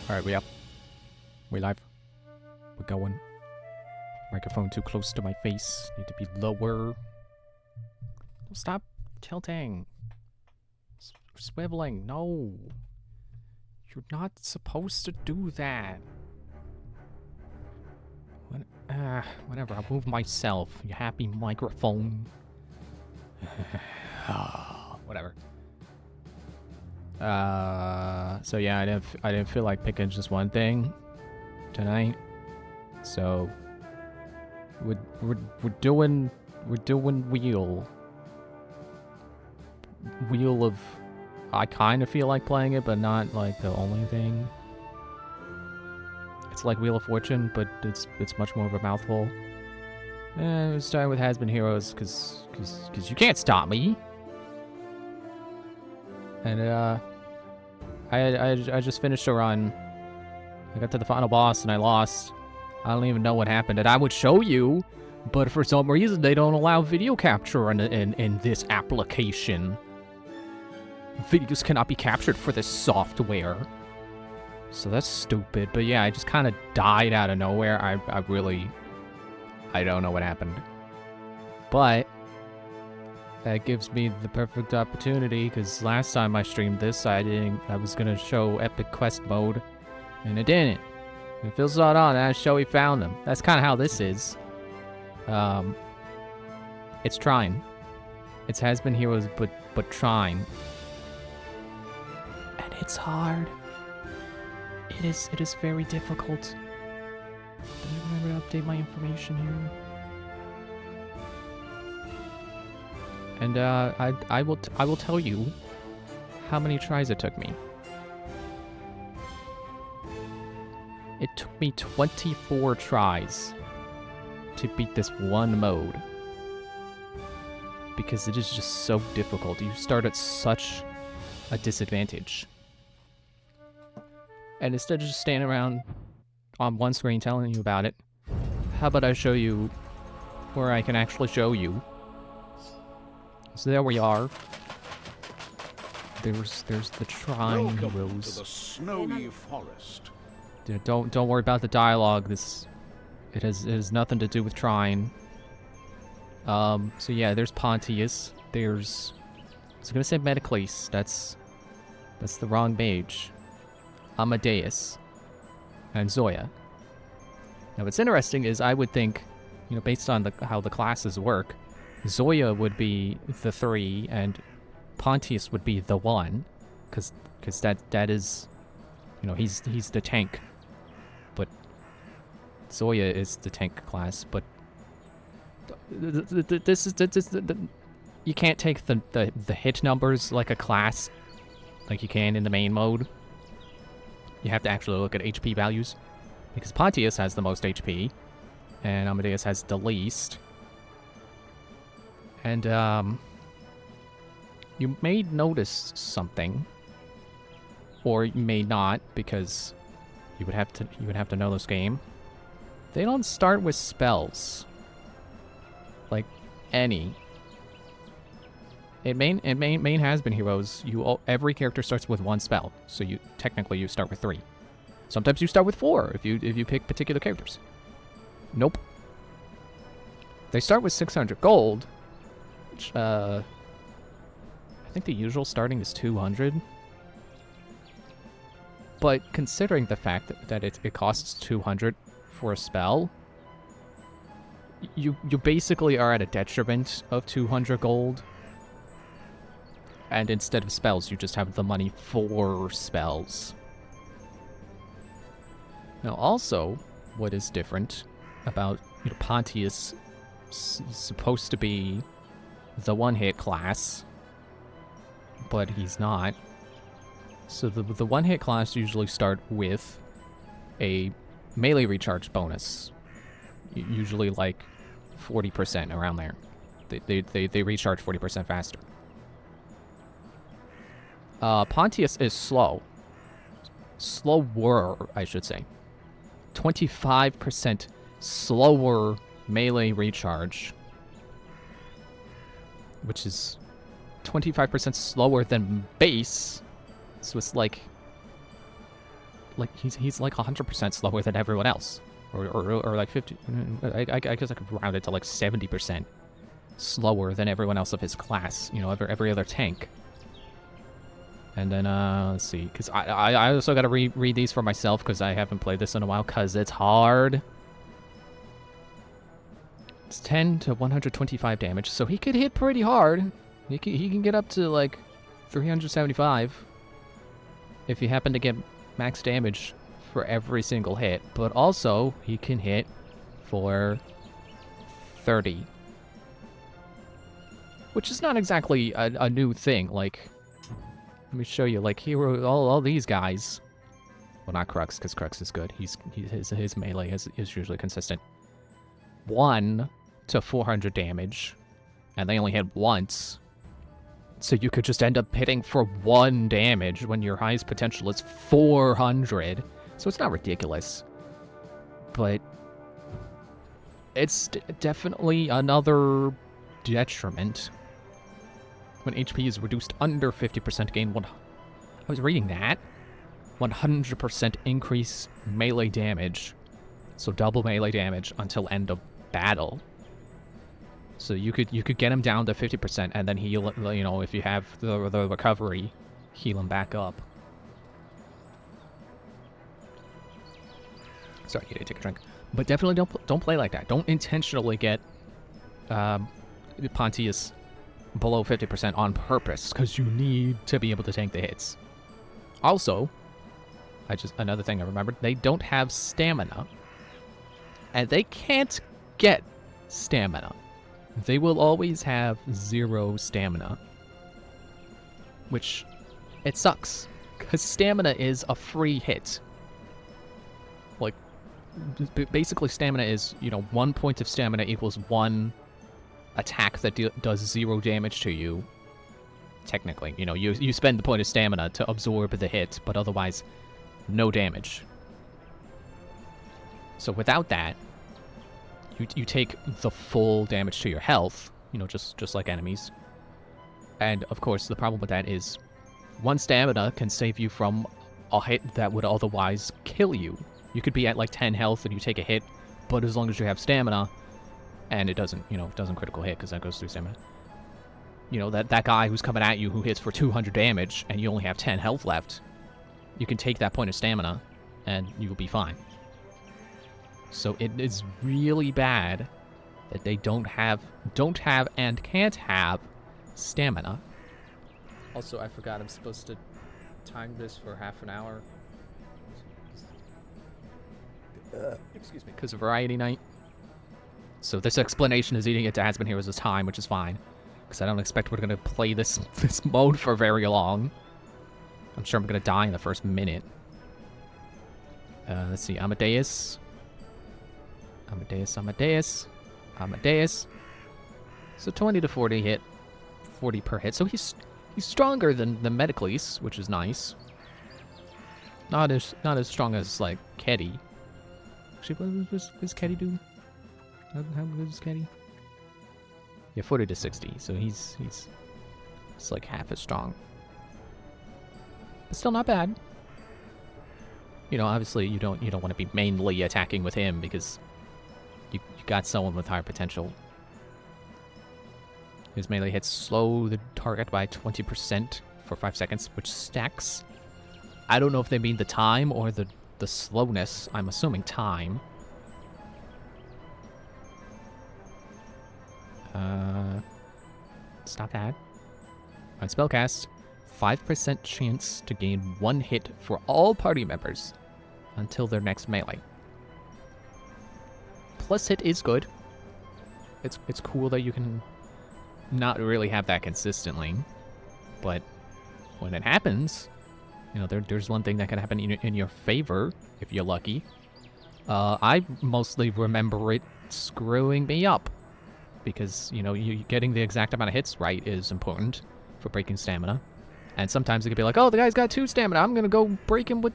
Alright, we up. We live. We're going. Microphone too close to my face. Need to be lower. Stop tilting. Swiveling. No. You're not supposed to do that. Whatever. I'll move myself. You happy, microphone? Whatever. So yeah, I didn't feel like picking just one thing tonight. So we're doing Wheel of. I kind of feel like playing it, but not like the only thing. It's like Wheel of Fortune, but it's much more of a mouthful. Starting with Has Been Heroes, cause you can't stop me. And I just finished a run. I got to the final boss and I lost. I don't even know what happened, and I would show you, but for some reason they don't allow video capture in this application. Videos cannot be captured for this software. So that's stupid. But yeah, I just kind of died out of nowhere. I don't know what happened. But that gives me the perfect opportunity, because last time I streamed this, I was gonna show Epic Quest mode, and it didn't. And Phil saw it on, and I show he found them. That's kind of how this is. It's trying. It has been heroes, but trying. And it's hard. It is very difficult. Let me remember to update my information here. And I will tell you how many tries it took me. It took me 24 tries to beat this one mode, because it is just so difficult. You start at such a disadvantage. And instead of just standing around on one screen telling you about it, how about I show you where I can actually show you? So there we are. There's the Trine Heroes. To the snowy forest. Don't worry about the dialogue. It has nothing to do with Trine. So yeah, there's Pontius. I was gonna say Metacles. That's the wrong mage. Amadeus and Zoya. Now what's interesting is I would think, based on how the classes work, Zoya would be the 3 and Pontius would be the 1, because that is, he's the tank, but Zoya is the tank class. But this is you can't take the hit numbers like a class like you can in the main mode. You have to actually look at HP values, because Pontius has the most HP and Amadeus has the least. And you may notice something, or you may not, because you would have to know this game. They don't start with spells, like any. In main Has Been Heroes, every character starts with 1 spell, so technically you start with 3. Sometimes you start with 4 if you pick particular characters. Nope. They start with 600 gold. Which, I think the usual starting is 200. But considering the fact that it costs 200 for a spell, you basically are at a detriment of 200 gold. And instead of spells, you just have the money for spells. Now also, what is different about Pontius is supposed to be the one-hit class, but he's not. So the one-hit class usually start with a melee recharge bonus, usually like 40%, around there. They recharge 40% faster. Pontius is slower, I should say. 25% slower melee recharge, which is 25% slower than base. So it's like like he's like 100% slower than everyone else, or like 50. I guess I could round it to like 70% slower than everyone else of his class. You know, every other tank. And then let's see, because I also got to read these for myself because I haven't played this in a while because it's hard. It's 10 to 125 damage, so he could hit pretty hard. He can get up to like 375 if you happen to get max damage for every single hit. But also, he can hit for 30. Which is not exactly a new thing. Like, let me show you. Like, here are all these guys. Well, not Crux, because Crux is good. His melee is usually consistent. 1 to 400 damage. And they only hit once. So you could just end up hitting for 1 damage when your highest potential is 400. So it's not ridiculous. But it's definitely another detriment. When HP is reduced under 50% gain, I was reading that. 100% increase melee damage. So double melee damage until end of battle. So you could get him down to 50% and then heal, you know, if you have the recovery, heal him back up. Sorry, you need to take a drink. But definitely don't play like that. Don't intentionally get Pontius below 50% on purpose, because you need to be able to tank the hits. Also, another thing I remembered, they don't have stamina. And they can't get stamina. They will always have 0 stamina. Which, it sucks. Because stamina is a free hit. Like, basically stamina is, you know, 1 point of stamina equals 1 attack that does 0 damage to you. Technically, you know, you spend the point of stamina to absorb the hit, but otherwise, no damage. So without that, you take the full damage to your health, you know, just like enemies. And of course, the problem with that is 1 stamina can save you from a hit that would otherwise kill you. You could be at like 10 health and you take a hit, but as long as you have stamina, and it doesn't, you know, doesn't critical hit because that goes through stamina. You know, that guy who's coming at you who hits for 200 damage and you only have 10 health left, you can take that point of stamina and you'll be fine. So it is really bad that they don't have and can't have stamina. Also, I forgot I'm supposed to time this for half an hour. Excuse me, because of Variety Night. So this explanation is eating into Aspen Heroes' time, which is fine. Because I don't expect we're going to play this mode for very long. I'm sure I'm going to die in the first minute. Let's see, Amadeus. So 20 to 40 hit, 40 per hit. So he's stronger than Metacles, which is nice. Not as strong as like Keddy. Actually, what does Keddy do? How good is Keddy? Yeah, 40 to 60. So he's like half as strong. But still not bad. You know, obviously you don't want to be mainly attacking with him because you got someone with higher potential. His melee hits slow the target by 20% for 5 seconds, which stacks. I don't know if they mean the time or the slowness. I'm assuming time. Stop that. On spellcast, 5% chance to gain 1 hit for all party members until their next melee. Plus hit is good. It's cool that you can not really have that consistently, but when it happens, you know, there's one thing that can happen in your favor if you're lucky. I mostly remember it screwing me up because, you know, you getting the exact amount of hits right is important for breaking stamina. And sometimes it could be like, oh, the guy's got 2 stamina. I'm gonna go break him with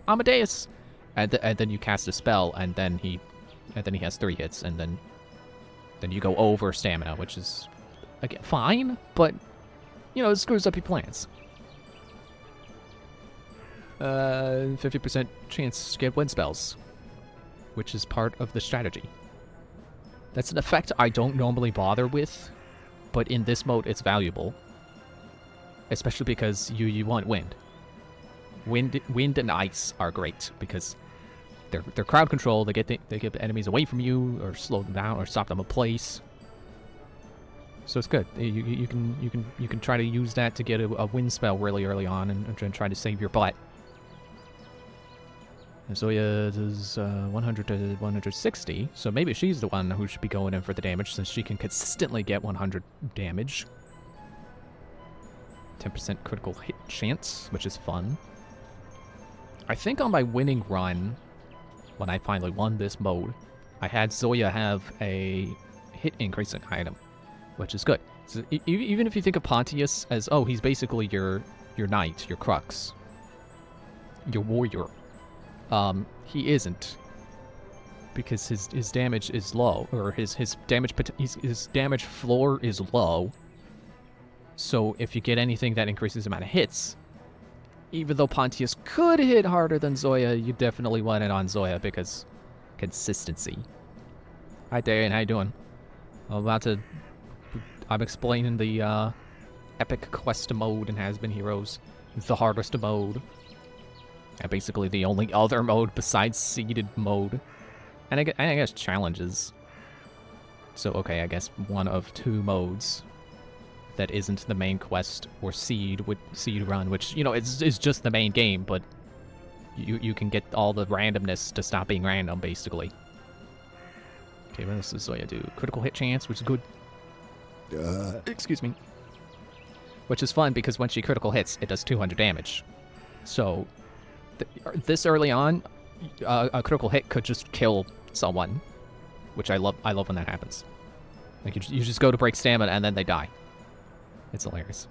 Amadeus, and then you cast a spell, and then he has 3 hits, and then you go over stamina, which is again fine, but you know, it screws up your plans. 50% chance to get wind spells, which is part of the strategy. That's an effect I don't normally bother with, but in this mode it's valuable. Especially because you want wind. Wind and ice are great because they're crowd control. They get the enemies away from you, or slow them down, or stop them in place. So it's good. You can try to use that to get a wind spell really early on and try to save your butt. And Zoya does 100 to 160, so maybe she's the one who should be going in for the damage since she can consistently get 100 damage. 10% critical hit chance, which is fun. I think on my winning run, when I finally won this mode, I had Zoya have a hit increasing item, which is good. So even if you think of Pontius as, oh, he's basically your knight, your crux, your warrior, he isn't, because his damage is low, or his damage floor is low. So if you get anything that increases the amount of hits, even though Pontius could hit harder than Zoya, you definitely want it on Zoya because consistency. Hi Darian, how you doing? I'm explaining the epic quest mode in Has-Been Heroes, the hardest mode, and basically the only other mode besides seeded mode, and I guess challenges. So okay, I guess one of two modes that isn't the main quest or seed run, which, you know, is just the main game, but you can get all the randomness to stop being random, basically. Okay, what else does Zoya do? Critical hit chance, which is good. Excuse me. Which is fun because when she critical hits, it does 200 damage. So this early on, a critical hit could just kill someone, which I love when that happens. Like you just go to break stamina and then they die. It's hilarious.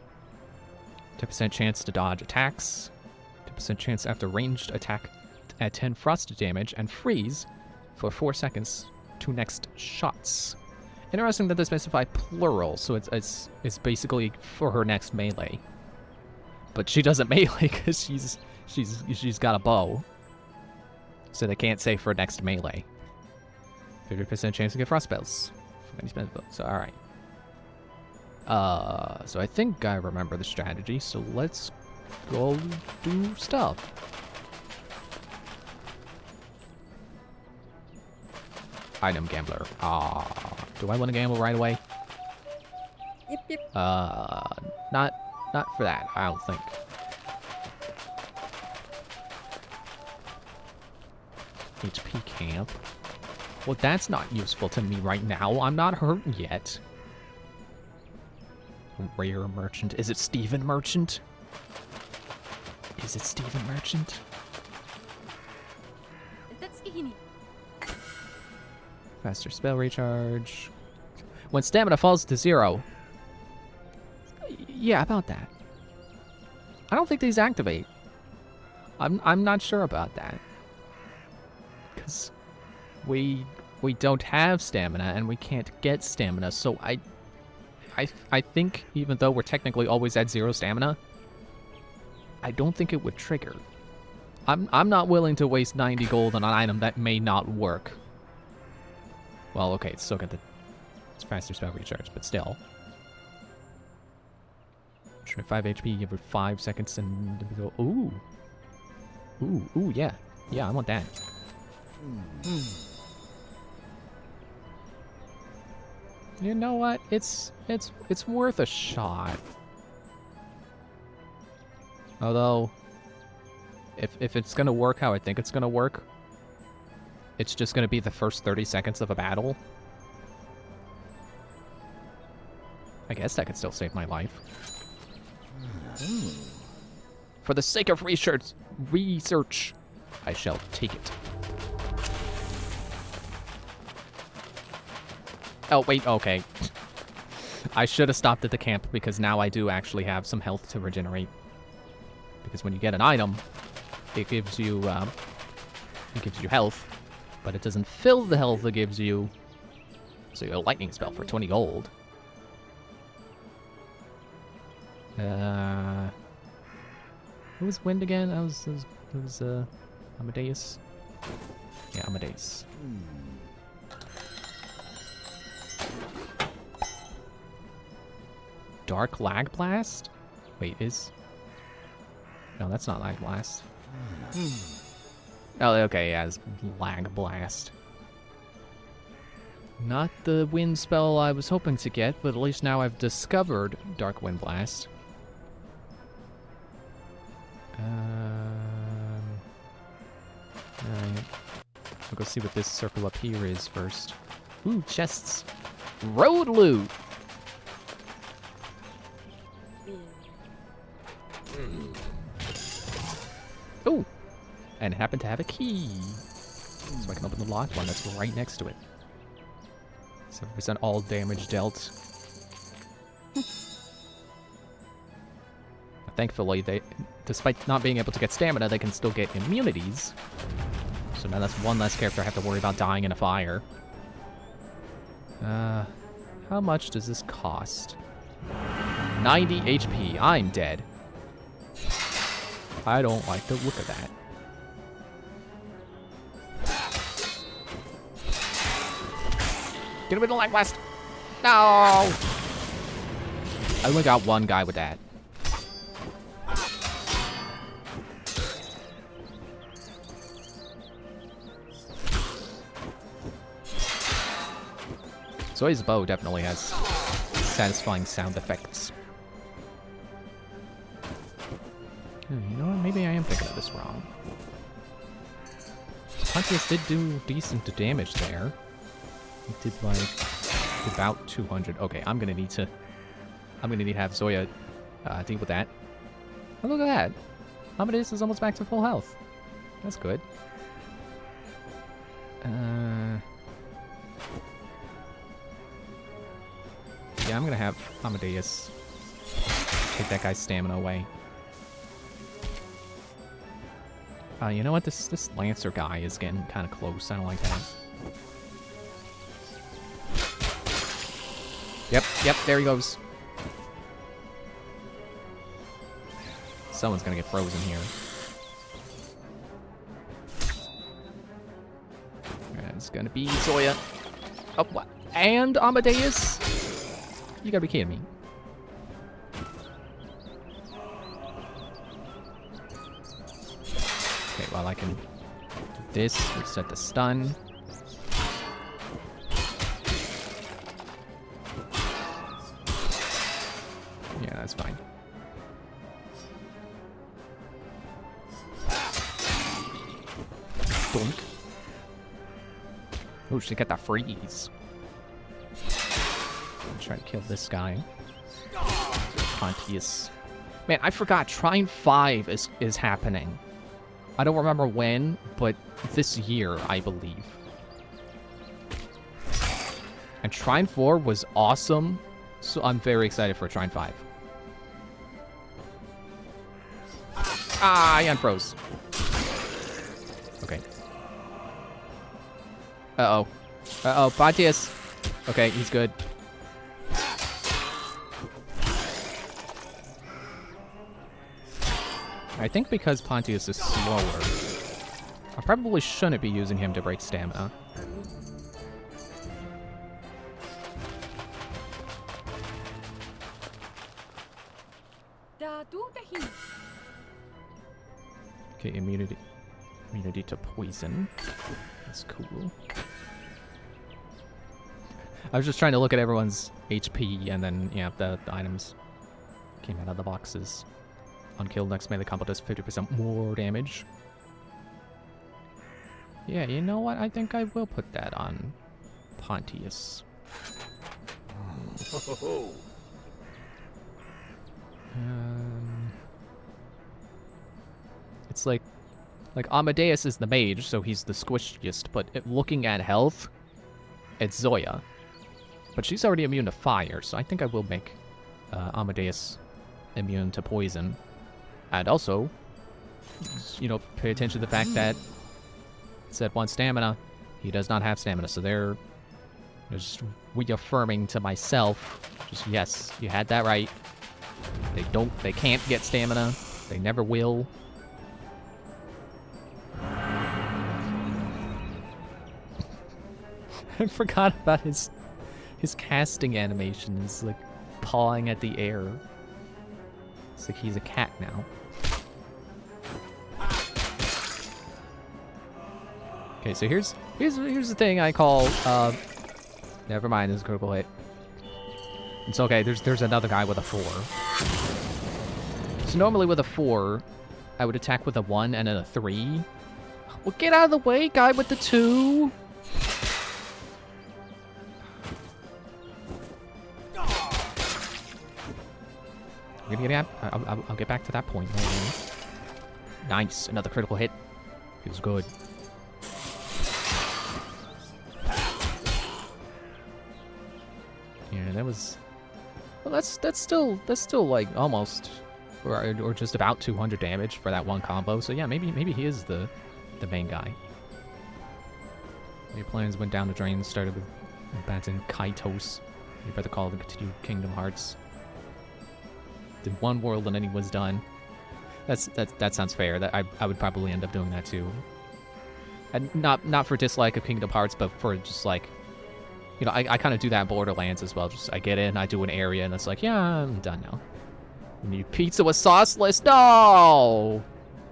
10% chance to dodge attacks. 10% chance after ranged attack to add 10 frost damage and freeze for 4 seconds to next shots. Interesting that they specify plural, so it's basically for her next melee. But she doesn't melee because she's got a bow, so they can't say for next melee. 50% chance to get frost spells. So all right. So I think I remember the strategy, so let's go do stuff. Item gambler. Do I want to gamble right away? Yep. Not for that, I don't think. HP camp. Well, that's not useful to me right now. I'm not hurt yet. Rare merchant. Is it Steven Merchant? Is it Steven Merchant? Faster spell recharge. When stamina falls to 0. Yeah, about that. I don't think these activate. I'm not sure about that. Because we don't have stamina and we can't get stamina, so I think even though we're technically always at 0 stamina, I don't think it would trigger. I'm not willing to waste 90 gold on an item that may not work. Well, okay, it's still got it's faster spell recharge, but still. 5 HP every 5 seconds and ooh, yeah, I want that. You know what? It's worth a shot. Although, if it's gonna work how I think it's gonna work, it's just gonna be the first 30 seconds of a battle. I guess that could still save my life. For the sake of research, I shall take it. Oh, wait, okay. I should have stopped at the camp because now I do actually have some health to regenerate. Because when you get an item, it gives you health, but it doesn't fill the health it gives you. So you get a lightning spell for 20 gold. Who was Wind again? It was Amadeus. Yeah, Amadeus. Dark Lag Blast? Wait, is... No, that's not Lag Blast. Oh, okay, yeah, it's Lag Blast. Not the wind spell I was hoping to get, but at least now I've discovered Dark Wind Blast. Alright. I'll go see what this circle up here is first. Ooh, chests. Road loot! Ooh! And it happened to have a key. So I can open the locked one that's right next to it. 7% all damage dealt. Thankfully, despite not being able to get stamina, they can still get immunities. So now that's one less character I have to worry about dying in a fire. How much does this cost? 90 HP. I'm dead. I don't like the look of that. Get him in the Lag Blast! No! I only got one guy with that. Zoe's bow definitely has satisfying sound effects. You know what? Maybe I am thinking of this wrong. Pontius did do decent damage there. He did like about 200. Okay, I'm gonna need to have Zoya deal with that. Oh, look at that! Amadeus is almost back to full health. That's good. Yeah, I'm gonna have Amadeus take that guy's stamina away. You know what? This Lancer guy is getting kind of close. I don't like that. Yep, there he goes. Someone's gonna get frozen here. It's gonna be Zoya. Oh, what? And Amadeus? You gotta be kidding me. Okay, well, I can do this, reset the stun. Yeah, that's fine. Donk. Oh, she got that freeze. I'm trying to kill this guy. Pontius. Man, I forgot. Trine 5 is happening. I don't remember when, but this year, I believe. And Trine 4 was awesome, so I'm very excited for Trine 5. Ah, I unfroze. Okay. Uh-oh. Uh-oh, Pontius. Okay, he's good. I think because Pontius is slower, I probably shouldn't be using him to break stamina. Okay, immunity to poison. That's cool. I was just trying to look at everyone's HP, and then, yeah, the items came out of the boxes. Unkilled next melee combo does 50% more damage. Yeah, you know what? I think I will put that on Pontius. It's like Amadeus is the mage, so he's the squishiest, but looking at health, it's Zoya. But she's already immune to fire, so I think I will make Amadeus immune to poison. And also, you know, pay attention to the fact that it said 1 stamina. He does not have stamina, so they're just reaffirming to myself, just yes, you had that right. They can't get stamina. They never will. I forgot about his casting animation. Is like pawing at the air. It's like he's a cat now. Okay, so here's the thing I call never mind, this is a critical hit. It's okay, there's another guy with a 4. So normally with a 4, I would attack with a 1 and then a 3. Well, get out of the way, guy with the 2. I'll get back to that point. Nice, another critical hit. Feels good. Yeah, that was. Well, that's still like almost, or just about 200 damage for that one combo. So yeah, maybe he is the main guy. Your plans went down the drain. Started with bats and Kaitos. You better call the continued Kingdom Hearts. Did one world and then he was done. That sounds fair. That I would probably end up doing that too. And not for dislike of Kingdom Hearts, but for just like, you know, I kind of do that in Borderlands as well. Just I get in, I do an area, and it's like, yeah, I'm done now. You need pizza with sauceless? No.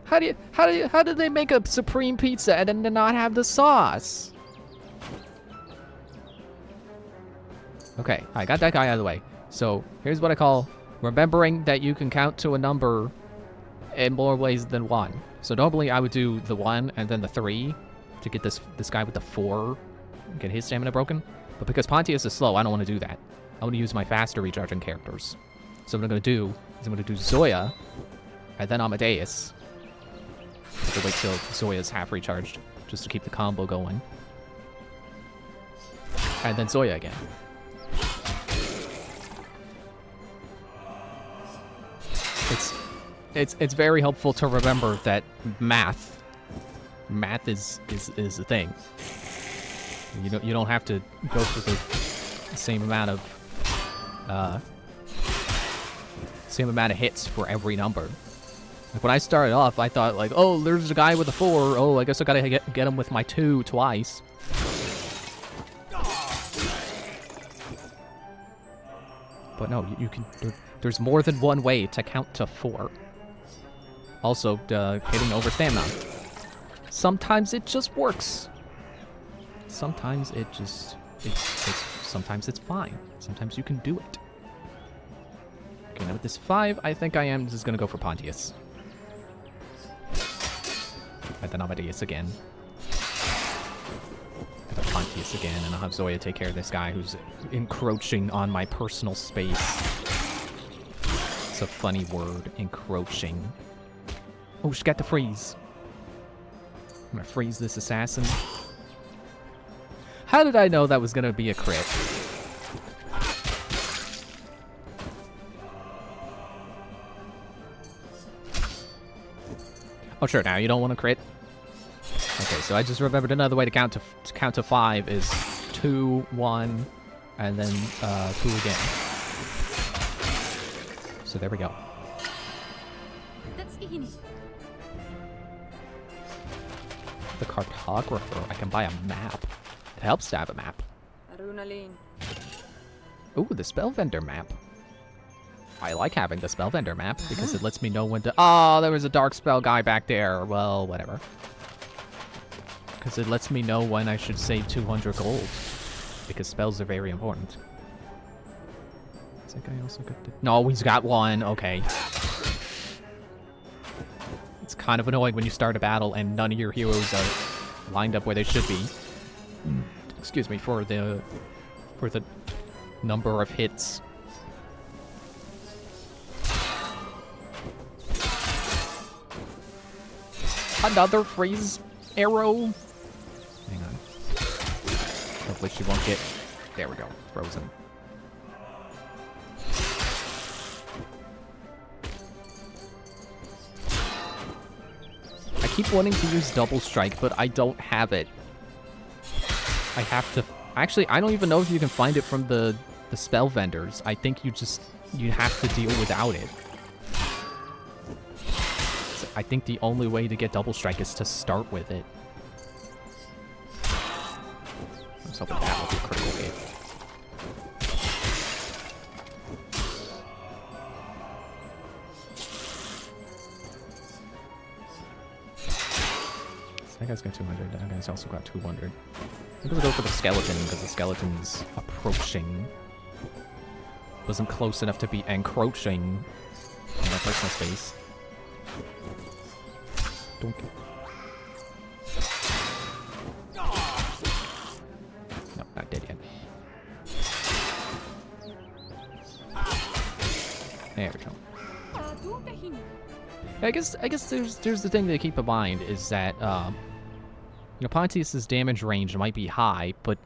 How did they make a supreme pizza and then not have the sauce? Okay, I got that guy out of the way. So here's what I call remembering that you can count to a number in more ways than one. So normally I would do the 1 and then the 3 to get this guy with the 4, get his stamina broken. But because Pontius is slow, I don't want to do that. I want to use my faster recharging characters. So what I'm going to do is I'm going to do Zoya, and then Amadeus. I have to wait till Zoya's half recharged, just to keep the combo going. And then Zoya again. It's very helpful to remember that math is a thing. You don't have to go through the same amount of hits for every number. Like when I started off, I thought like, oh, there's a guy with a 4. Oh, I guess I gotta get him with my 2 twice. But no, you can. There's more than one way to count to 4. Also, hitting over stamina. Sometimes it just works. Sometimes it just sometimes it's fine. Sometimes you can do it. Okay, now with this 5, I think I am just gonna go for Pontius. And then Amadeus again. And then Pontius again, and I'll have Zoya take care of this guy who's encroaching on my personal space. It's a funny word, encroaching. Oh, she got the freeze. I'm gonna freeze this assassin. How did I know that was gonna be a crit? Oh, sure. Now you don't want to crit. Okay, so I just remembered another way to count to 5 is 2, 1, and then 2 again. So there we go. The cartographer. I can buy a map. It helps to have a map. Ooh, the Spellvendor map. I like having the Spellvendor map because it lets me know when to... Oh, there was a dark spell guy back there. Well, whatever. Because it lets me know when I should save 200 gold. Because spells are very important. Is that guy also got the... No, he's got 1. Okay. It's kind of annoying when you start a battle and none of your heroes are lined up where they should be. Excuse me, for the number of hits. Another freeze arrow. Hang on. Hopefully she won't get... There we go. Frozen. I keep wanting to use double strike, but I don't have it. I have to... Actually, I don't even know if you can find it from the spell vendors. I think you have to deal without it. I think the only way to get double strike is to start with it. I was hoping that would be a critical hit. So that guy's got 200. That guy's also got 200. I'm gonna go for the skeleton because the skeleton's approaching. Wasn't close enough to be encroaching on my personal space. Don't. No, not dead yet. There we go. I guess there's the thing to keep in mind is that you know, Pontius's damage range might be high, but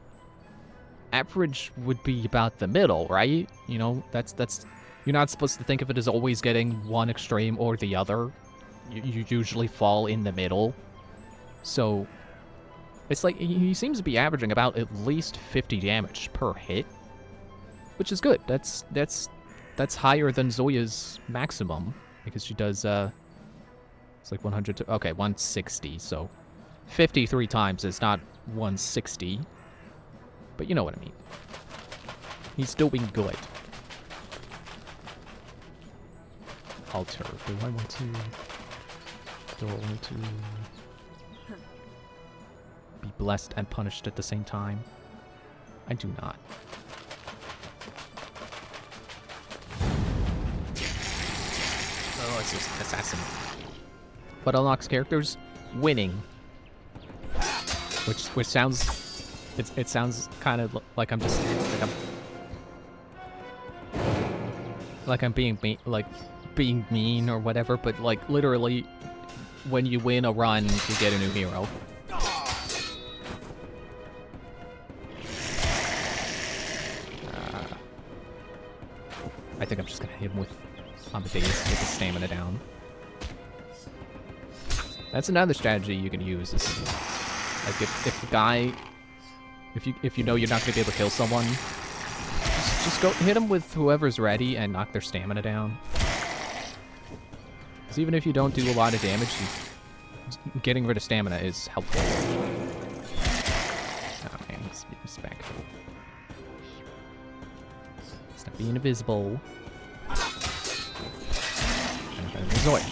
average would be about the middle, right? You know, that's you're not supposed to think of it as always getting one extreme or the other. You usually fall in the middle. So it's like he seems to be averaging about at least 50 damage per hit, which is good. That's higher than Zoya's maximum because she does it's like 100 to, okay, 160. So 53 times is not 160. But you know what I mean. He's doing good. Alter. Do I want to be blessed and punished at the same time? I do not. Oh, it's just assassin. What unlocks characters? Winning. Which sounds... It sounds kind of like I'm just like I'm being mean or whatever, but like literally, when you win a run, you get a new hero. I think I'm just gonna hit him with Amadeus with the stamina down. That's another strategy you can use. Is like if the guy. If you know you're not gonna be able to kill someone, just go hit them with whoever's ready and knock their stamina down. Because even if you don't do a lot of damage, getting rid of stamina is helpful. Oh man, he's back. Stop being invisible. Zoe.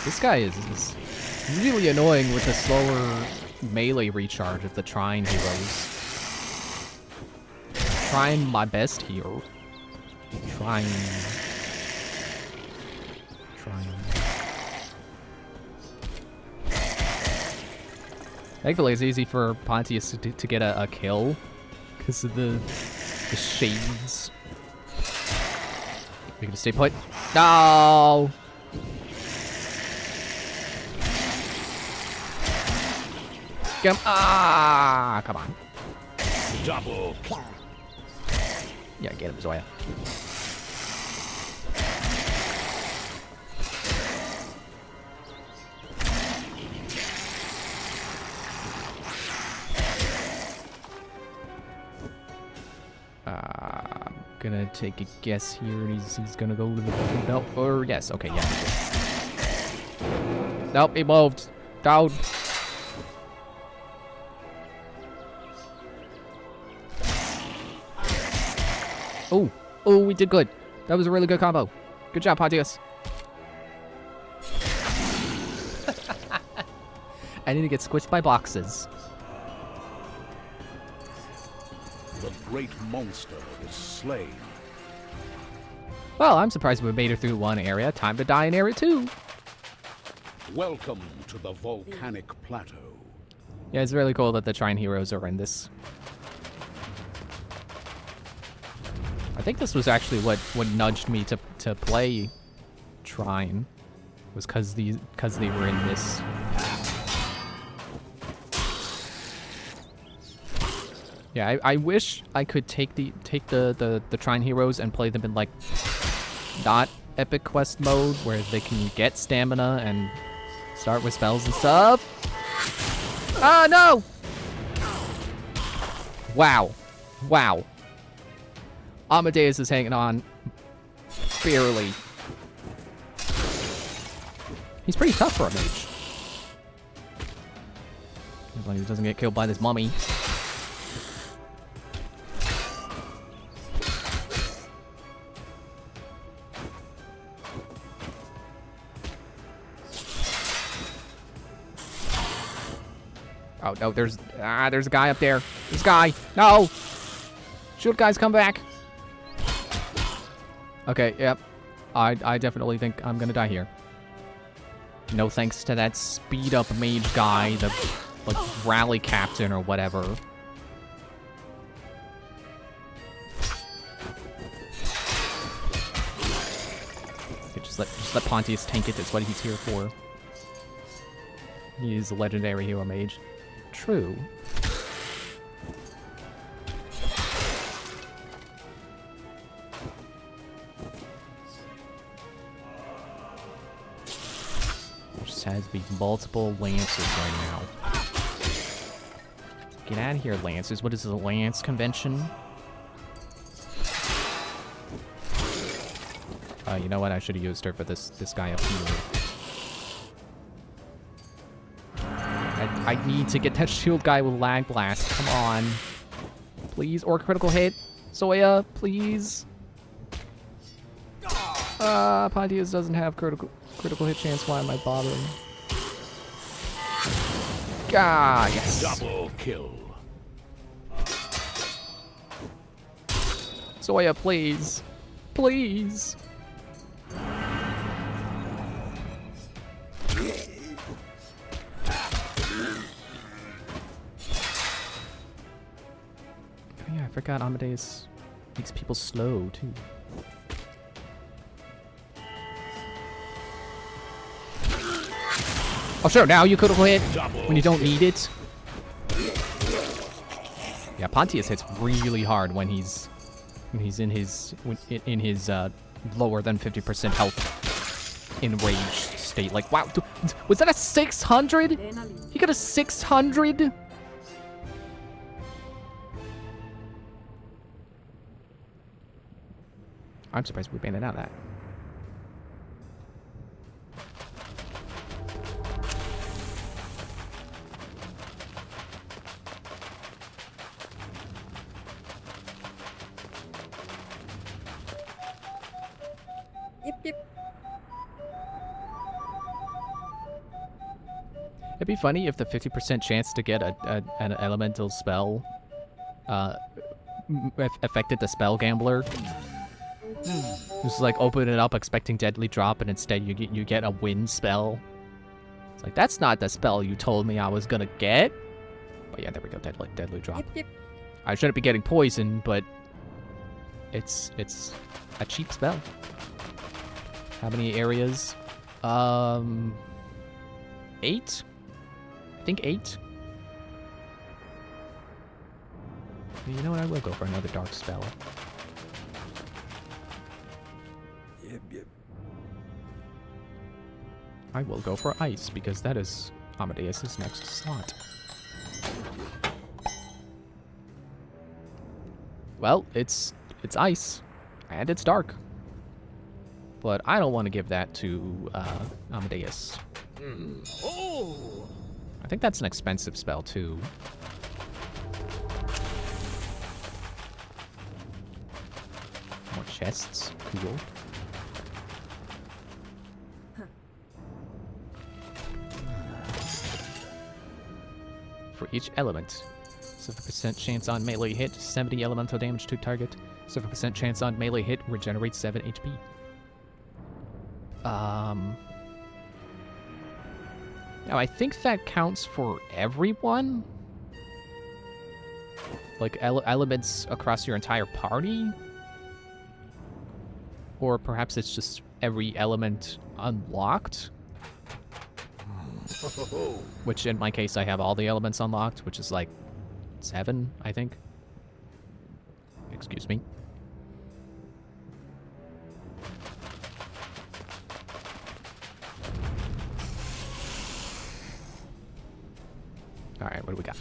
This guy is really annoying with the slower melee recharge of the Trine heroes. Trying my best here. Trying. Thankfully, it's easy for Pontius to get a kill because of the shades. We can stay put. No. Get him. Ah, come on. Double. Yeah, get him, Zoya. I'm gonna take a guess here, and he's gonna go to the belt. Or yes, okay, yeah. Nope, he moved. Down. Oh, we did good. That was a really good combo. Good job, Pontius. I need to get squished by boxes. The great monster is slain. Well, I'm surprised we made it through one area. Time to die in area 2. Welcome to the volcanic plateau. Yeah, it's really cool that the Trine heroes are in this. I think this was actually what nudged me to play Trine, was because they were in this. Yeah, I wish I could take the Trine heroes and play them in like not epic quest mode where they can get stamina and start with spells and stuff. Ah, no! Wow. Amadeus is hanging on barely. He's pretty tough for a mage. As long as he doesn't get killed by this mummy. Oh no, there's a guy up there. This guy. No! Shield guys, come back. Okay, yep. I definitely think I'm gonna die here. No thanks to that speed up mage guy, the like rally captain or whatever. Okay, just let Pontius tank it. That's what he's here for. He is a legendary hero mage. True. Just has to be multiple lancers right now. Get out of here, lancers. What is this, a lance convention? You know what? I should have used her for this guy up here. I need to get that shield guy with lag blast. Come on. Please. Or critical hit. Soya, please. Pontius doesn't have critical hit chance. Why am I bothering? God, yes. Double kill. Soya, please. Please. Yeah, I forgot Amadeus makes people slow, too. Oh, sure, now you could hit when you don't need it. Yeah, Pontius hits really hard when he's in his lower than 50% health enraged state. Like, wow, was that a 600? He got a 600? I'm surprised we banned out that. Yep. It'd be funny if the 50% chance to get an elemental spell affected the spell gambler. Just like open it up expecting deadly drop, and instead you get a win spell. It's like, that's not the spell you told me I was gonna get. But yeah, there we go, deadly drop. Yep. I shouldn't be getting poison, but it's a cheap spell. How many areas? 8? I think 8. You know what? I will go for another dark spell. Yep. I will go for ice because that is Amadeus's next slot. Well, it's ice and it's dark. But I don't want to give that to Amadeus. Oh! I think that's an expensive spell too. More chests, cool. For each element, 7% chance on melee hit, 70 elemental damage to target. 7% chance on melee hit, regenerates 7 HP. Now I think that counts for everyone? Like elements across your entire party? Or perhaps it's just every element unlocked? Which in my case I have all the elements unlocked, which is like 7, I think. Excuse me. Alright, what do we got?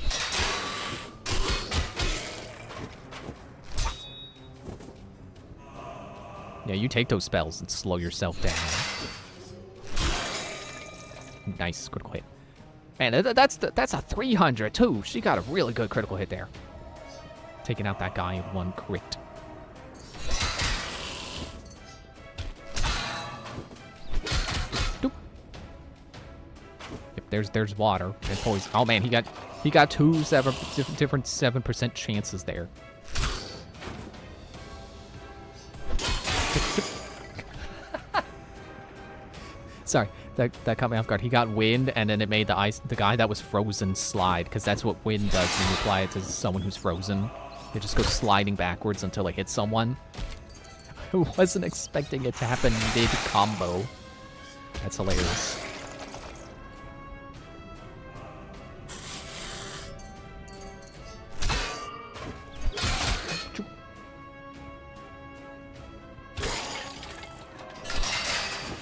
Yeah, you take those spells and slow yourself down. Nice critical hit. Man, that's a 300 too. She got a really good critical hit there. Taking out that guy in one crit. Doop. Yep, there's water and poison. Oh man, he got two different 7% chances there. Sorry, that caught me off guard. He got wind, and then it made the guy that was frozen slide, because that's what wind does when you apply it to someone who's frozen. It just goes sliding backwards until it hits someone. I wasn't expecting it to happen mid-combo. That's hilarious.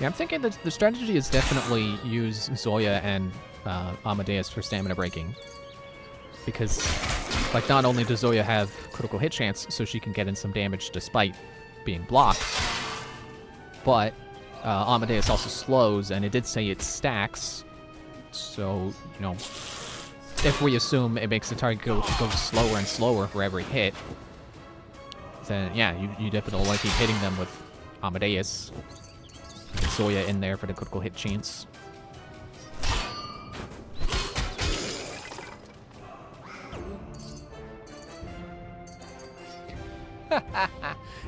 Yeah, I'm thinking that the strategy is definitely use Zoya and Amadeus for stamina breaking. Because, like, not only does Zoya have critical hit chance, so she can get in some damage despite being blocked, but Amadeus also slows, and it did say it stacks. So, you know, if we assume it makes the target go slower and slower for every hit, then yeah, you definitely want to keep hitting them with Amadeus. Get Zoya in there for the critical hit chance.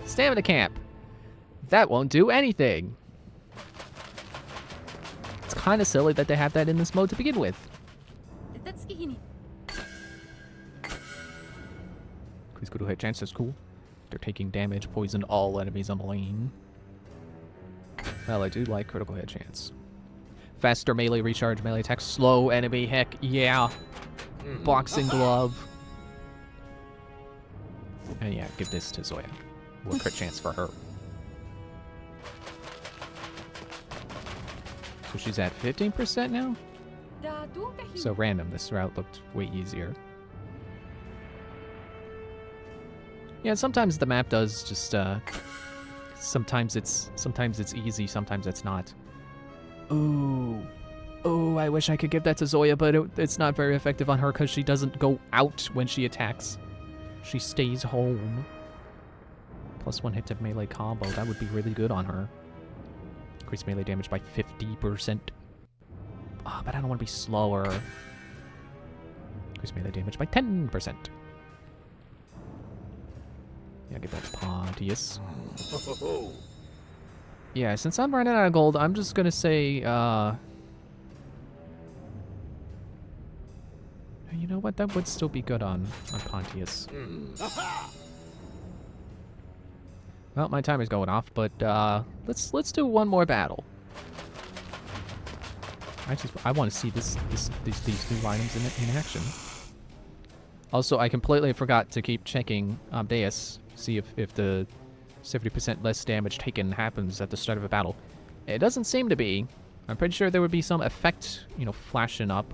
Stamina camp. That won't do anything. It's kind of silly that they have that in this mode to begin with. Increase critical hit chance, that's cool. They're taking damage, poison all enemies on the lane. Well, I do like critical hit chance. Faster melee recharge, melee attack, slow enemy, heck yeah. Boxing glove. And yeah, give this to Zoya. More crit chance for her. So she's at 15% now? So random, this route looked way easier. Yeah, sometimes the map does just, sometimes it's easy, sometimes it's not. Ooh. Oh, I wish I could give that to Zoya, but it's not very effective on her because she doesn't go out when she attacks. She stays home. +1 hit to melee combo. That would be really good on her. Increase melee damage by 50%. Ah, but I don't want to be slower. Increase melee damage by 10%. Yeah, get that to Pontius. Yeah, since I'm running out of gold, I'm just gonna say, you know what? That would still be good on Pontius. Well, my timer's going off, but let's do one more battle. I want to see these new items in action. Also, I completely forgot to keep checking Amadeus, see if the 70% less damage taken happens at the start of a battle. It doesn't seem to be. I'm pretty sure there would be some effect, you know, flashing up.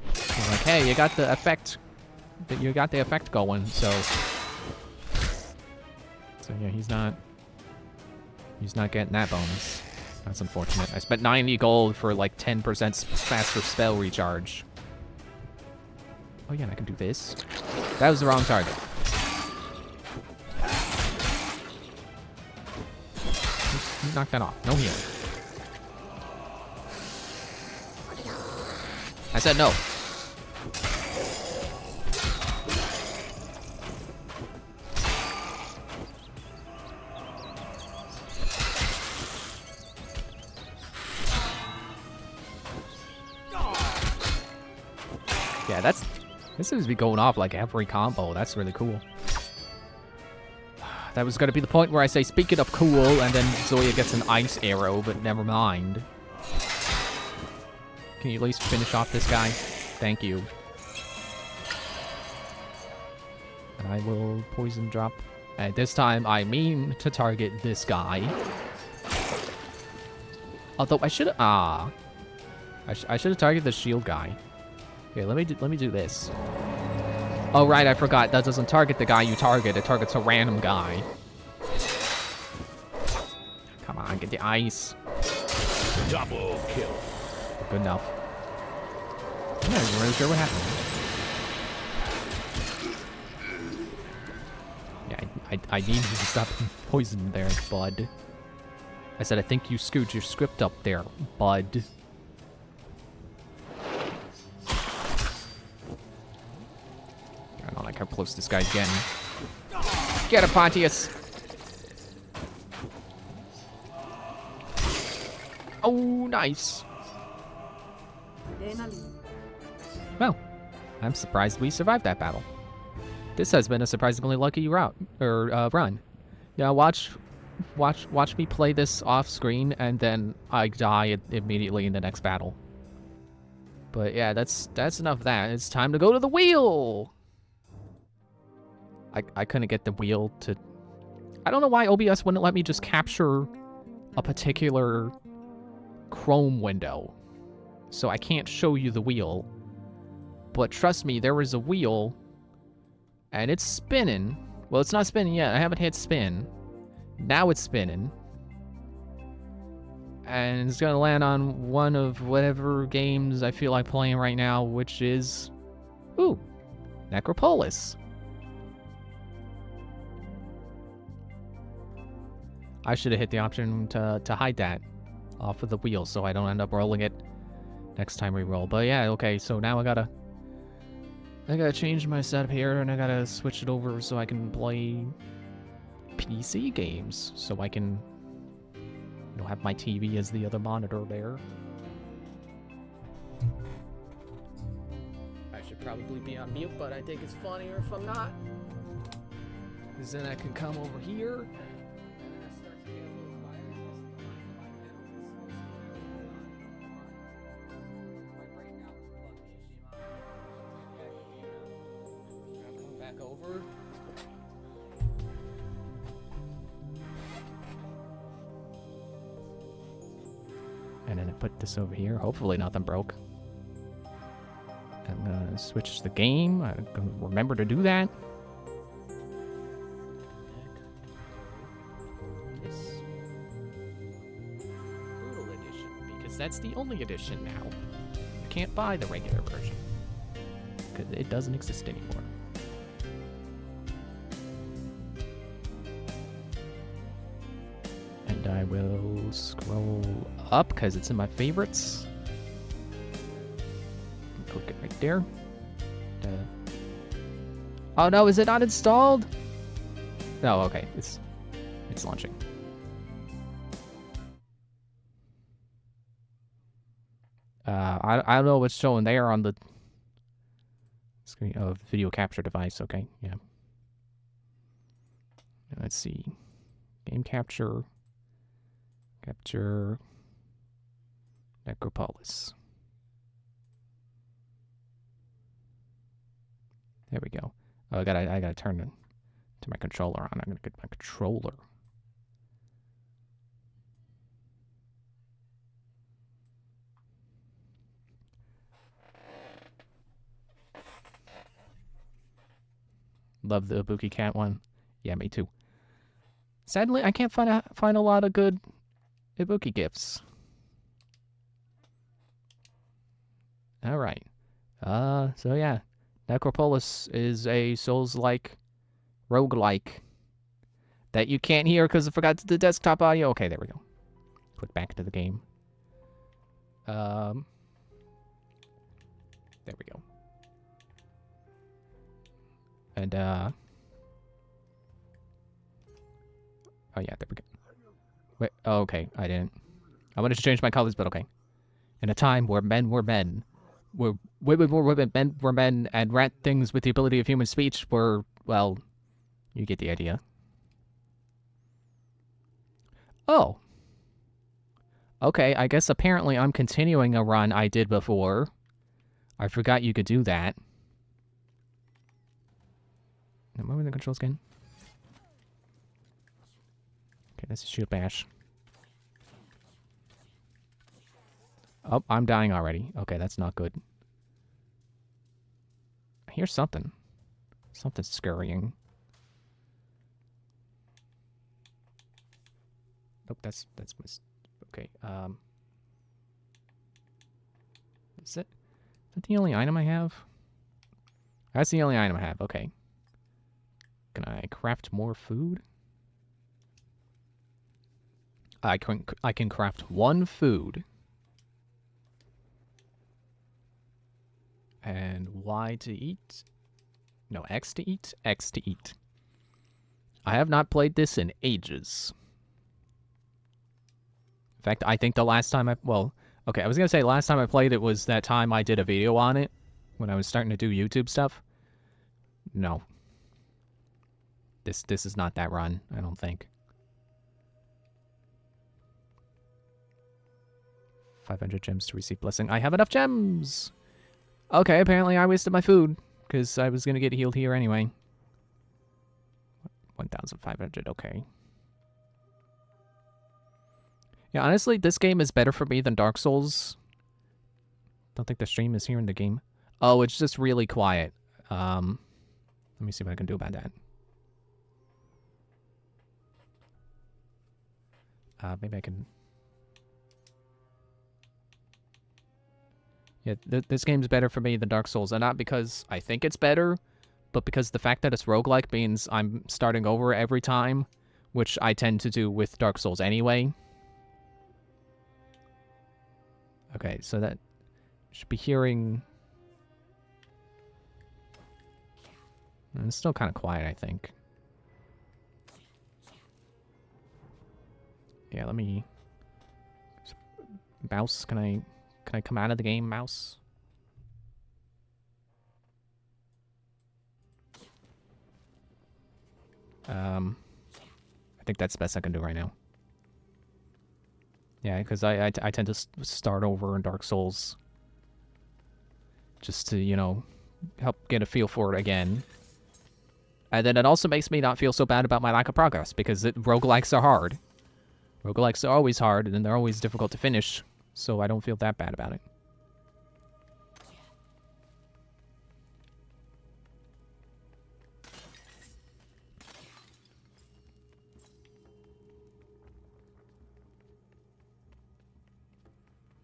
Like, hey, you got the effect. You got the effect going. So yeah, he's not getting that bonus. That's unfortunate. I spent 90 gold for like 10% faster spell recharge. Oh yeah, and I can do this. That was the wrong target. Just knock that off. No healing. I said no. Yeah, this seems to be going off like every combo. That's really cool. That was going to be the point where I say, speaking of cool, and then Zoya gets an ice arrow, but never mind. Can you at least finish off this guy? Thank you. And I will poison drop. And this time, I mean to target this guy. Although I should have... I should have targeted the shield guy. Here, let me do this. Oh, right, I forgot. That doesn't target the guy you target. It targets a random guy. Come on, get the ice. Double kill. Good enough. I'm not even really sure what happened. Yeah, I need you to stop poisoning there, bud. I said I think you screwed your script up there, bud. I don't like how close this guy's getting. Get him, Pontius! Oh, nice. Well, I'm surprised we survived that battle. This has been a surprisingly lucky run. Now watch me play this off screen, and then I die immediately in the next battle. But yeah, that's enough of that. It's time to go to the wheel. I couldn't get the wheel to. I don't know why OBS wouldn't let me just capture a particular Chrome window, so I can't show you the wheel. But trust me, there is a wheel, and it's spinning. Well, it's not spinning yet. I haven't hit spin. Now it's spinning. And it's gonna land on one of whatever games I feel like playing right now, which is... Ooh, Necropolis. I should have hit the option to hide that off of the wheel so I don't end up rolling it next time we roll. But yeah, okay, so now I gotta change my setup here, and I gotta switch it over so I can play PC games, so I can, you know, have my TV as the other monitor there. I should probably be on mute, but I think it's funnier if I'm not, because then I can come over here. Over. And then I put this over here. Hopefully nothing broke. I'm gonna switch the game. I'm gonna remember to do that. This Brutal Edition, because that's the only edition now. You can't buy the regular version, because it doesn't exist anymore. And I will scroll up because it's in my favorites. Click it right there. Oh no, is it not installed? Oh, okay. It's launching. I don't know what's showing there on the screen. Oh, video capture device. Okay, yeah. Let's see. Game capture. Capture Necropolis. There we go. Oh, I gotta turn to my controller on. I'm gonna get my controller. Love the Ibuki Cat one. Yeah, me too. Sadly, I can't find a lot of good Ibuki gifts. All right. So yeah, Necropolis is a Souls-like roguelike that you can't hear because I forgot the desktop audio. Okay, there we go. Click back into the game. There we go. And oh yeah, there we go. Wait, oh, okay, I didn't. I wanted to change my colors, but okay. In a time where men were men, where women were women, men were men, and rat things with the ability of human speech were, well, you get the idea. Oh. Okay, I guess apparently I'm continuing a run I did before. I forgot you could do that. Am I moving the controls again? Okay, let's shoot bash. Oh, I'm dying already. Okay, that's not good. I hear something. Something's scurrying. Nope, that's okay. Is that the only item I have? That's the only item I have. Okay. Can I craft more food? I can craft 1 food. And Y to eat? No, X to eat? X to eat. I have not played this in ages. In fact, I think the last time well, okay, I was gonna say last time I played it was that time I did a video on it, when I was starting to do YouTube stuff. No. This is not that run, I don't think. 500 gems to receive blessing. I have enough gems! Okay, apparently I wasted my food, because I was gonna get healed here anyway. 1,500, okay. Yeah, honestly, this game is better for me than Dark Souls. Don't think the stream is here in the game. Oh, it's just really quiet. Let me see what I can do about that. Maybe I can... Yeah, this game's better for me than Dark Souls, and not because I think it's better, but because the fact that it's roguelike means I'm starting over every time, which I tend to do with Dark Souls anyway. Okay, so that should be hearing... It's still kind of quiet, I think. Yeah, let me... Mouse, can I come out of the game, mouse? I think that's the best I can do right now. Yeah, because I tend to start over in Dark Souls. Just to, you know, help get a feel for it again. And then it also makes me not feel so bad about my lack of progress, because roguelikes are hard. Roguelikes are always hard, and they're always difficult to finish, so I don't feel that bad about it.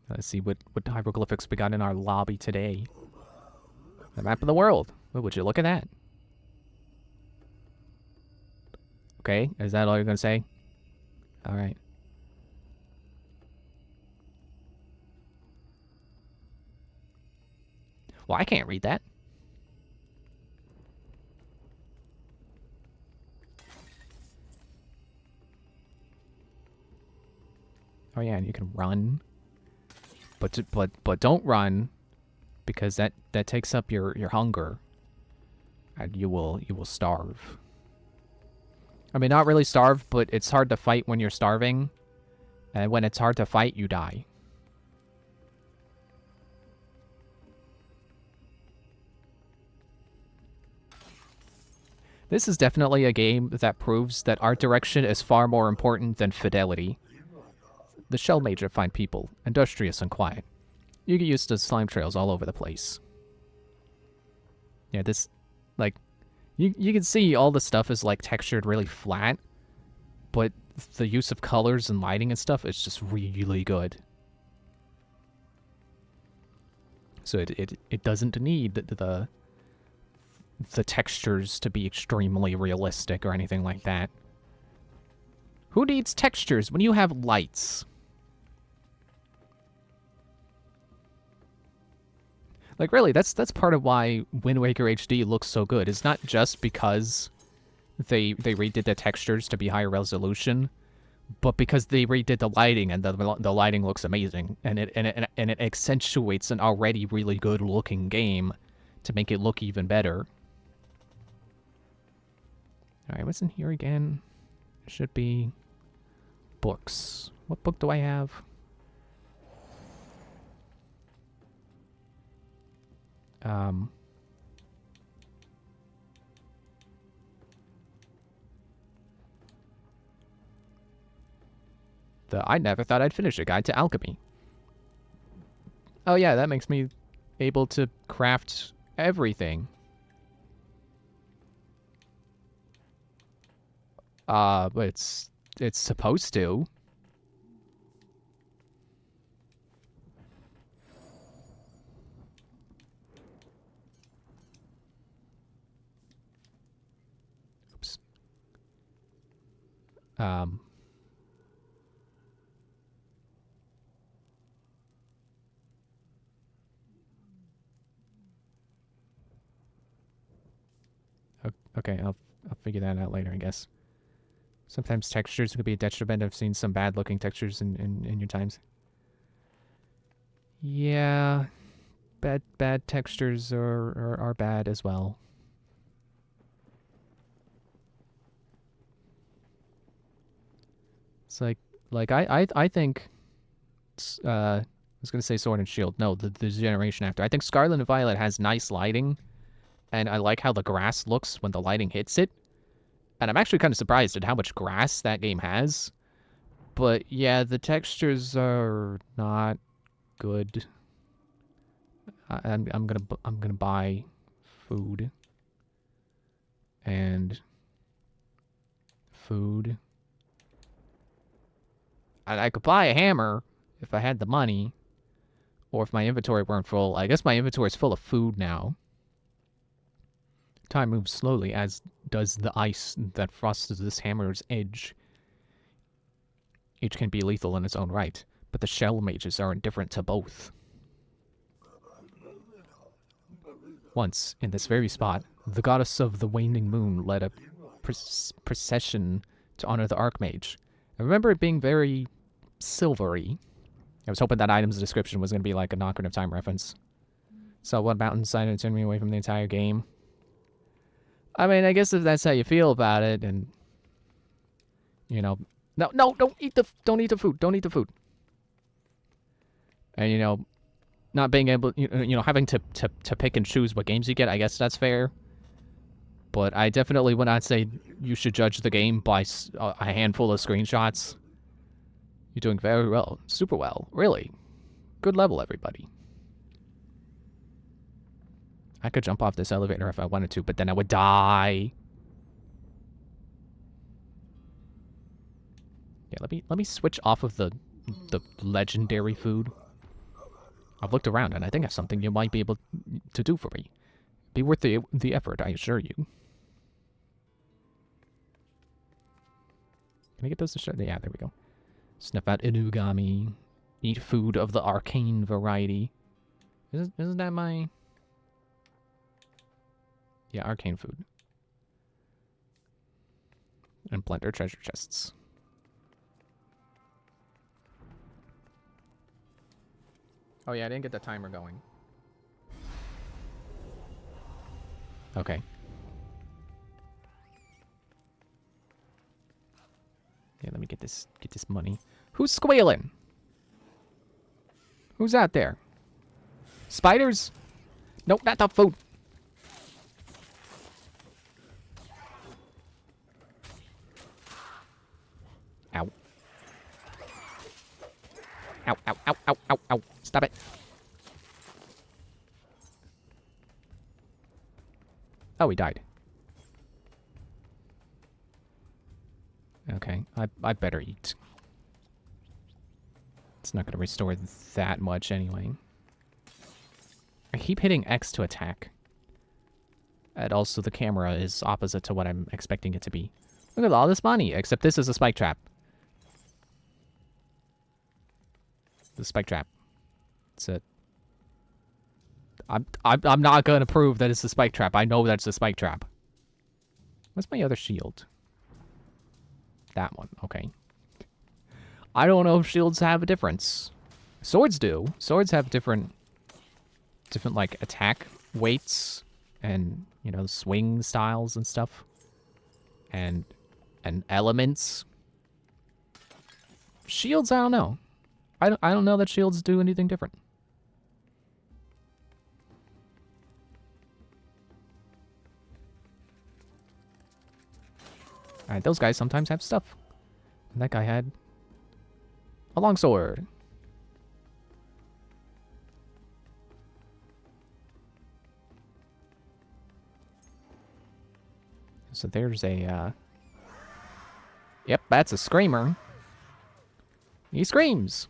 Let's see what hieroglyphics we got in our lobby today. The map of the world. What would you look at that? Okay, is that all you're gonna say? All right. Well, I can't read that. Oh yeah, and you can run. But don't run, because that takes up your hunger, and you will starve. I mean, not really starve, but it's hard to fight when you're starving, and when it's hard to fight, you die. This is definitely a game that proves that art direction is far more important than fidelity. The Shell Major fine people, industrious and quiet. You get used to slime trails all over the place. Yeah, this, like, you can see all the stuff is, like, textured really flat, but the use of colors and lighting and stuff is just really good. So it doesn't need the textures to be extremely realistic or anything like that. Who needs textures when you have lights? Like, really, that's part of why Wind Waker HD looks so good. It's not just because they redid the textures to be higher resolution, but because they redid the lighting, and the lighting looks amazing, and it accentuates an already really good looking game to make it look even better. All right, what's in here again? Should be books. What book do I have? I never thought I'd finish a guide to alchemy. Oh yeah, that makes me able to craft everything. But it's supposed to. Um, okay, I'll figure that out later, I guess. Sometimes textures could be a detriment. I've seen some bad looking textures in your times. Yeah, bad textures are bad as well. It's like I think I was gonna say Sword and Shield. No, the generation after. I think Scarlet and Violet has nice lighting, and I like how the grass looks when the lighting hits it. And I'm actually kind of surprised at how much grass that game has. But yeah, the textures are not good. I'm gonna buy food and food. And I could buy a hammer if I had the money, or if my inventory weren't full. I guess my inventory is full of food now. Time moves slowly, as does the ice that frosts this hammer's edge. Each can be lethal in its own right, but the shell mages are indifferent to both. Once, in this very spot, the goddess of the waning moon led a procession to honor the Archmage. I remember it being very silvery. I was hoping that item's description was going to be like a Ocarina of Time reference. Saw one mountainside and it turned me away from the entire game. I mean, I guess if that's how you feel about it, and you know, no, don't eat the food. Don't eat the food. And you know, not being able, having to pick and choose what games you get, I guess that's fair. But I definitely would not say you should judge the game by a handful of screenshots. You're doing very well. Super well. Really. Good level, everybody. I could jump off this elevator if I wanted to, but then I would die. Yeah, let me switch off of the legendary food. I've looked around, and I think that's something you might be able to do for me. Be worth the effort, I assure you. Can I get those to show? Yeah, there we go. Sniff out Inugami. Eat food of the arcane variety. Isn't that my... Yeah, arcane food. And plunder treasure chests. Oh yeah, I didn't get the timer going. Okay. Yeah, let me get this money. Who's squealing? Who's out there? Spiders? Nope, not the food. Ow. Ow, ow, ow, ow, ow, ow. Stop it. Oh, he died. Okay, I better eat. It's not going to restore that much anyway. I keep hitting X to attack. And also the camera is opposite to what I'm expecting it to be. Look at all this money, except this is a spike trap. The spike trap. That's it. I'm not gonna prove that it's a spike trap. I know that's a spike trap. What's my other shield? That one, okay. I don't know if shields have a difference. Swords do. Swords have different like attack weights and, swing styles and stuff. And elements. Shields, I don't know. I don't know that shields do anything different. Alright, those guys sometimes have stuff. And that guy had a longsword. So there's a, Yep, that's a screamer. He screams.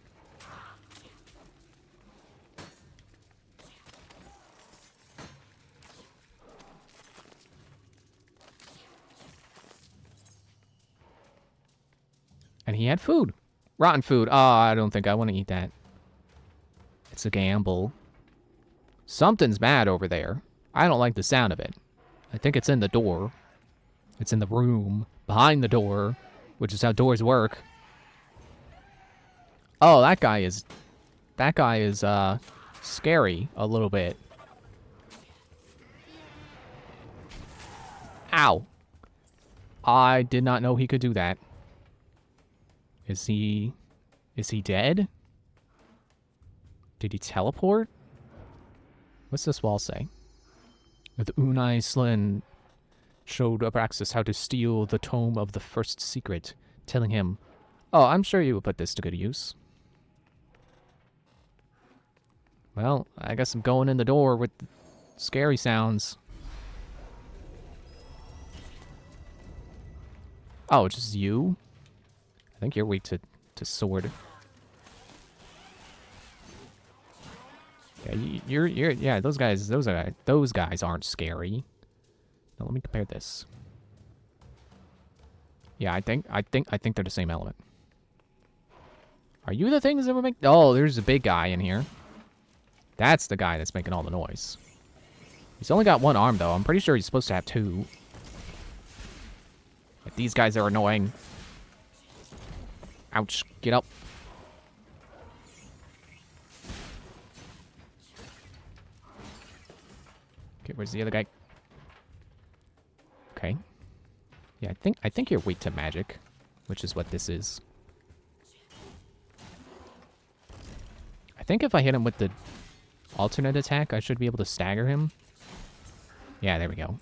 had food. Rotten food. Oh, I don't think I want to eat that. It's a gamble. Something's bad over there. I don't like the sound of it. I think it's in the door. It's in the room behind the door, which is how doors work. Oh, that guy is scary a little bit. Ow. I did not know he could do that. Is he dead? Did he teleport? What's this wall say? With Unai Slin showed Abraxas how to steal the tome of the first secret, telling him, "Oh, I'm sure you will put this to good use." Well, I guess I'm going in the door with scary sounds. Oh, just you? I think you're weak to sword. Yeah, yeah, those guys aren't scary. Now let me compare this. Yeah, I think they're the same element. Are you the things that were making? Oh, there's a big guy in here. That's the guy that's making all the noise. He's only got one arm though. I'm pretty sure he's supposed to have two. But these guys are annoying. Ouch, get up. Okay, where's the other guy? Okay. Yeah, I think you're weak to magic, which is what this is. I think if I hit him with the alternate attack, I should be able to stagger him. Yeah, there we go.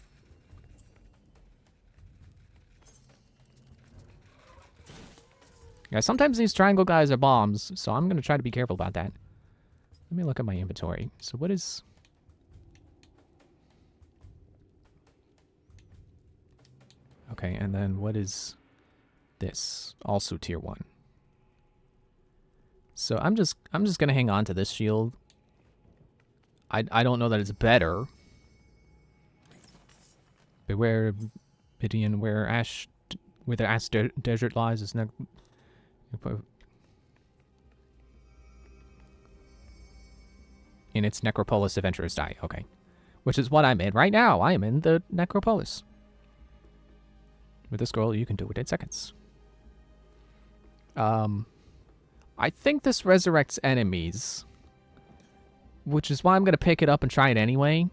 Yeah, sometimes these triangle guys are bombs, so I'm going to try to be careful about that. Let me look at my inventory. So what is... Okay, and then what is this? Also tier 1. So I'm just going to hang on to this shield. I don't know that it's better. Beware Midian, where the Ash Desert lies is in its Necropolis, adventurers die. Okay. Which is what I'm in right now. I am in the Necropolis. With this scroll, you can do it in seconds. I think this resurrects enemies, which is why I'm going to pick it up and try it anyway.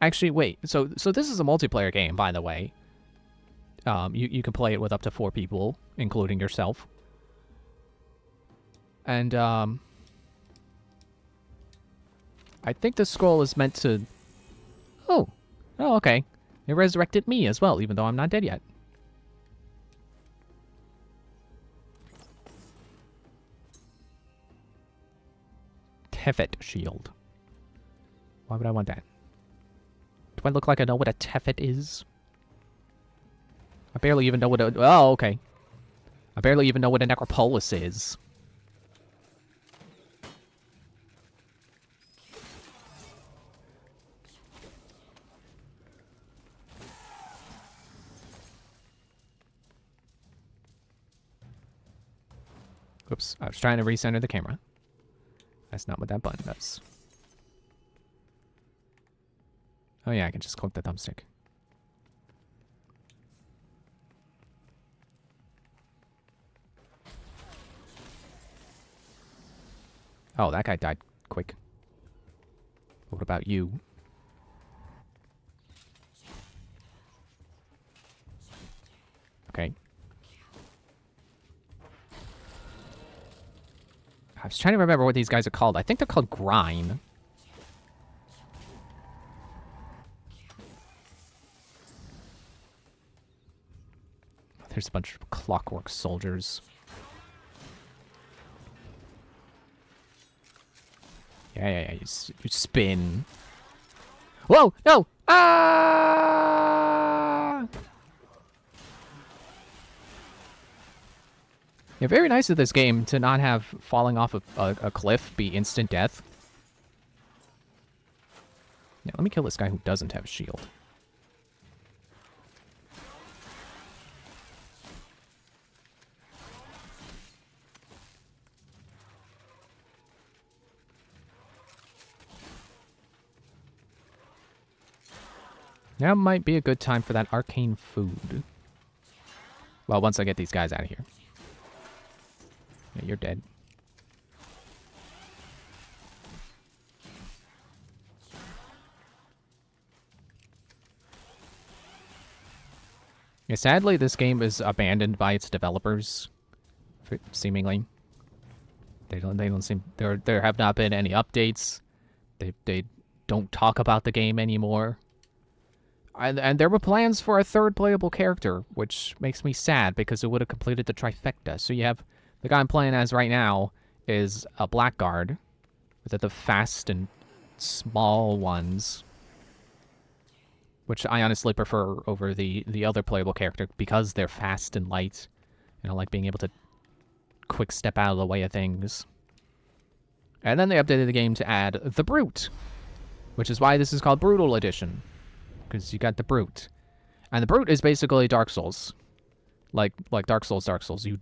Actually, wait. So this is a multiplayer game, by the way. You can play it with up to 4 people, including yourself. And, I think the scroll is meant to... Oh, okay. It resurrected me as well, even though I'm not dead yet. Tefet shield. Why would I want that? Do I look like I know what a Tefet is? I barely even know what a... Oh, okay. I barely even know what a Necropolis is. Oops, I was trying to recenter the camera. That's not what that button does. Oh yeah, I can just click the thumbstick. Oh, that guy died quick. What about you? Okay. I was trying to remember what these guys are called. I think they're called Grine. There's a bunch of clockwork soldiers. Yeah. You spin. Whoa! No! Ah! Yeah, very nice of this game to not have falling off a cliff be instant death. Yeah, let me kill this guy who doesn't have a shield. Now might be a good time for that arcane food. Well, once I get these guys out of here. Yeah, you're dead. Yeah, sadly, this game is abandoned by its developers, seemingly. They don't seem there have not been any updates. They don't talk about the game anymore. And there were plans for a third playable character, which makes me sad because it would have completed the trifecta. So you have the guy I'm playing as right now is a blackguard with the fast and small ones, which I honestly prefer over the other playable character because they're fast and light. You know, like being able to quick step out of the way of things. And then they updated the game to add the Brute, which is why this is called Brutal Edition, because you got the Brute. And the Brute is basically Dark Souls. Like Dark Souls.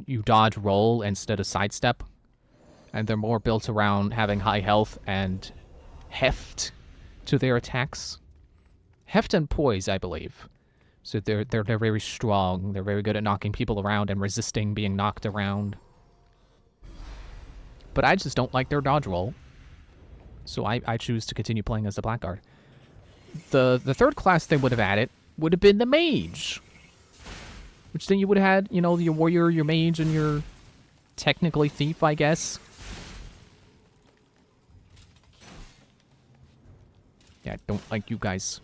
You dodge roll instead of sidestep. And they're more built around having high health and heft to their attacks. Heft and poise, I believe. So they're very strong. They're very good at knocking people around and resisting being knocked around. But I just don't like their dodge roll. So I choose to continue playing as the Blackguard. The third class they would have added would have been the Mage. Which then you would have had, you know, your Warrior, your Mage, and your technically Thief, I guess. Yeah, I don't like you guys.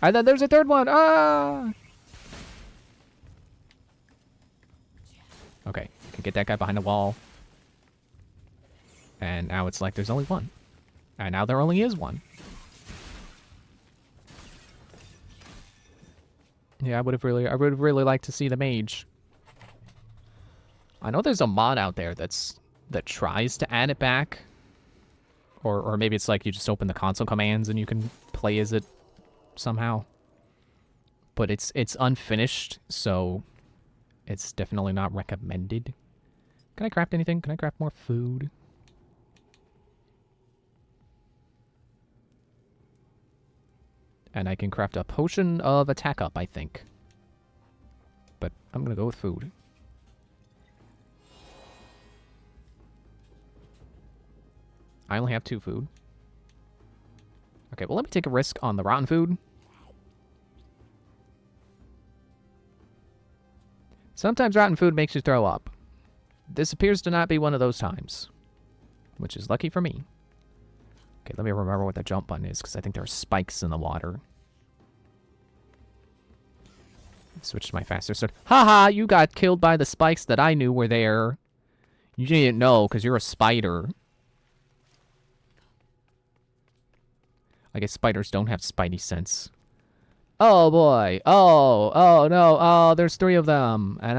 And then there's a third one. Ah! Okay, can get that guy behind the wall. And now it's like there's only one. And now there only is one. Yeah, I would have really liked to see the Mage. I know there's a mod out there that tries to add it back. Or maybe it's like you just open the console commands and you can play as it somehow. But it's unfinished, so it's definitely not recommended. Can I craft anything? Can I craft more food? And I can craft a potion of attack up, I think. But I'm gonna go with food. I only have 2 food. Okay, well, let me take a risk on the rotten food. Sometimes rotten food makes you throw up. This appears to not be one of those times, which is lucky for me. Okay, let me remember what the jump button is, because I think there are spikes in the water. Switch to my faster sword. Haha, you got killed by the spikes that I knew were there. You didn't know, because you're a spider. I guess spiders don't have spidey sense. Oh boy. Oh no. Oh, there's 3 of them. And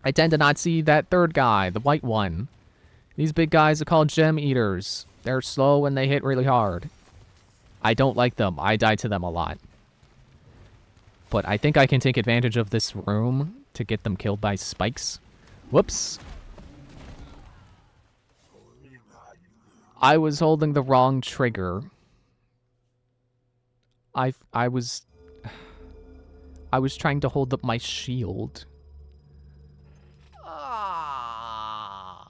I tend to not see that third guy, the white one. These big guys are called gem eaters. They're slow when they hit really hard. I don't like them. I die to them a lot. But I think I can take advantage of this room to get them killed by spikes. Whoops. I was holding the wrong trigger. I was trying to hold up my shield. Ah!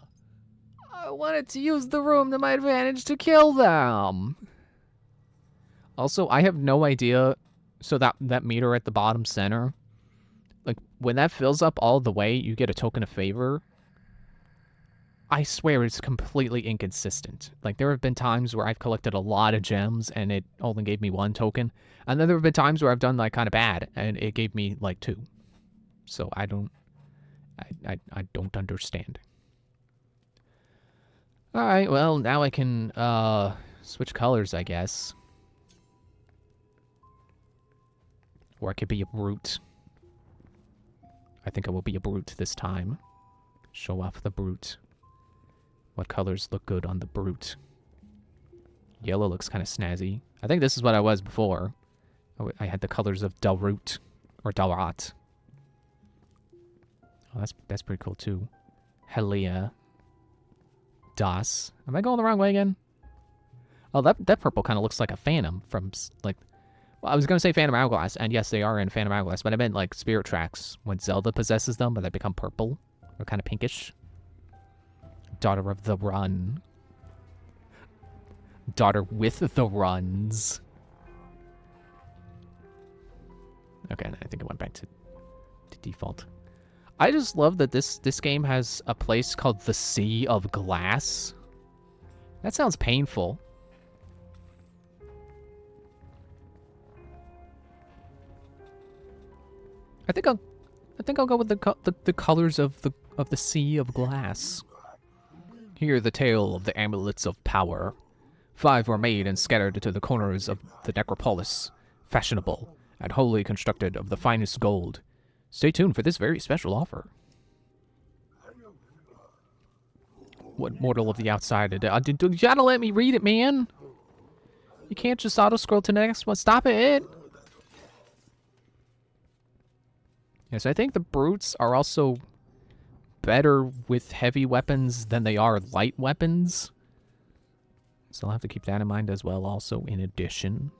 I wanted to use the room to my advantage to kill them. Also, I have no idea. So that meter at the bottom center, like when that fills up all the way, you get a token of favor. I swear it's completely inconsistent. Like, there have been times where I've collected a lot of gems and it only gave me 1 token. And then there have been times where I've done, like, kind of bad and it gave me, like, 2. So I don't understand. Alright, well, now I can, switch colors, I guess. Or I could be a brute. I think I will be a brute this time. Show off the brute. What colors look good on the brute? Yellow looks kind of snazzy. I think this is what I was before. I had the colors of Dalrut or Dalrat. Oh, that's pretty cool too. Helia. Das. Am I going the wrong way again? Oh, that purple kind of looks like a phantom from, like... Well, I was going to say Phantom Hourglass, and yes, they are in Phantom Hourglass, but I meant, like, Spirit Tracks. When Zelda possesses them, but they become purple. Or kind of pinkish. Daughter of the Run. Daughter with the runs. Okay, I think it went back to default. I just love that this game has a place called the Sea of Glass. That sounds painful. I think I'll go with the colors of the Sea of Glass. Hear the tale of the amulets of power. 5 were made and scattered to the corners of the necropolis, fashionable and wholly constructed of the finest gold. Stay tuned for this very special offer. What mortal of the outside? You gotta let me read it, man. You can't just auto-scroll to the next one. Stop it. Yes, I think the brutes are also better with heavy weapons than they are light weapons. So I'll have to keep that in mind as well, also, in addition.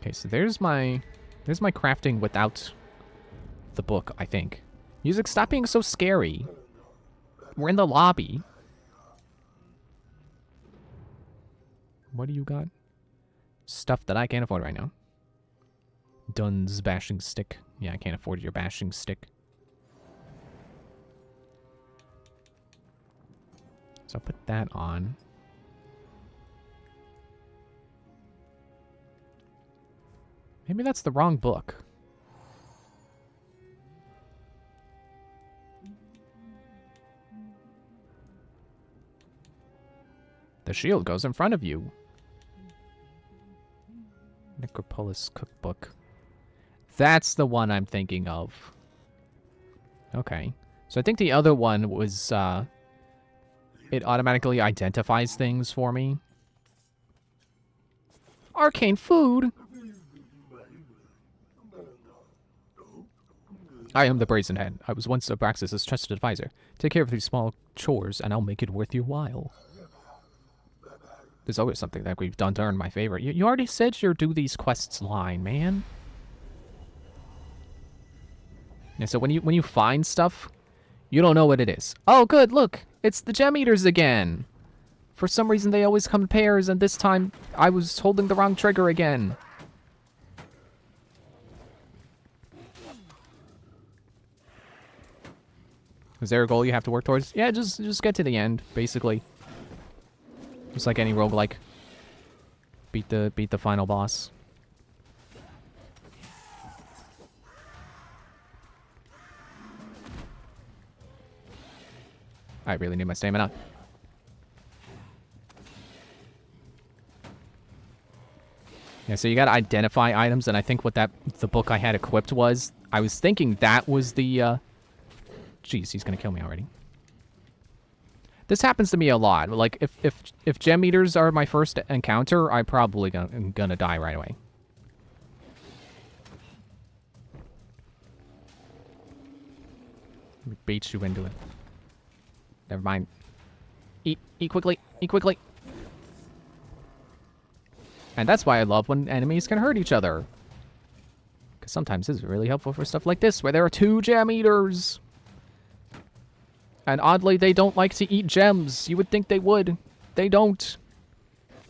Okay, so there's my crafting without the book, I think. Music, stop being so scary. We're in the lobby. What do you got? Stuff that I can't afford right now. Dunn's bashing stick. Yeah, I can't afford your bashing stick. So I'll put that on. Maybe that's the wrong book. The shield goes in front of you. Necropolis Cookbook. That's the one I'm thinking of. Okay. So I think the other one was, it automatically identifies things for me. Arcane food! I am the Brazen Head. I was once Abraxas' trusted advisor. Take care of these small chores, and I'll make it worth your while. There's always something that we've done to earn my favor. You already said you'll do these quests line, man. Yeah, so when you find stuff, you don't know what it is. Oh, good, look! It's the Gem Eaters again! For some reason, they always come in pairs, and this time, I was holding the wrong trigger again. Is there a goal you have to work towards? Yeah, just get to the end, basically. Just like any roguelike. Beat the final boss. I really need my stamina. Yeah, so you gotta identify items, and I think what the book I had equipped was, I was thinking that was the, Jeez, he's gonna kill me already. This happens to me a lot. Like, if Gem Eaters are my first encounter, I'm probably gonna die right away. Let me bait you into it. Never mind. Eat quickly, eat quickly. And that's why I love when enemies can hurt each other. Because sometimes this is really helpful for stuff like this, where there are 2 Gem Eaters. And oddly, they don't like to eat gems. You would think they would. They don't.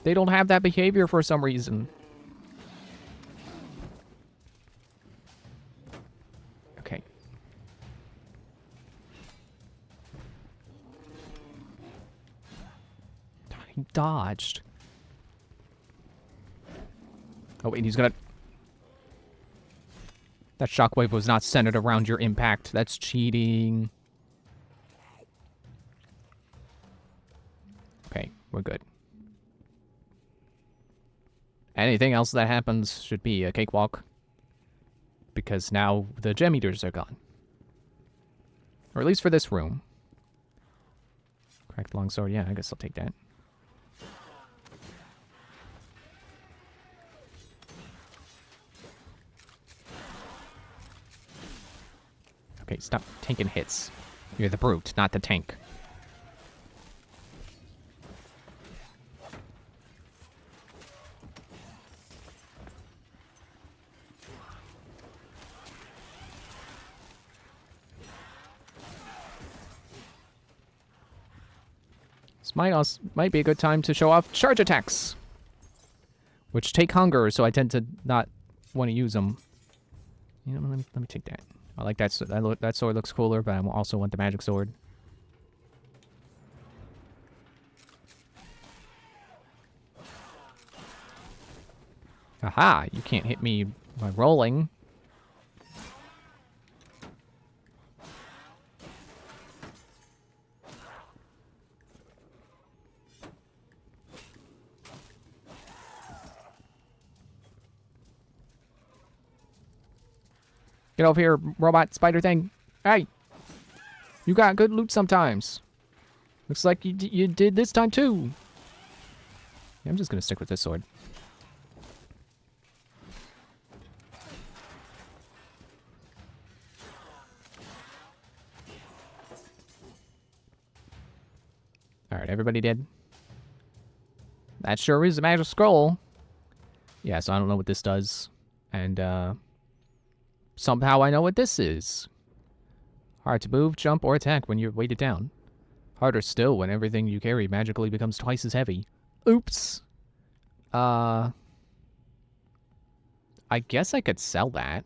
They don't have that behavior for some reason. Okay. He dodged. Oh, wait, he's gonna... That shockwave was not centered around your impact. That's cheating. Okay, we're good. Anything else that happens should be a cakewalk. Because now the Gem Eaters are gone. Or at least for this room. Cracked longsword, yeah, I guess I'll take that. Okay, stop taking hits. You're the brute, not the tank. This might be a good time to show off charge attacks, which take hunger, so I tend to not want to use them. You know, let me take that. I like that. That sword looks cooler, but I also want the magic sword. Aha! You can't hit me by rolling. Get over here, robot spider thing. Hey! You got good loot sometimes. Looks like you did this time too. Yeah, I'm just gonna stick with this sword. Alright, everybody dead? That sure is a magic scroll. Yeah, so I don't know what this does. And, somehow I know what this is. Hard to move, jump, or attack when you're weighted down. Harder still when everything you carry magically becomes twice as heavy. Oops. I guess I could sell that.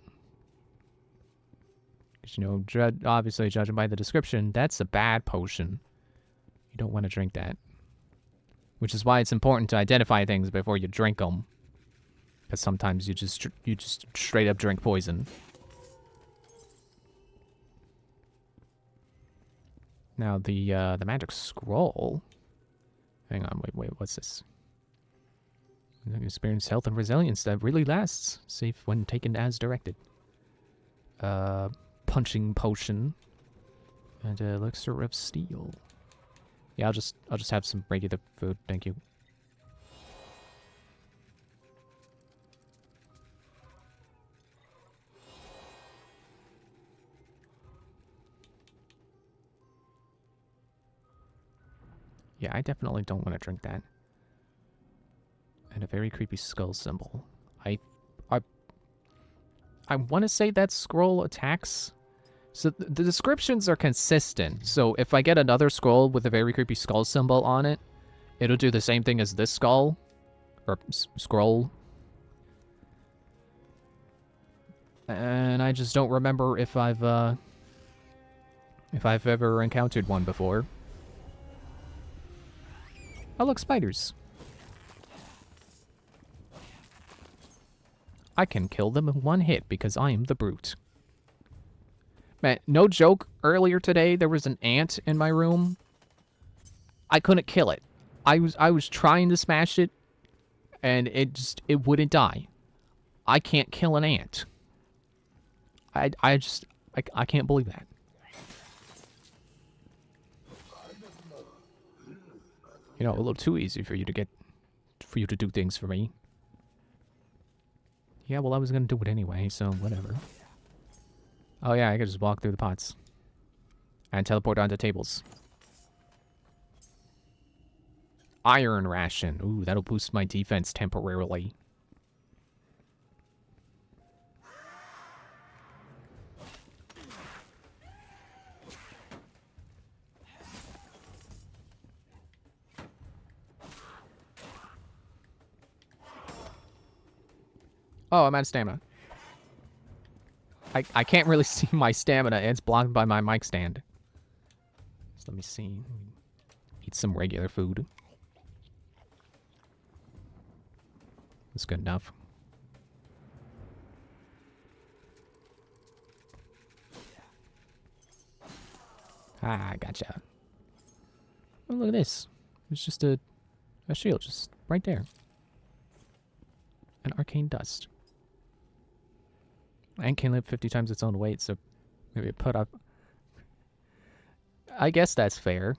Because, you know, obviously, judging by the description, that's a bad potion. You don't want to drink that. Which is why it's important to identify things before you drink them. Because sometimes you just straight up drink poison. Now the magic scroll. Hang on, wait, what's this? Experience health and resilience that really lasts. Safe when taken as directed. Punching potion. And elixir of steel. Yeah, I'll just have some regular food, thank you. Yeah, I definitely don't want to drink that. And a very creepy skull symbol. I want to say that scroll attacks. So the descriptions are consistent. So if I get another scroll with a very creepy skull symbol on it, it'll do the same thing as this skull. Or scroll. And I just don't remember if I've ever encountered one before. Oh, look, spiders. I can kill them in one hit because I am the brute. Man, no joke, earlier today there was an ant in my room. I couldn't kill it. I was trying to smash it, and it wouldn't die. I can't kill an ant. I can't believe that. You know, a little too easy for you to do things for me. Yeah, well, I was gonna do it anyway, so whatever. Oh yeah, I could just walk through the pots. And teleport onto tables. Iron ration. Ooh, that'll boost my defense temporarily. Oh, I'm out of stamina. I can't really see my stamina. It's blocked by my mic stand. So let me see. Eat some regular food. That's good enough. Ah, gotcha. Oh, look at this. It's just a shield just right there. An arcane dust. And can lift 50 times its own weight, so maybe it put up. I guess that's fair.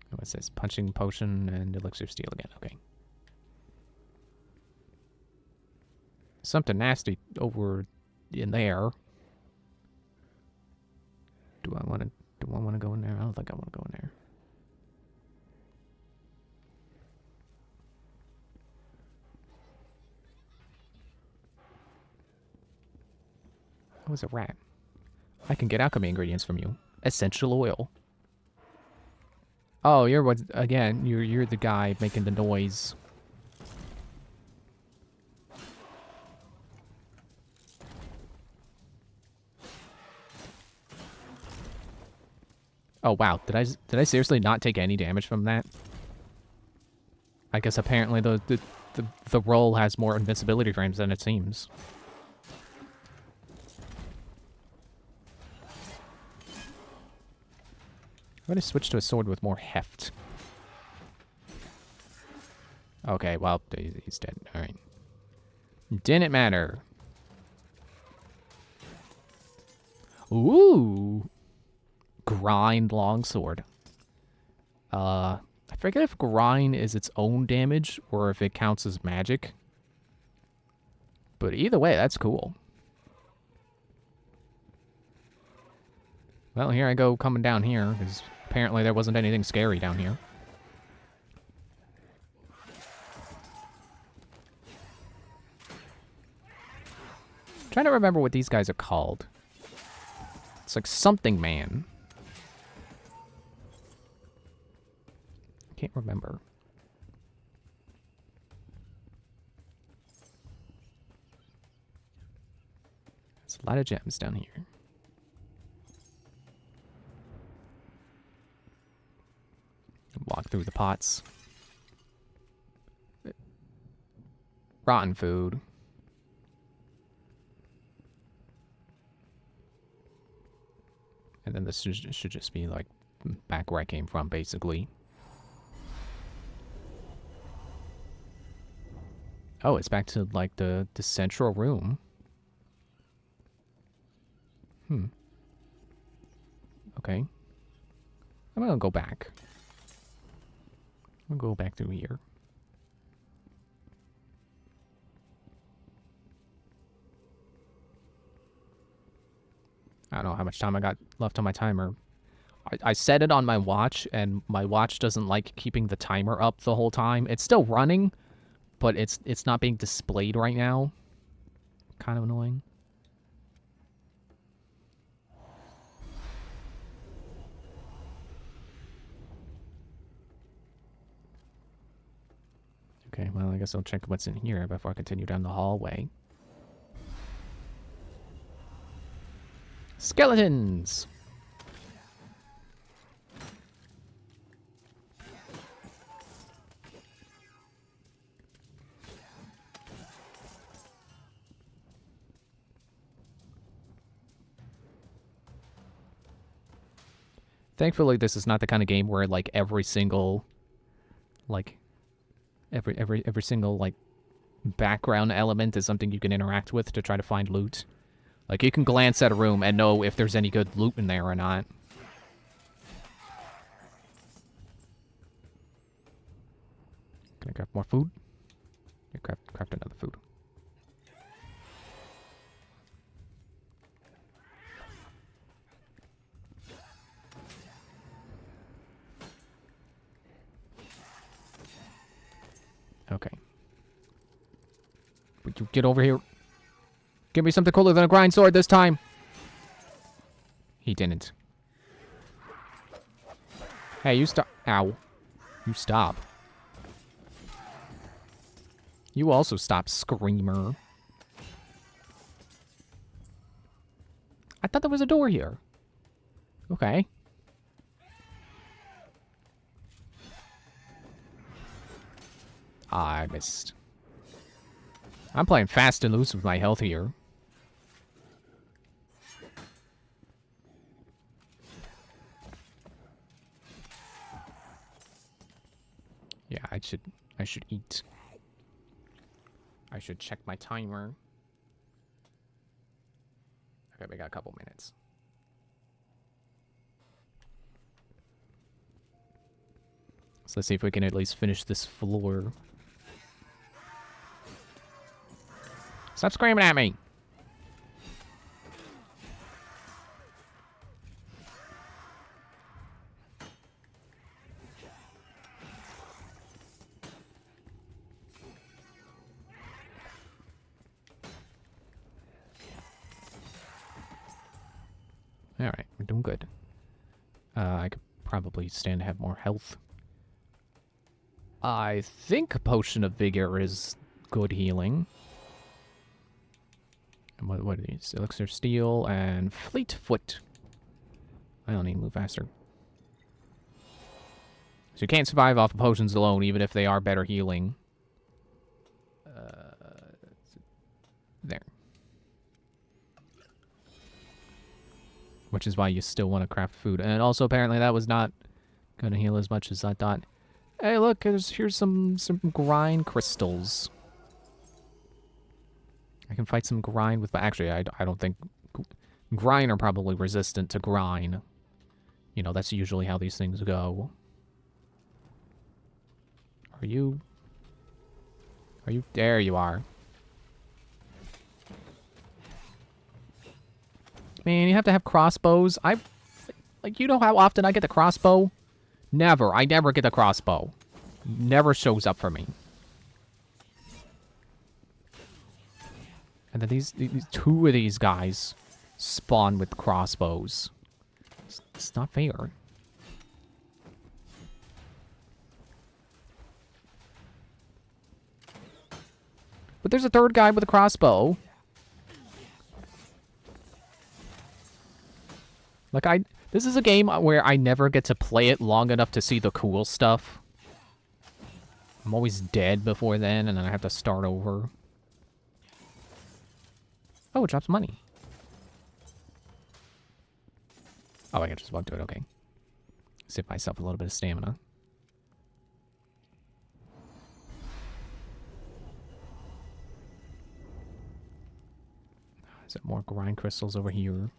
What's this? Punching potion and elixir steel again. Okay. something nasty over in there. Do I want to go in there? I don't think I want to go in there. Oh, it's a rat. I can get alchemy ingredients from you. Essential oil. Oh, you're what again, you're the guy making the noise. Oh wow, did I seriously not take any damage from that? I guess apparently the roll has more invincibility frames than it seems. I'm gonna switch to a sword with more heft. Okay, well, he's dead. Alright. Didn't matter. Ooh! Grind longsword. I forget if grind is its own damage or if it counts as magic. But either way, that's cool. Well, here I go coming down here, because apparently there wasn't anything scary down here. Trying to remember what these guys are called. It's like something man. Can't remember. There's a lot of gems down here. Walk through the pots. Rotten food. And then this should just be like back where I came from, basically. Oh, it's back to like the central room. Okay. I'm gonna go back. I'm gonna go back through here. I don't know how much time I got left on my timer. I set it on my watch, and my watch doesn't like keeping the timer up the whole time. It's still running, but it's not being displayed right now. Kind of annoying. Okay, well, I guess I'll check what's in here before I continue down the hallway. Skeletons! Thankfully, this is not the kind of game where, like, every single, like, every single, like, background element is something you can interact with to try to find loot. Like, you can glance at a room and know if there's any good loot in there or not. Can I craft more food? Yeah, craft another food. Okay. Would you get over here? Give me something cooler than a grind sword this time. He didn't. Hey, you stop. Ow. You stop. You also stop, screamer. I thought there was a door here. Okay. I missed. I'm playing fast and loose with my health here. Yeah, I should eat. I should check my timer. Okay, we got a couple minutes. So let's see if we can at least finish this floor. Stop screaming at me. Alright, we're doing good. I could probably stand to have more health. I think a Potion of Vigor is good healing. And what are these? Elixir Steel and Fleet Foot. I don't need to move faster. So you can't survive off of potions alone, even if they are better healing. There. Which is why you still want to craft food. And also, apparently, that was not going to heal as much as I thought. Hey, look, here's some grind crystals. I can fight some grind with... Actually, I don't think... Grind are probably resistant to grind. You know, that's usually how these things go. Are you... There you are. Man, you have to have crossbows. Like, you know how often I get the crossbow? Never. I never get the crossbow. Never shows up for me. And then these two of these guys spawn with crossbows. It's not fair. But there's a third guy with a crossbow. Like, this is a game where I never get to play it long enough to see the cool stuff. I'm always dead before then, and then I have to start over. Oh, it drops money. Oh, I can just walk to it, okay. Save myself a little bit of stamina. Is there more grind crystals over here?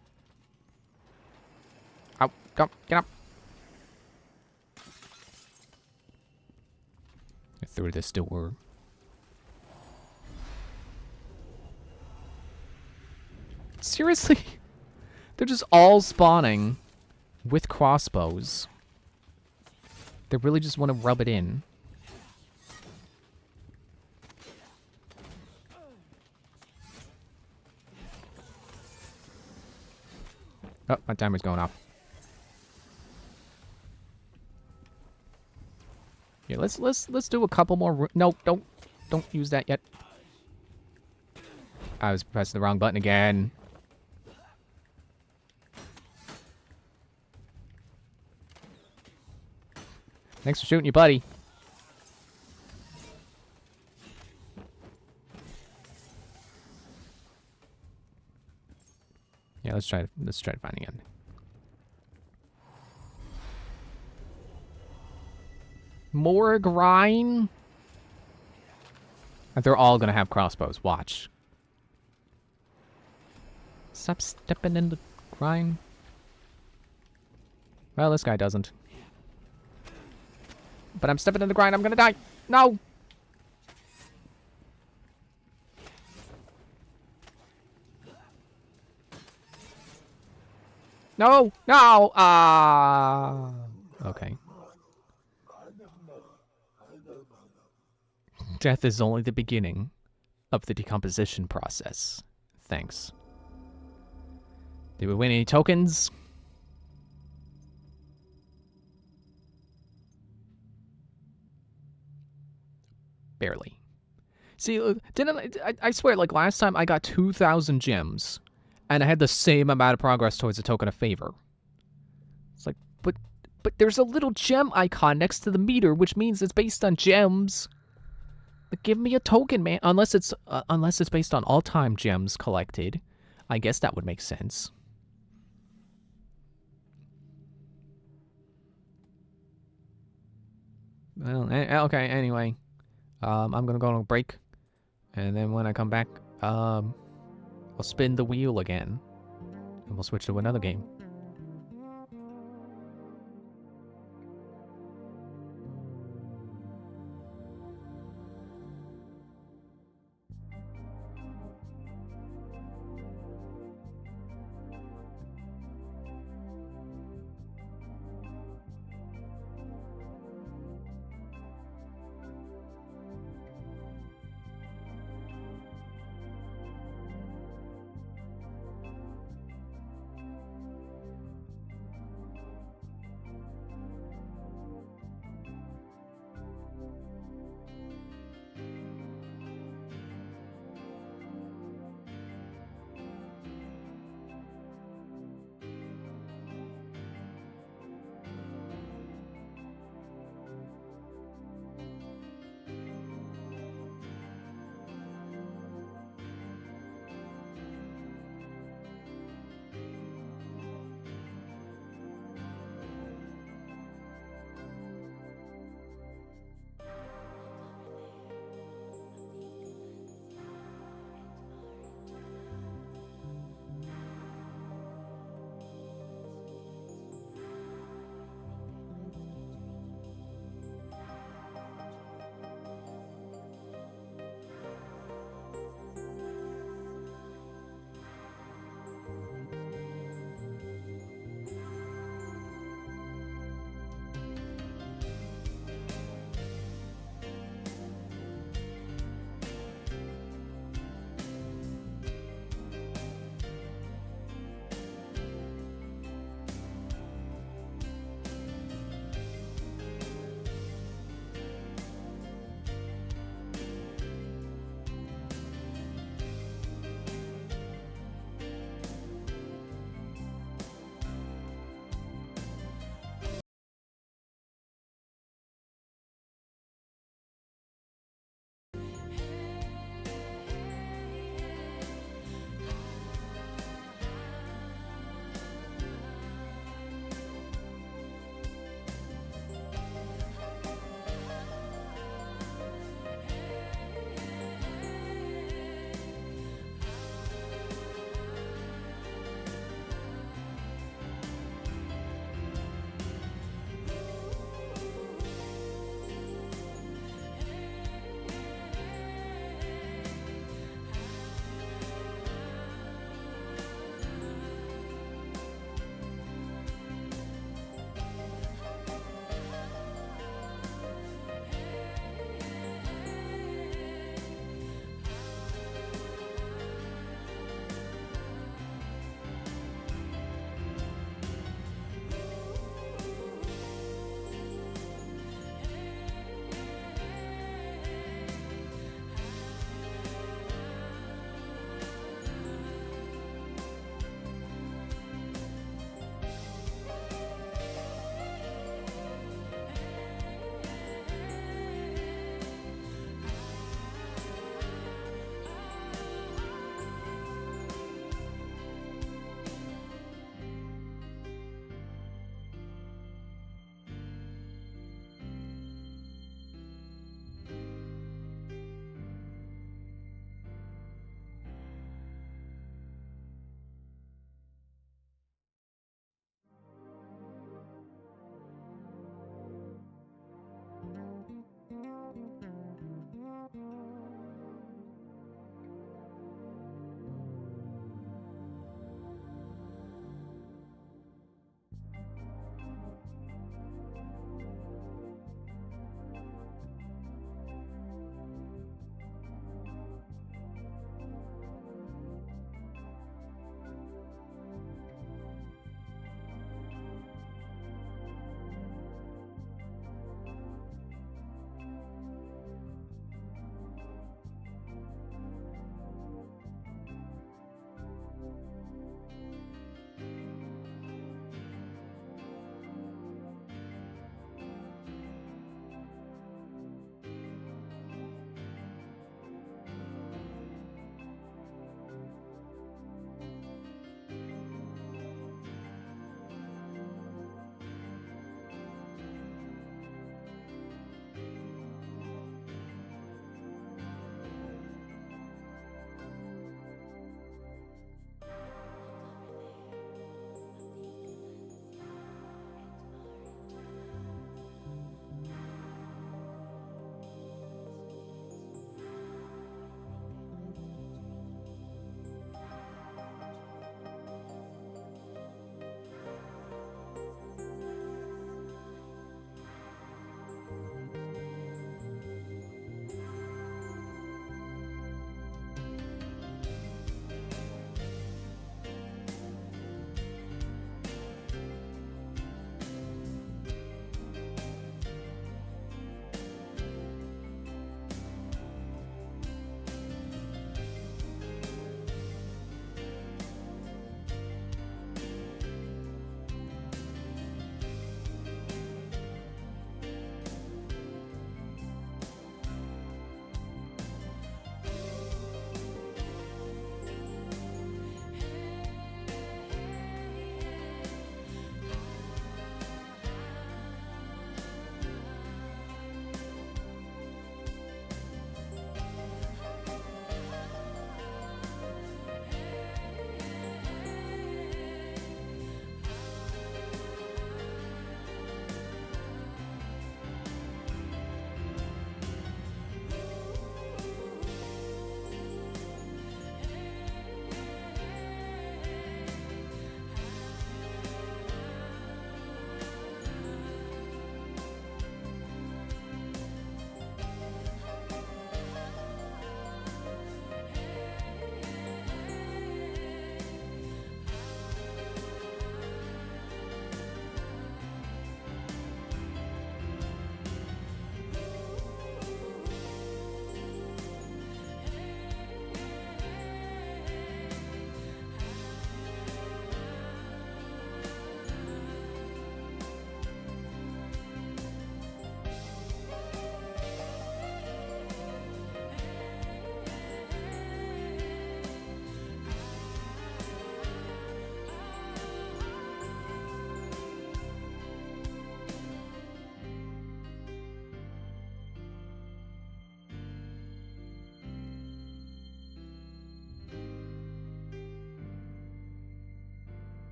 Out, come, get up. Get through this door. Seriously? They're just all spawning with crossbows. They really just want to rub it in. Oh, my timer's going off. Yeah, let's do a couple more. No, don't use that yet. I was pressing the wrong button again. Thanks for shooting your buddy. Yeah, let's try to find the end. More grind? They're all gonna have crossbows. Watch. Stop stepping in the grind. Well, this guy doesn't. But I'm stepping in the grind. I'm gonna die. No! No! No! Okay. Death is only the beginning of the decomposition process. Thanks. Did we win any tokens? Barely. See, didn't I swear, like, last time I got 2,000 gems, and I had the same amount of progress towards a token of favor. It's like, but there's a little gem icon next to the meter, which means it's based on gems. Like, give me a token, man. Unless it's based on all-time gems collected. I guess that would make sense. Well, okay, anyway. I'm gonna go on a break. And then when I come back, I'll spin the wheel again. And we'll switch to another game.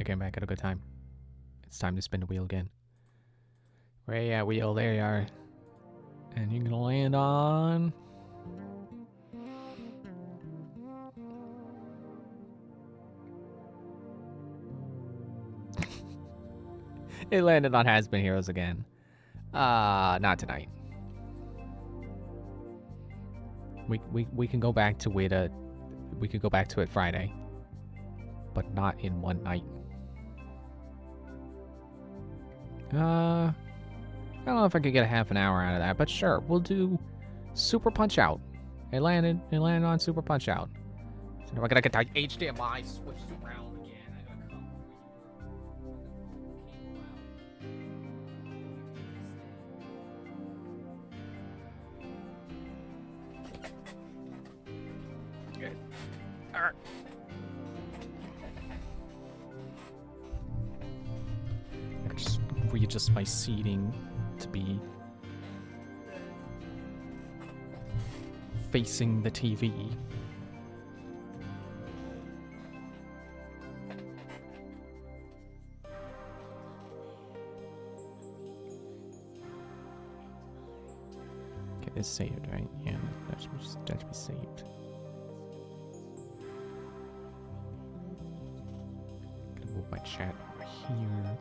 I came back at a good time. It's time to spin the wheel again. Where you at, wheel? There you are. And you're gonna land on... It landed on Has Been Heroes again. Not tonight. We can go back to it. We could go back to it Friday, but not in one night. I don't know if I could get a half an hour out of that, but sure, we'll do Super Punch Out. It landed on Super Punch Out. So now I gotta get the HDMI switched around again. I gotta come. Good. All right. I just readjust my seating to be facing the TV. Okay, it's saved, right? Yeah, that should be saved. Gonna move my chat over here.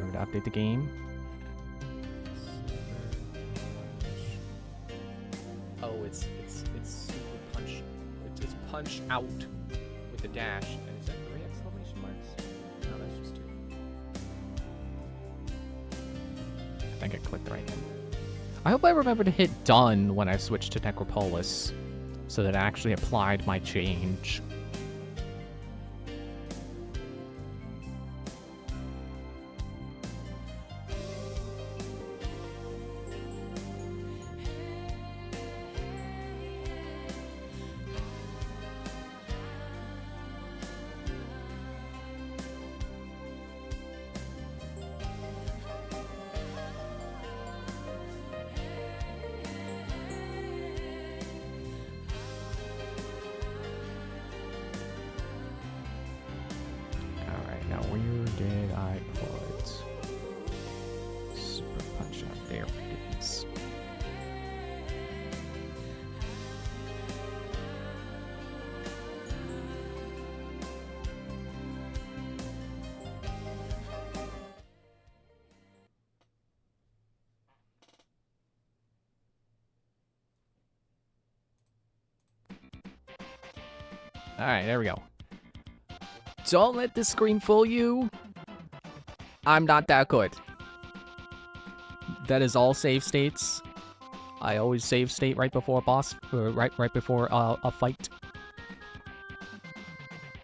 To update the game. Oh, it's Super Punch. It's Punch Out with a dash. And is that 3 exclamation marks? No, that's just 2. I think I clicked the right one. I hope I remember to hit done when I switched to Necropolis, so that I actually applied my change. Alright, there we go. Don't let this screen fool you. I'm not that good. That is all save states. I always save state right before a boss, right before a fight.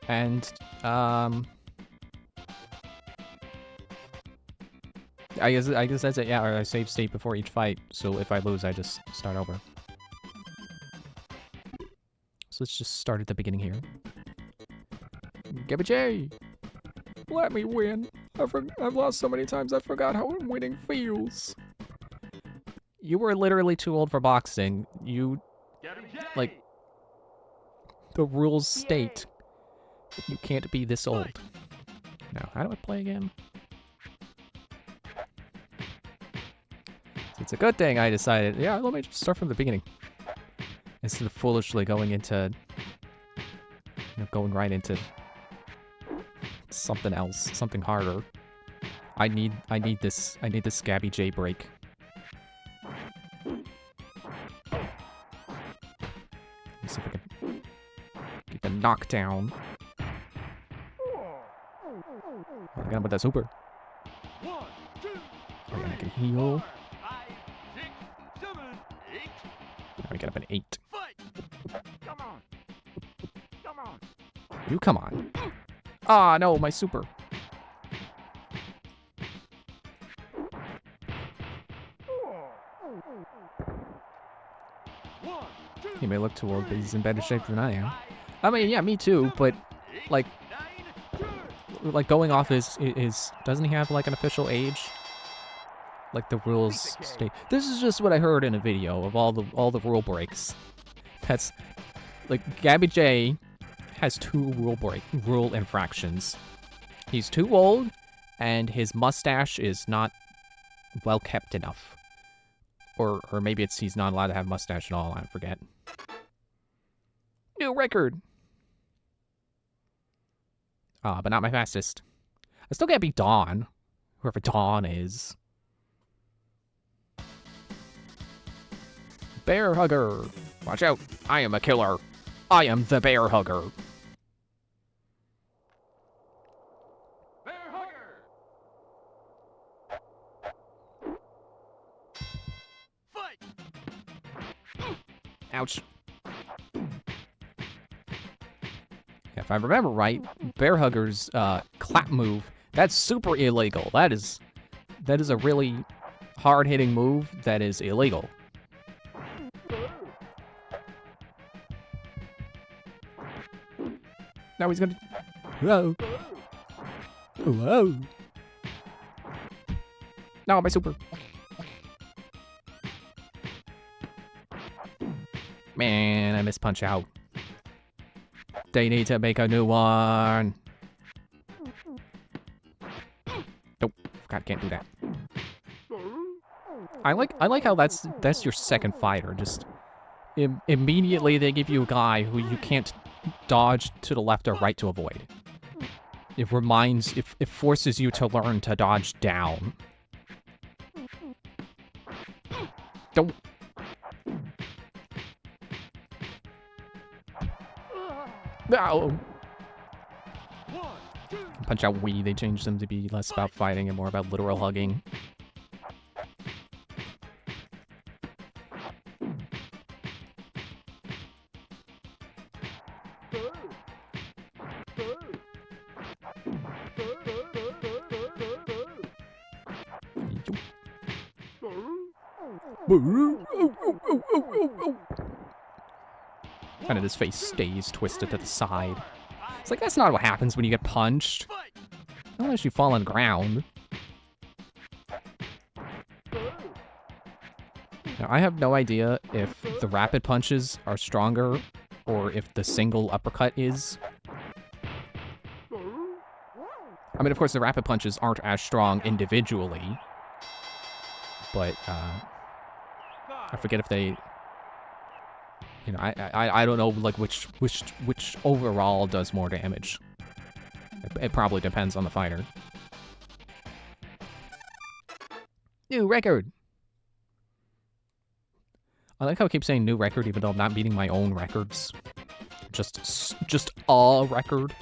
And I guess that's it. Yeah, I save state before each fight. So if I lose, I just start over. So let's just start at the beginning here. Gabby J! Let me win. I've lost so many times I forgot how winning feels. You were literally too old for boxing. Like, the rules state that you can't be this old. Now, how do I play again? It's a good thing I decided, yeah, let me just start from the beginning. Instead of foolishly going into, going right into something else, something harder. I need this Gabby J break. Let's see if I can get the knockdown. I got him with that super. And I can heal. I get up an 8. You come on. Ah, no, my super. He may look too old, but he's in better shape than I am. I mean, yeah, me too, but like going off his doesn't he have like an official age? Like the rules state. This is just what I heard in a video of all the rule breaks. That's like Gabby J has 2 rule infractions. He's too old, and his mustache is not well kept enough. Or maybe it's he's not allowed to have mustache at all. I forget. New record. But not my fastest. I still can't beat Dawn. Whoever Dawn is. Bear hugger. Watch out. I am a killer. I am the bear hugger. Bear hugger. Fight. Ouch. If I remember right, bear hugger's clap move, that's super illegal. That is a really hard-hitting move that is illegal. Now he's gonna... Whoa. Whoa. No, my super. Man, I missed Punch Out. They need to make a new one. Nope. God, can't do that. I like how that's your second fighter. Just immediately they give you a guy who you can't dodge to the left or right to avoid. It forces you to learn to dodge down. Don't. No. Punch Out Wii, they changed them to be less about fighting and more about literal hugging. Kind of his face stays twisted to the side. It's like, that's not what happens when you get punched. Unless you fall on the ground. Now, I have no idea if the rapid punches are stronger or if the single uppercut is. I mean, of course, the rapid punches aren't as strong individually. But, I forget if they... You know, I don't know, like, which overall does more damage. It probably depends on the fighter. New record! I like how I keep saying new record even though I'm not beating my own records. Just a record.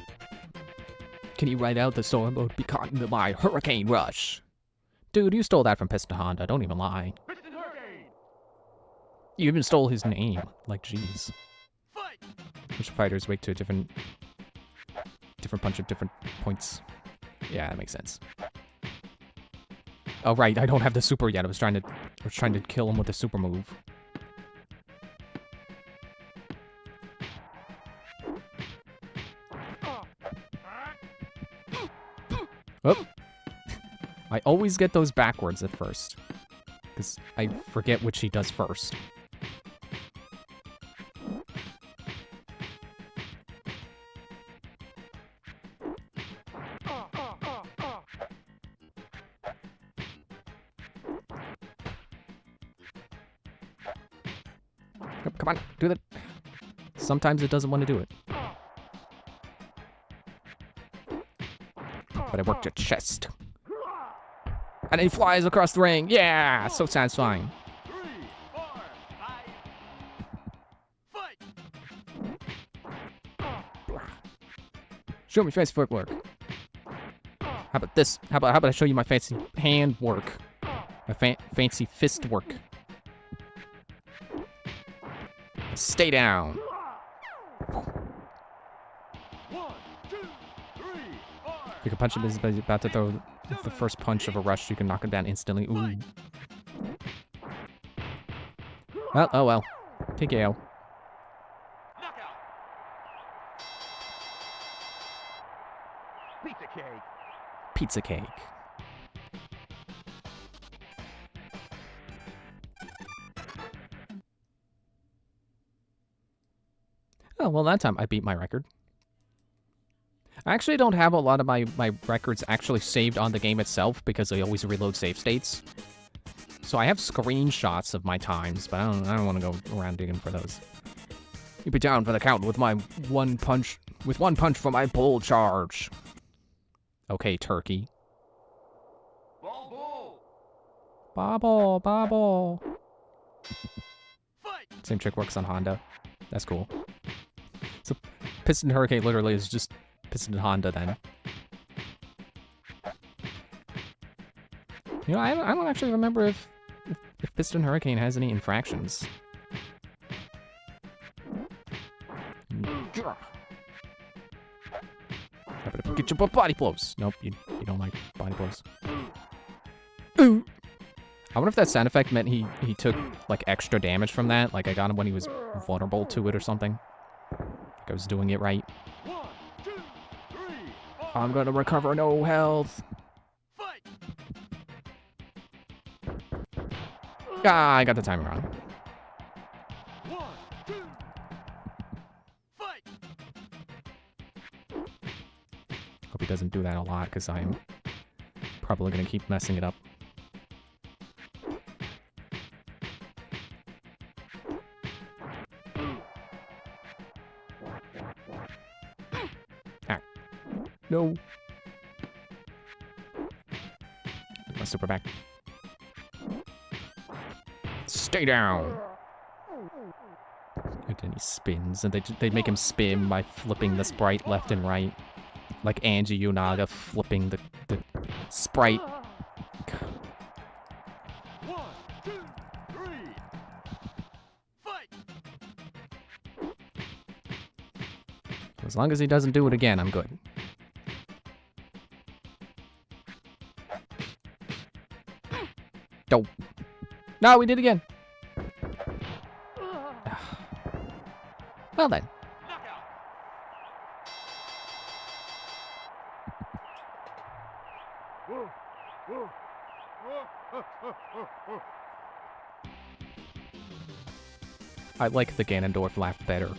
Can you write out the storm mode be caught in my hurricane rush? Dude, you stole that from Piston Honda, don't even lie. You even stole his name. Like, jeez. Which fighters wake to a different punch at different points. Yeah, that makes sense. Oh right, I don't have the super yet. I was trying to kill him with a super move. Oh. I always get those backwards at first. Because I forget which he does first. Come on, do that. Sometimes it doesn't want to do it. But I worked your chest. And he flies across the ring. Yeah, so satisfying. 3, 4, 5, fight! Show me fancy footwork. How about this? How about I show you my fancy hand work? My fancy fist work. Stay down. 1, 2, 3, 4. If you can punch him as he's about to throw the first punch of a rush, you can knock him down instantly. Ooh. Well, oh well. TKO. Knockout. Pizza cake. Pizza cake. Oh, well, that time I beat my record. I actually don't have a lot of my records actually saved on the game itself because I always reload save states. So I have screenshots of my times, but I don't want to go around digging for those. You'd be down for the count with my one punch for my bull charge. Okay, turkey. Ball. Bobble. Fight. Same trick works on Honda. That's cool. So Piston Hurricane literally is just Piston Honda then. You know, I don't actually remember if Piston Hurricane has any infractions. Get your body blows. Nope, you don't like body blows. Ooh. I wonder if that sound effect meant he took like extra damage from that. Like I got him when he was vulnerable to it or something. Like I was doing it right. 1, 2, 3. I'm gonna recover no health. Fight. Ah, I got the timing wrong. 1, 2. Fight. Hope he doesn't do that a lot because I'm probably gonna keep messing it up. No. My super back. Stay down. And then he spins, and they make him spin by flipping the sprite left and right, like Angie Unaga flipping the sprite. 1, 2, 3. Fight. As long as he doesn't do it again, I'm good. Dope. No, we did it again. Well then. Knockout. I like the Ganondorf laugh better.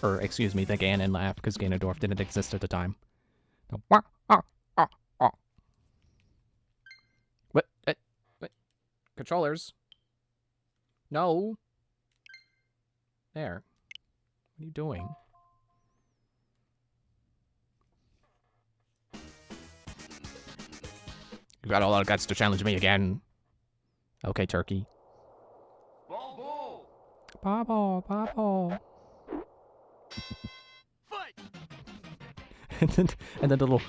Or, excuse me, the Ganon laugh, because Ganondorf didn't exist at the time. No. What? What? Controllers? No. There. What are you doing? You got a lot of guts to challenge me again. Okay, turkey. Ball. Bobble. Fight. and then the little,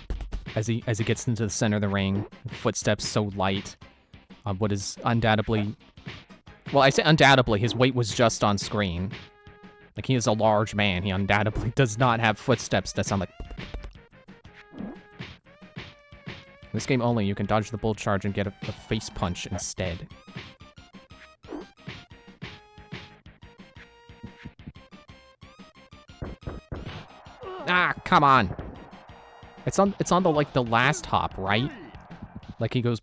as he gets into the center of the ring, footsteps so light. What is undoubtedly, well, I say undoubtedly, his weight was just on screen. Like, he is a large man. He undoubtedly does not have footsteps that sound like. In this game only, you can dodge the bull charge and get a face punch instead. Ah, come on. It's on the like the last hop, right? Like he goes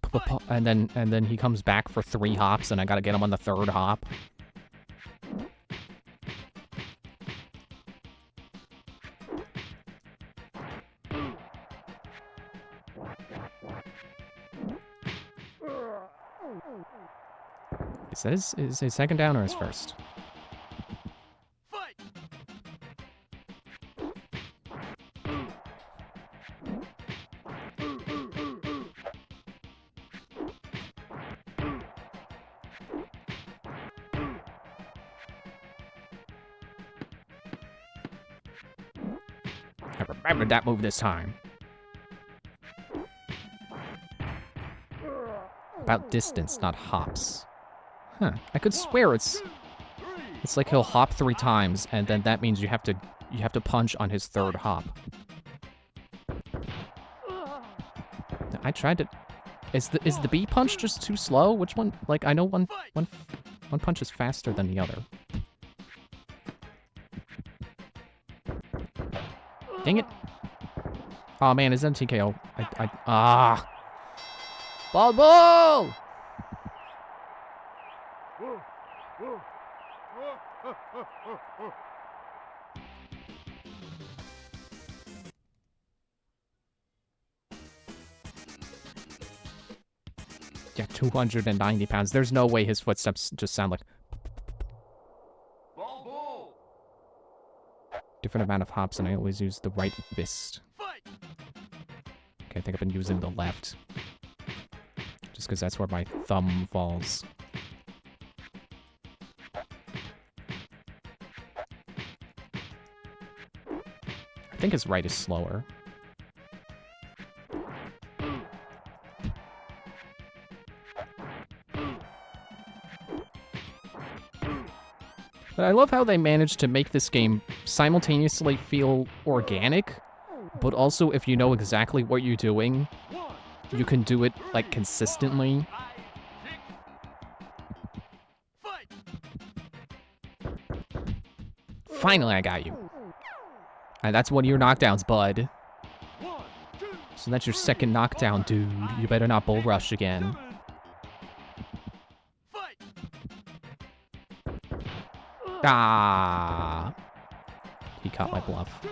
and then he comes back for 3 hops and I gotta get him on the 3rd hop. Is that his second down or his first? Fight. I remembered that move this time. About distance, not hops. Huh. I could swear it's like he'll hop 3 times, and then that means you have to punch on his 3rd hop. I tried to. Is the B punch just too slow? Which one? Like, I know one punch is faster than the other. Dang it! Oh man, is that a TKO? Ball! Yeah, 290 pounds. There's no way his footsteps just sound like Ball bull. different amount of hops, and I always use the right fist. Fight. Okay, I think I've been using the left. Just because that's where my thumb falls. I think his right is slower. But I love how they managed to make this game simultaneously feel organic, but also if you know exactly what you're doing, One. you can do it, like, consistently. Fight. Finally, I got you. And that's one of your knockdowns, bud. 1, 2, So that's your second knockdown, dude. You better not bull rush again. 7. Fight. Ah! He caught my bluff. 2.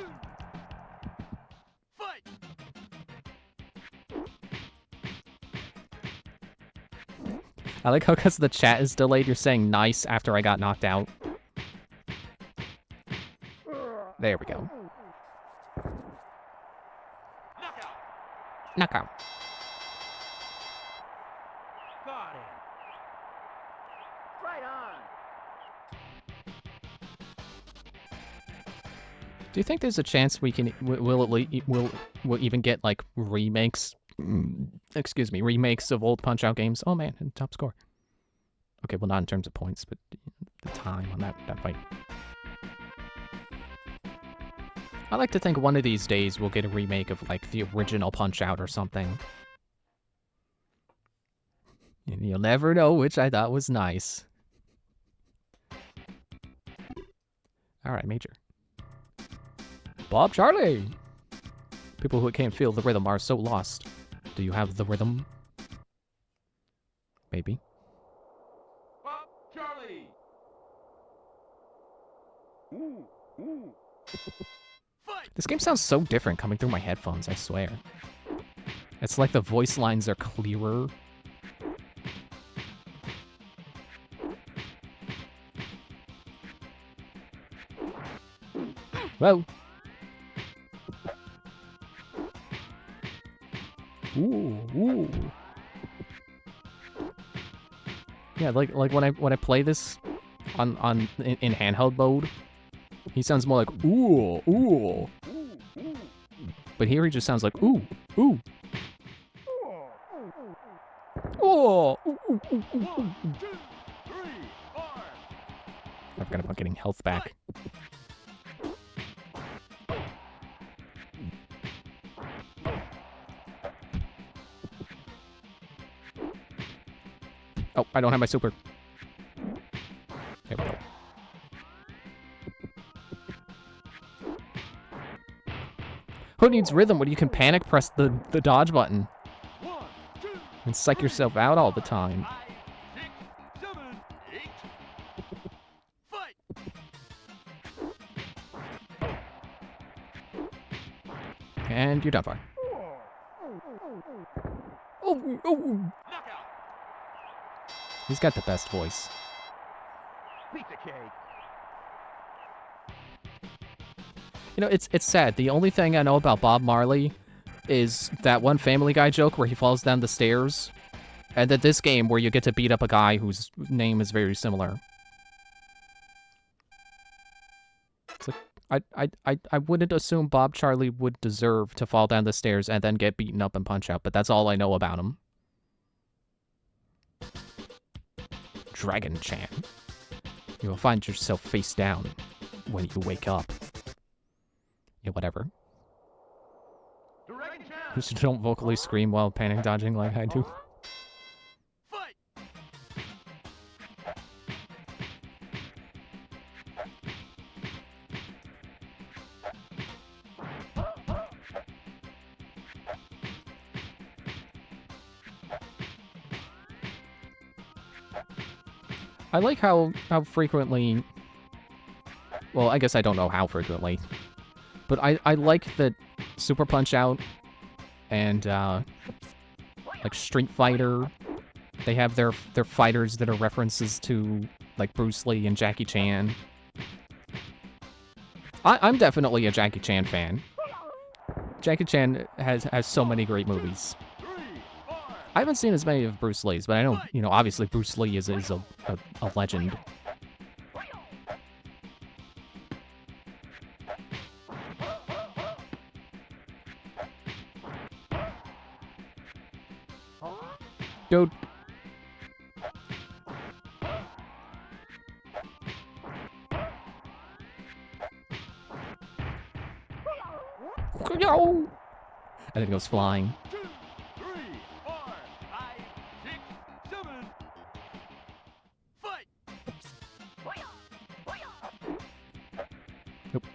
Fight. I like how because the chat is delayed, you're saying nice after I got knocked out. There we go. Knockout. Knockout. Got him. Right on. Do you think there's a chance we can we'll even get like remakes? Excuse me, remakes of old Punch-Out games? Oh man, and top score. Okay, well not in terms of points, but the time on that fight. I like to think one of these days we'll get a remake of like the original Punch-Out or something. And you'll never know, which I thought was nice. All right, Major. Bob Charlie! People who can't feel the rhythm are so lost. Do you have the rhythm? Maybe. Bob Charlie. Ooh, ooh. Fight. This game sounds so different coming through my headphones, I swear. It's like the voice lines are clearer. Whoa! Ooh, ooh. Yeah, like when I play this on in handheld mode, he sounds more like ooh, ooh. But here he just sounds like ooh, ooh. Oh, ooh, ooh, ooh, ooh, ooh. 1, 2, 3, 4. I forgot about getting health back. Oh, I don't have my super. There we go. Who needs rhythm when you can panic press the dodge button 1, 2, and psych yourself out all the time? 5, 6, 7, 8. Fight. And you're done for. Oh, oh. Knockout. He's got the best voice. Pizza cake. You know, it's sad. The only thing I know about Bob Marley is that one Family Guy joke where he falls down the stairs, and then this game where you get to beat up a guy whose name is very similar. It's like I wouldn't assume Bob Charlie would deserve to fall down the stairs and then get beaten up and punch out, but that's all I know about him. Dragon Chan. You will find yourself face down when you wake up. Yeah, whatever. Dragon Chan. Just don't vocally scream while panic dodging like I do. Fight. I like how frequently... Well, I guess I don't know how frequently. But I like that Super Punch-Out and, like, Street Fighter They have their fighters that are references to like Bruce Lee and Jackie Chan. I'm definitely a Jackie Chan fan. Jackie Chan has so many great movies. 3, 4. I haven't seen as many of Bruce Lee's, but I know, you know, obviously Bruce Lee is a legend. Dude. Yo! And it goes flying. 2, 3, 4, 5, 6, 7. Fight! Nope.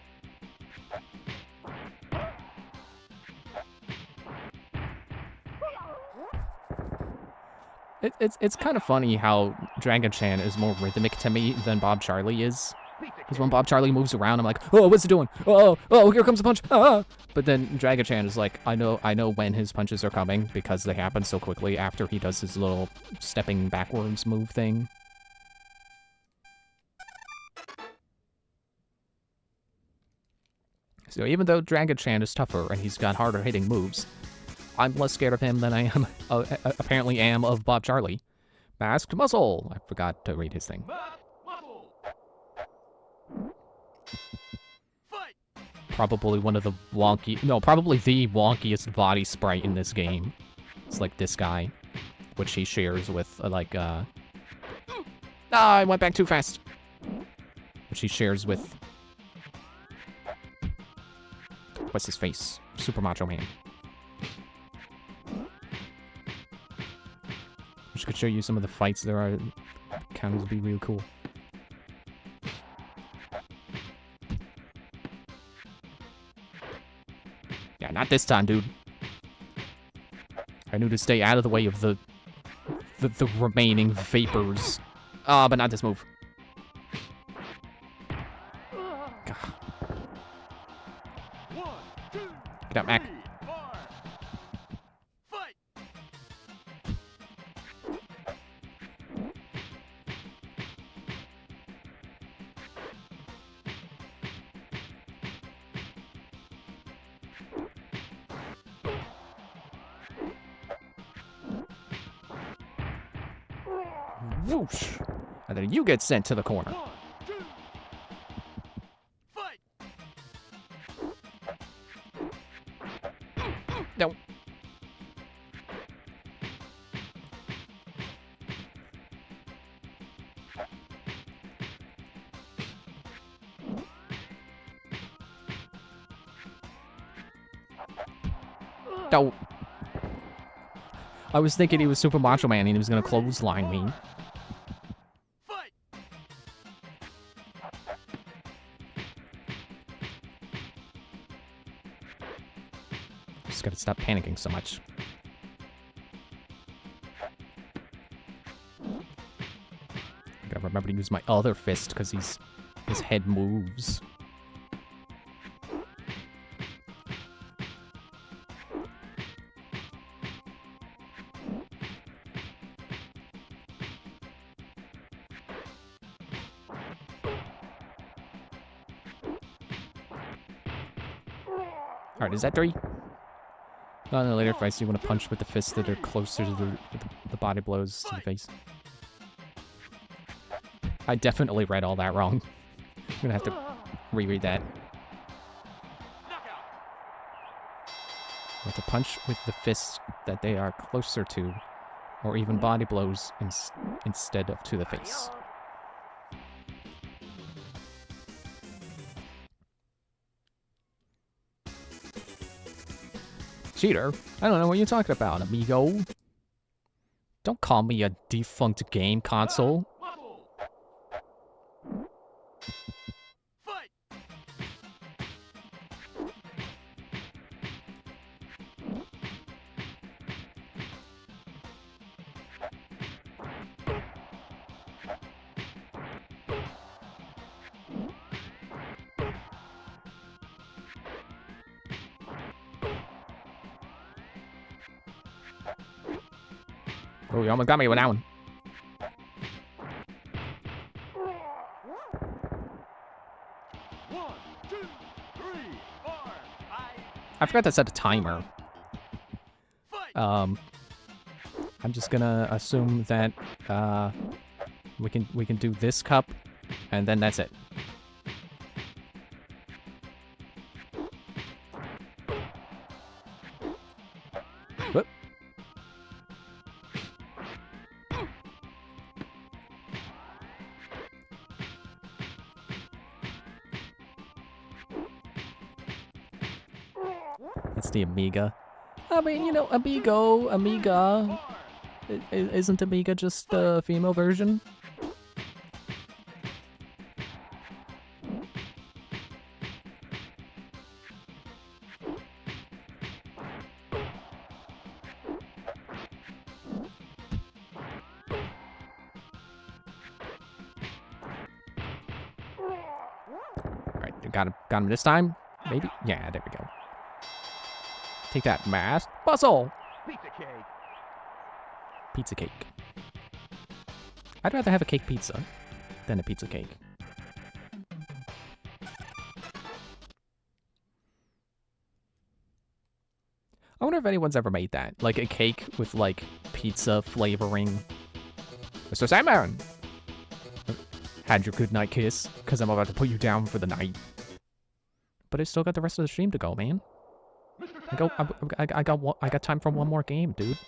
It's kind of funny how Dragon Chan is more rhythmic to me than Bob Charlie is. Because when Bob Charlie moves around, I'm like, oh, what's he doing? Oh, here comes a punch. Ah! But then Dragon Chan is like, I know when his punches are coming because they happen so quickly after he does his little stepping backwards move thing. So even though Dragon Chan is tougher and he's got harder hitting moves, I'm less scared of him than I am, apparently am of Bob Charlie. Masked Muscle. I forgot to read his thing. Muscle! Fight! Probably one of the probably the wonkiest body sprite in this game. It's like this guy, which he shares with, I went back too fast. Which he shares with, what's his face? Super Macho Man. Which could show you some of the fights there are. Counters would be real cool. Yeah, not this time, dude. I knew to stay out of the way of the remaining vapors. But not this move. God. 1, 2, Get up, Mac. 3, 4. Fight! Whoosh. And then you get sent to the corner. 1, 2. Fight! No. No. I was thinking he was Super Macho Man and he was gonna clothesline me. Fight! Just gotta stop panicking so much. Gotta remember to use my other fist because his head moves. Alright, is that 3? No, no, later fights you want to punch with the fists that are closer to the body blows to the face. I definitely read all that wrong. I'm gonna have to reread that. Knockout! Want to punch with the fists that they are closer to, or even body blows instead of to the face. Cheater? I don't know what you're talking about, amigo. Don't call me a defunct game console. Muscle! Fight! Oh, you almost got me with that one. One, two, three, four, five. I forgot to set a timer. Fight. I'm just gonna assume that we can do this cup, and then that's it. Whoop. It's the Amiga. I mean, you know, Amiga. Isn't Amiga just a female version? Alright, got him this time? Maybe? Yeah, there we go. Take that, mask. Bustle! Pizza cake. Pizza cake. I'd rather have a cake pizza than a pizza cake. I wonder if anyone's ever made that. Like a cake with like pizza flavoring. Mr. Sandman! Had your good night kiss, because I'm about to put you down for the night. But I still got the rest of the stream to go, man. I got time for one more game, dude.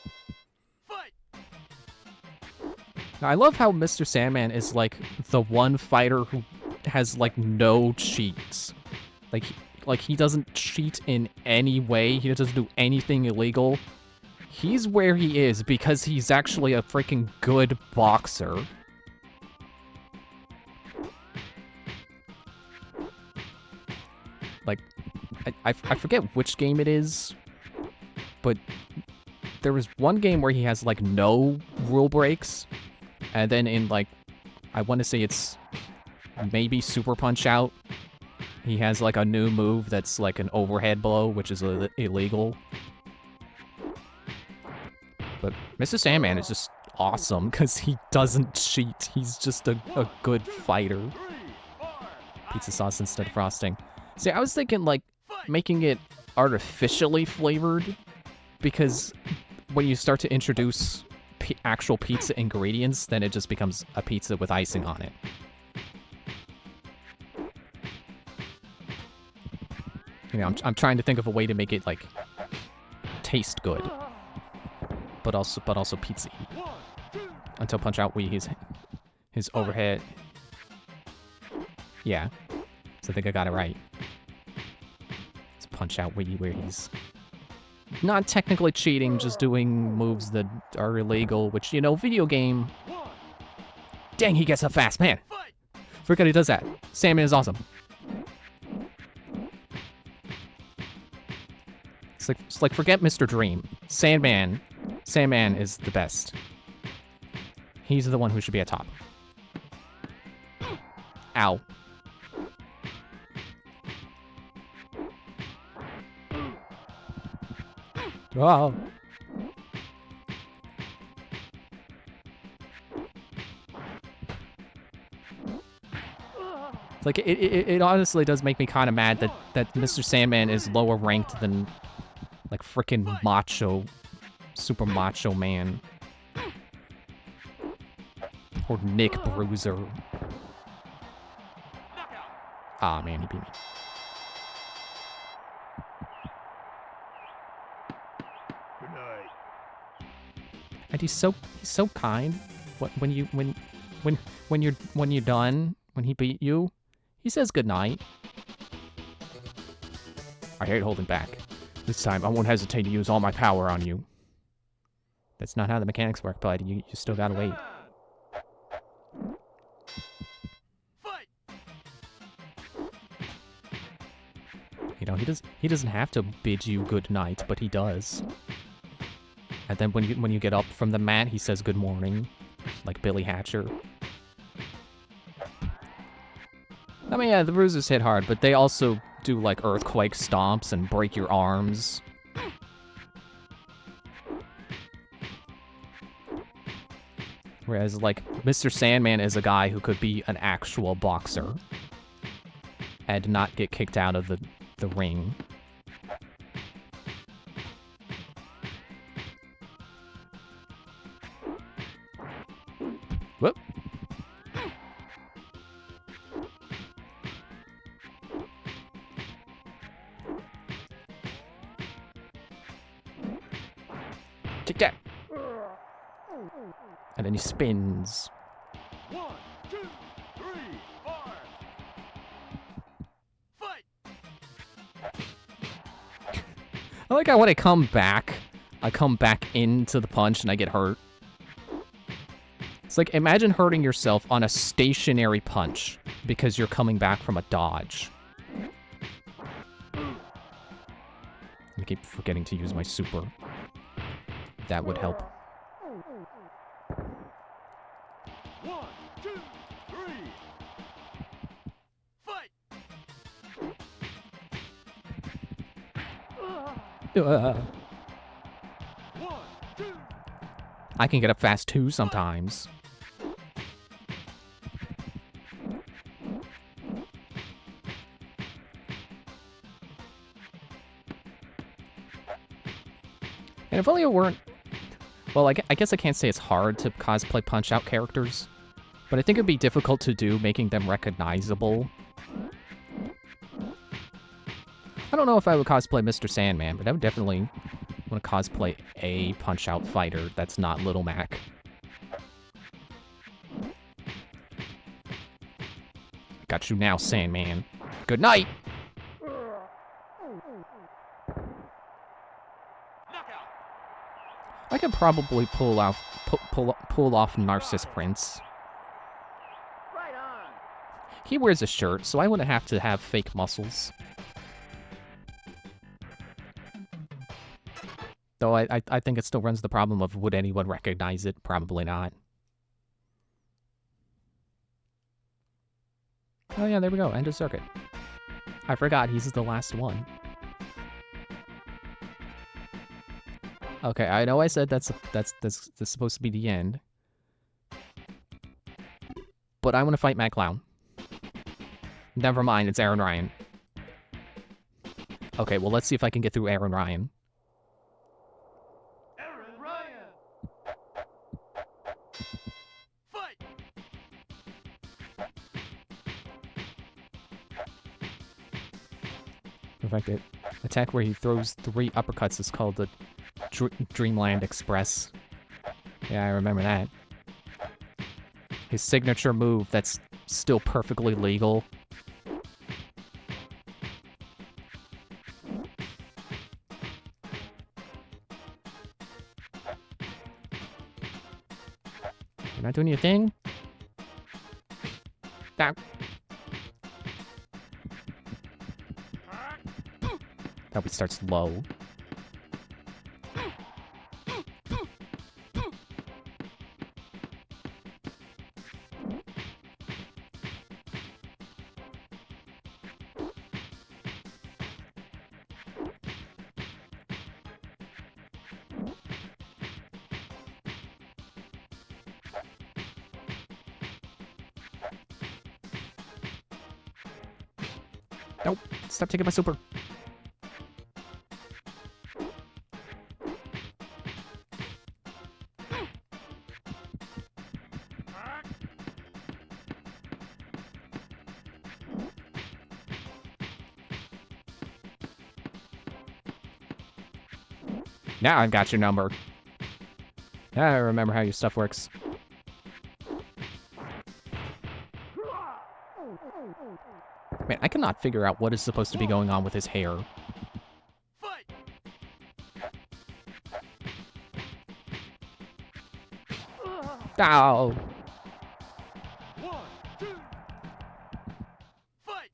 Now, I love how Mr. Sandman is like the one fighter who has like no cheats. Like he doesn't cheat in any way. He doesn't do anything illegal. He's where he is because he's actually a freaking good boxer. Like, I forget which game it is, but there was one game where he has like no rule breaks, and then in like, I want to say it's maybe Super Punch Out, he has like a new move that's like an overhead blow, which is illegal. But Mr. Sandman is just awesome because he doesn't cheat. He's just a good fighter. Pizza sauce instead of frosting. See, I was thinking like making it artificially flavored, because when you start to introduce actual pizza ingredients, then it just becomes a pizza with icing on it. You know, I'm trying to think of a way to make it like taste good, but also pizza-y. Until Punch Out Wii, his overhead. Yeah, so I think I got it right. It's Punch Out Wii where he's not technically cheating, just doing moves that are illegal, which, you know, video game. Dang, he gets up fast, man. Forget he does that. Sandman is awesome. It's like forget Mr. Dream. Sandman is the best. He's the one who should be at top. Ow. Oh. Like, it honestly does make me kind of mad that Mr. Sandman is lower ranked than, like, frickin' Macho, Super Macho Man. Or Nick Bruiser. Ah, man, he beat me. Good night. And he's so kind. When you're done, when he beat you, he says goodnight. I hate holding back. This time, I won't hesitate to use all my power on you. That's not how the mechanics work, bud. You still gotta wait. You know, he doesn't have to bid you good night, but he does. And then when you get up from the mat, he says good morning, like Billy Hatcher. I mean, yeah, the bruises hit hard, but they also do like earthquake stomps and break your arms. Whereas, like, Mr. Sandman is a guy who could be an actual boxer and not get kicked out of the ring. Whoop. Kick that. And then he spins. 1, 2, 3, 4. Fight! I like how when I come back into the punch and I get hurt. It's like, imagine hurting yourself on a stationary punch because you're coming back from a dodge. I keep forgetting to use my super. That would help. 1, 2, 3. Fight! 1, 2. I can get up fast too sometimes. And if only it weren't... Well, I guess I can't say it's hard to cosplay Punch-Out characters, but I think it'd be difficult to do, making them recognizable. I don't know if I would cosplay Mr. Sandman, but I would definitely want to cosplay a Punch-Out fighter that's not Little Mac. Got you now, Sandman. Good night! Knockout! I could probably pull off Narcissus Prince. Right on! He wears a shirt, so I wouldn't have to have fake muscles. Though I think it still runs the problem of, would anyone recognize it? Probably not. Oh yeah, there we go. End of circuit. I forgot he's the last one. Okay, I know I said that's supposed to be the end. But I want to fight Mad Clown. Never mind, it's Aaron Ryan. Okay, well let's see if I can get through Aaron Ryan. Aaron Ryan! Fight! In fact, the attack where he throws 3 uppercuts is called the Dreamland Express. Yeah, I remember that. His signature move that's still perfectly legal. You're not doing your thing? That probably starts low. Nope. Stop taking my super. Now I've got your number. Now I remember how your stuff works. Man, I cannot figure out what is supposed to be going on with his hair. Fight! Ow! 1, 2. Fight!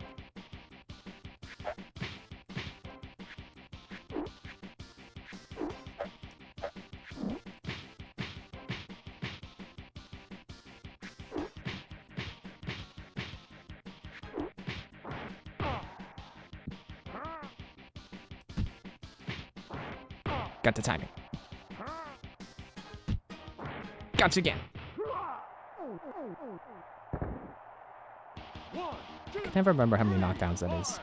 Got the timing. Gotcha again. can never remember how many knockdowns that is.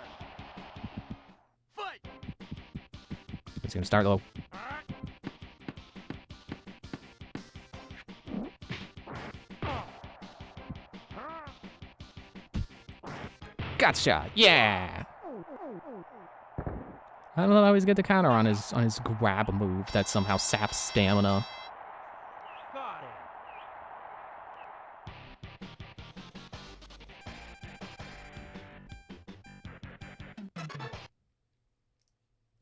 Fight! It's gonna start low. Gotcha! Yeah! I don't know how he's get the counter on his grab move that somehow saps stamina. Got it.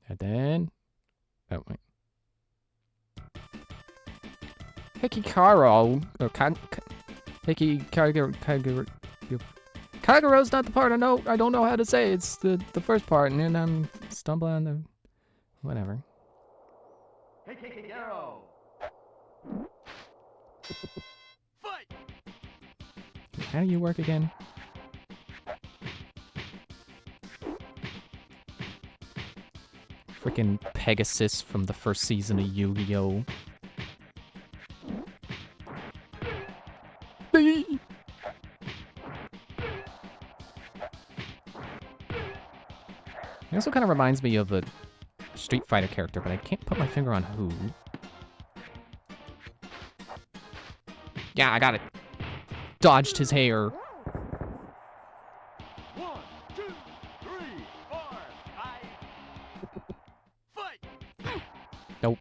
And then... Oh, wait. Hikikaro... Or Kagaro's not the part I don't know how to say. It's the first part, and then I'm stumbling on the... Whatever. Hey, Arrow. Fight! How do you work again? Freaking Pegasus from the first season of Yu-Gi-Oh! It also kind of reminds me of a Street Fighter character, but I can't put my finger on who. Yeah, I got it. Dodged his hair. 1, 2, 3, 4, 5. Fight! Nope.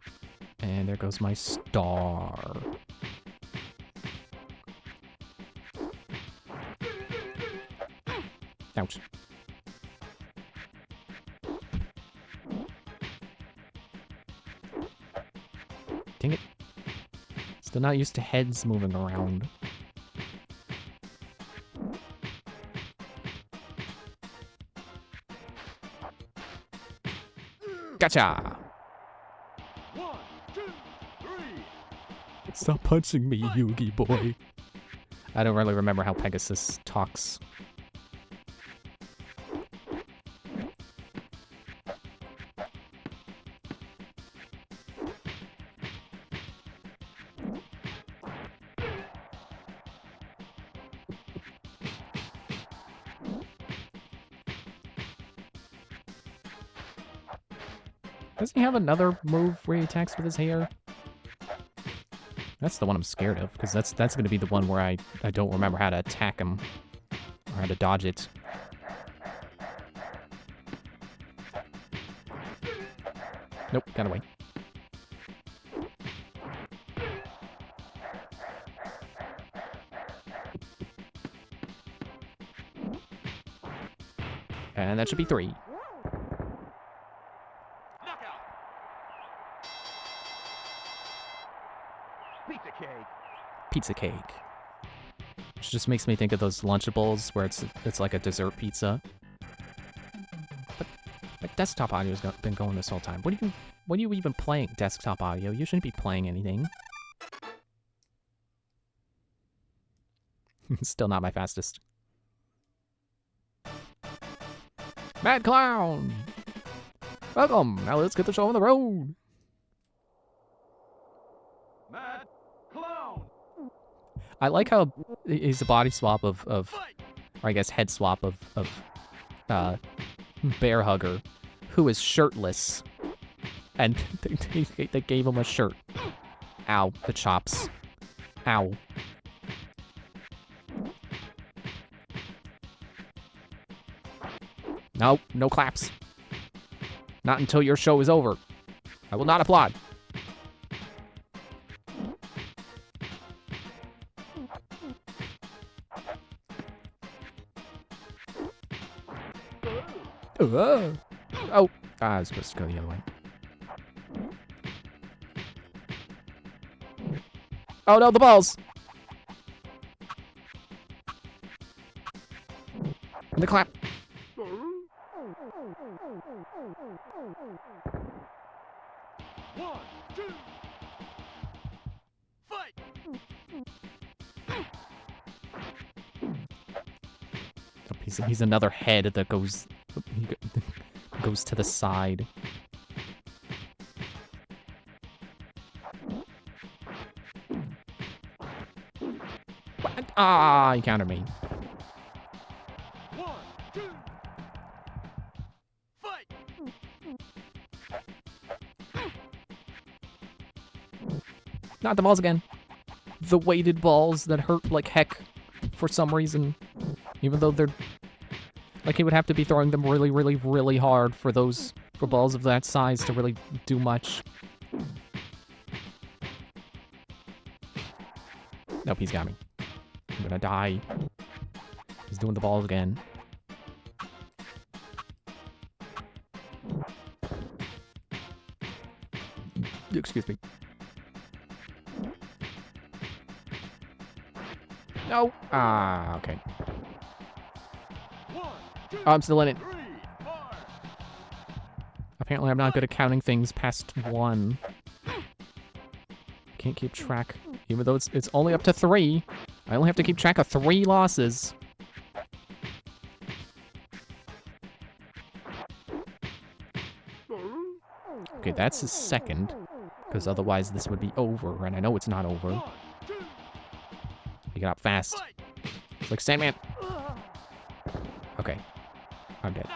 And there goes my star. Ouch. Dang it. Still not used to heads moving around. Gotcha! 1, 2, 3. Stop punching me, Yugi boy. I don't really remember how Pegasus talks. Doesn't he have another move where he attacks with his hair? That's the one I'm scared of, because that's going to be the one where I don't remember how to attack him or how to dodge it. Nope, got away. And that should be 3. Knockout! Pizza cake. Pizza cake. Which just makes me think of those Lunchables where it's like a dessert pizza. But desktop audio's been going this whole time. What are you even playing, desktop audio? You shouldn't be playing anything. Still not my fastest. Mad Clown! Welcome! Now let's get the show on the road! Mad Clown! I like how he's a body swap of or I guess head swap of Bear Hugger, who is shirtless, and they gave him a shirt. Ow, the chops. Ow. No, no claps. Not until your show is over. I will not applaud. Oh, I was supposed to go the other way. Oh no, the balls! And the clap. One, two, fight! He's another head that goes goes to the side. What? Ah, he countered me. 1, Not the balls again. The weighted balls that hurt like heck for some reason. Even though they're... Like, he would have to be throwing them really, really, really hard for balls of that size to really do much. Nope, he's got me. I'm gonna die. He's doing the balls again. Excuse me. No! Ah, okay. One, two, Oh, I'm still in it. 3, 4. Apparently I'm not good at counting things past 1. Can't keep track. Even though it's only up to 3. I only have to keep track of 3 losses. Okay, that's his second. Because otherwise this would be over, and I know it's not over. 1, 2, He got up fast. fight. It's like Sandman. Okay. I'm dead.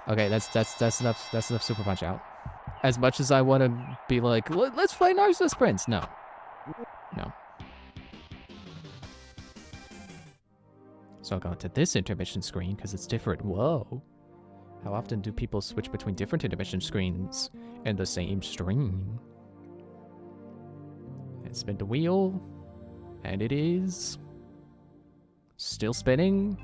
Okay, that's enough Super Punch out. As much as I want to be like, let's play Narcissus Prince. No. No. So I'll go to this intermission screen because it's different. Whoa. How often do people switch between different intermission screens in the same stream? And spin the wheel. And it is still spinning.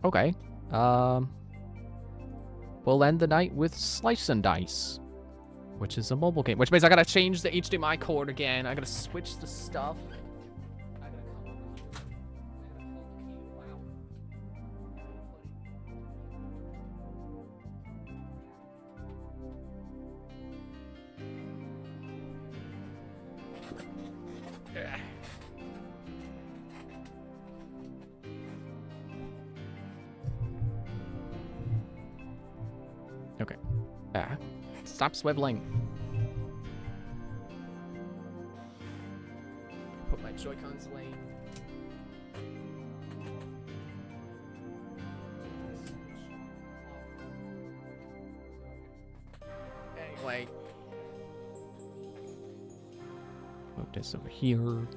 Okay. We'll end the night with Slice and Dice, which is a mobile game. Which means I gotta change the HDMI cord again. I gotta switch the stuff. I gotta come over here. Wow. Okay. Stop swiveling. Put my Joy-Cons away. Anyway. Move this over here. You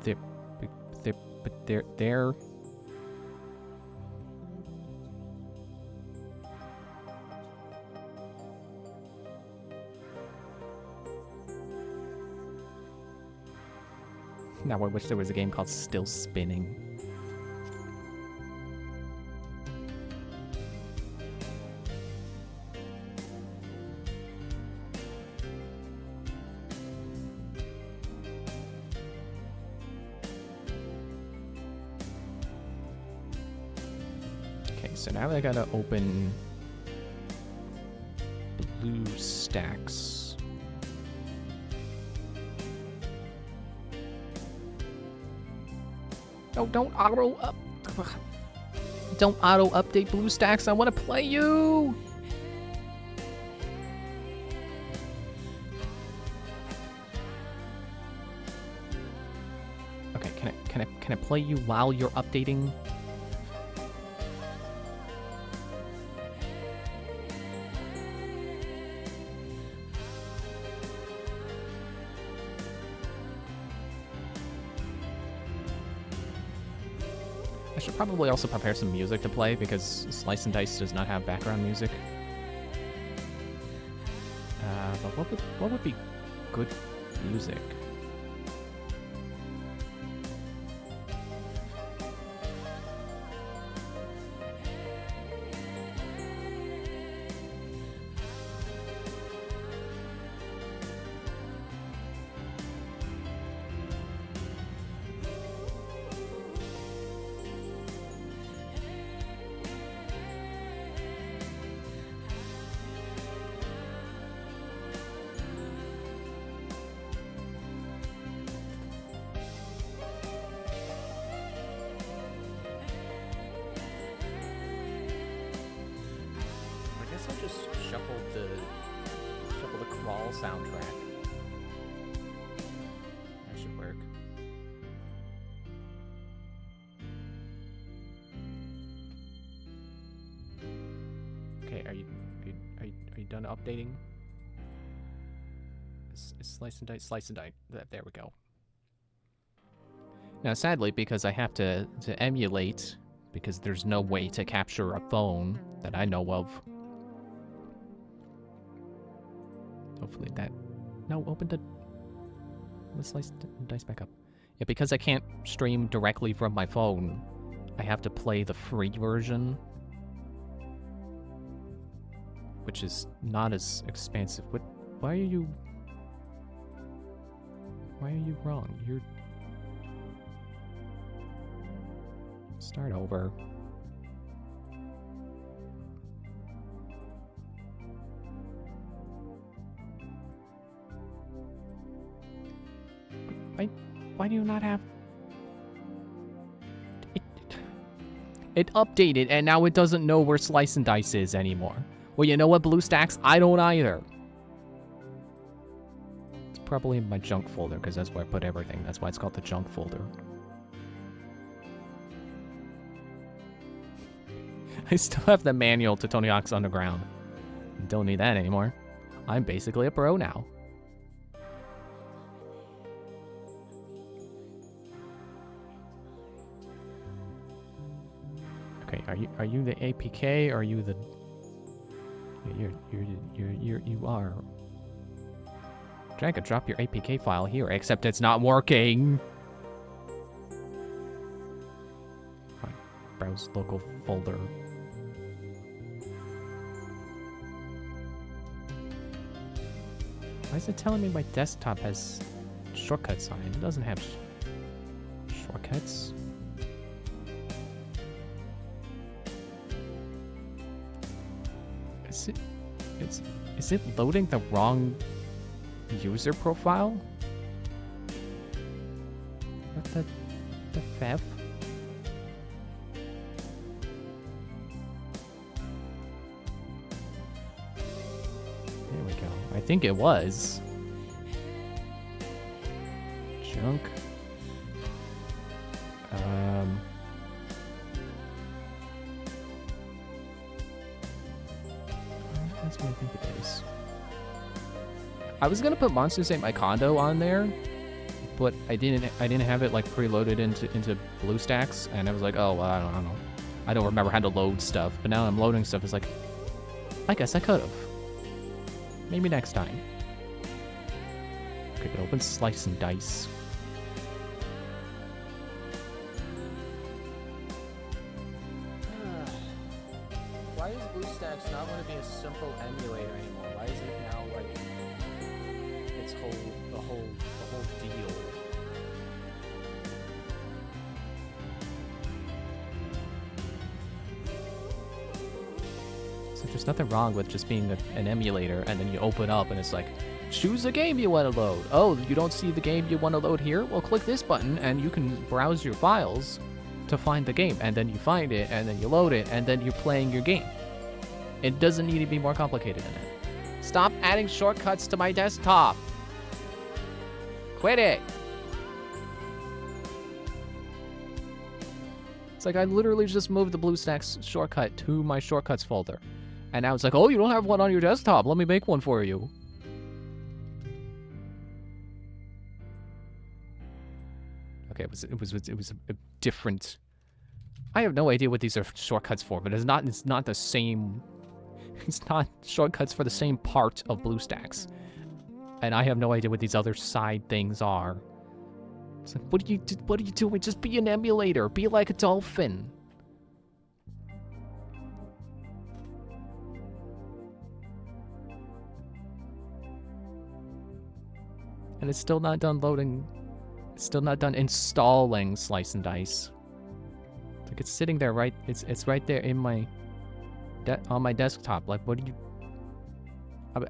over there. Now I wish there was a game called Still Spinning. Okay, so now I gotta open BlueStacks. No, don't auto update BlueStacks. I want to play you. Okay, can I play you while you're updating? I should probably also prepare some music to play because Slice and Dice does not have background music. But what would be good music? I'll just shuffle the Crawl soundtrack. That should work. Are you done updating? Is slice and dice? Slice and dice. There we go. Now, sadly, because I have to emulate, because there's no way to capture a phone that I know of. Hopefully that... No, open the... Let's slice and dice back up. Yeah, because I can't stream directly from my phone, I have to play the free version, which is not as expansive. Why are you wrong? You're... Start over. Why do you not have... It updated, and now it doesn't know where Slice and Dice is anymore. Well, you know what, BlueStacks? I don't either. It's probably in my junk folder, because that's where I put everything. That's why it's called the junk folder. I still have the manual to Tony Hawk's Underground. Don't need that anymore. I'm basically a pro now. Okay, are you the APK or are you the... You are. Drag and drop your APK file here, except it's not working. Fine. Browse local folder. Why is it telling me my desktop has shortcuts on it? It doesn't have shortcuts. Is it loading the wrong user profile? What the FEV? There we go. I think it was. Junk. That's what I think it is. I was gonna put Monsters Ate My Condo on there, but I didn't have it like preloaded into BlueStacks, and I was like, oh, well, I don't know. I don't remember how to load stuff, but now I'm loading stuff. It's like, I guess I could have. Maybe next time. Okay, but open Slice and Dice. Why is BlueStacks not going to be a simple emulator anymore? Why is it now like its the whole deal? So there's nothing wrong with just being an emulator, and then you open up and it's like, choose a game you want to load. Oh, you don't see the game you want to load here? Well, click this button and you can browse your files to find the game, and then you find it, and then you load it, and then you're playing your game. It doesn't need to be more complicated than that. Stop adding shortcuts to my desktop. Quit it. It's like I literally just moved the BlueStacks shortcut to my shortcuts folder. And now it's like, oh, you don't have one on your desktop. Let me make one for you. Okay, it was a different... I have no idea what these are shortcuts for, but it's not the same... It's not shortcuts for the same part of BlueStacks. And I have no idea what these other side things are. It's like, what are you doing? Just be an emulator. Be like a dolphin. And it's still not done loading. It's still not done installing Slice and Dice. It's like it's sitting there right. It's right there in my on my desktop. Like, what do you?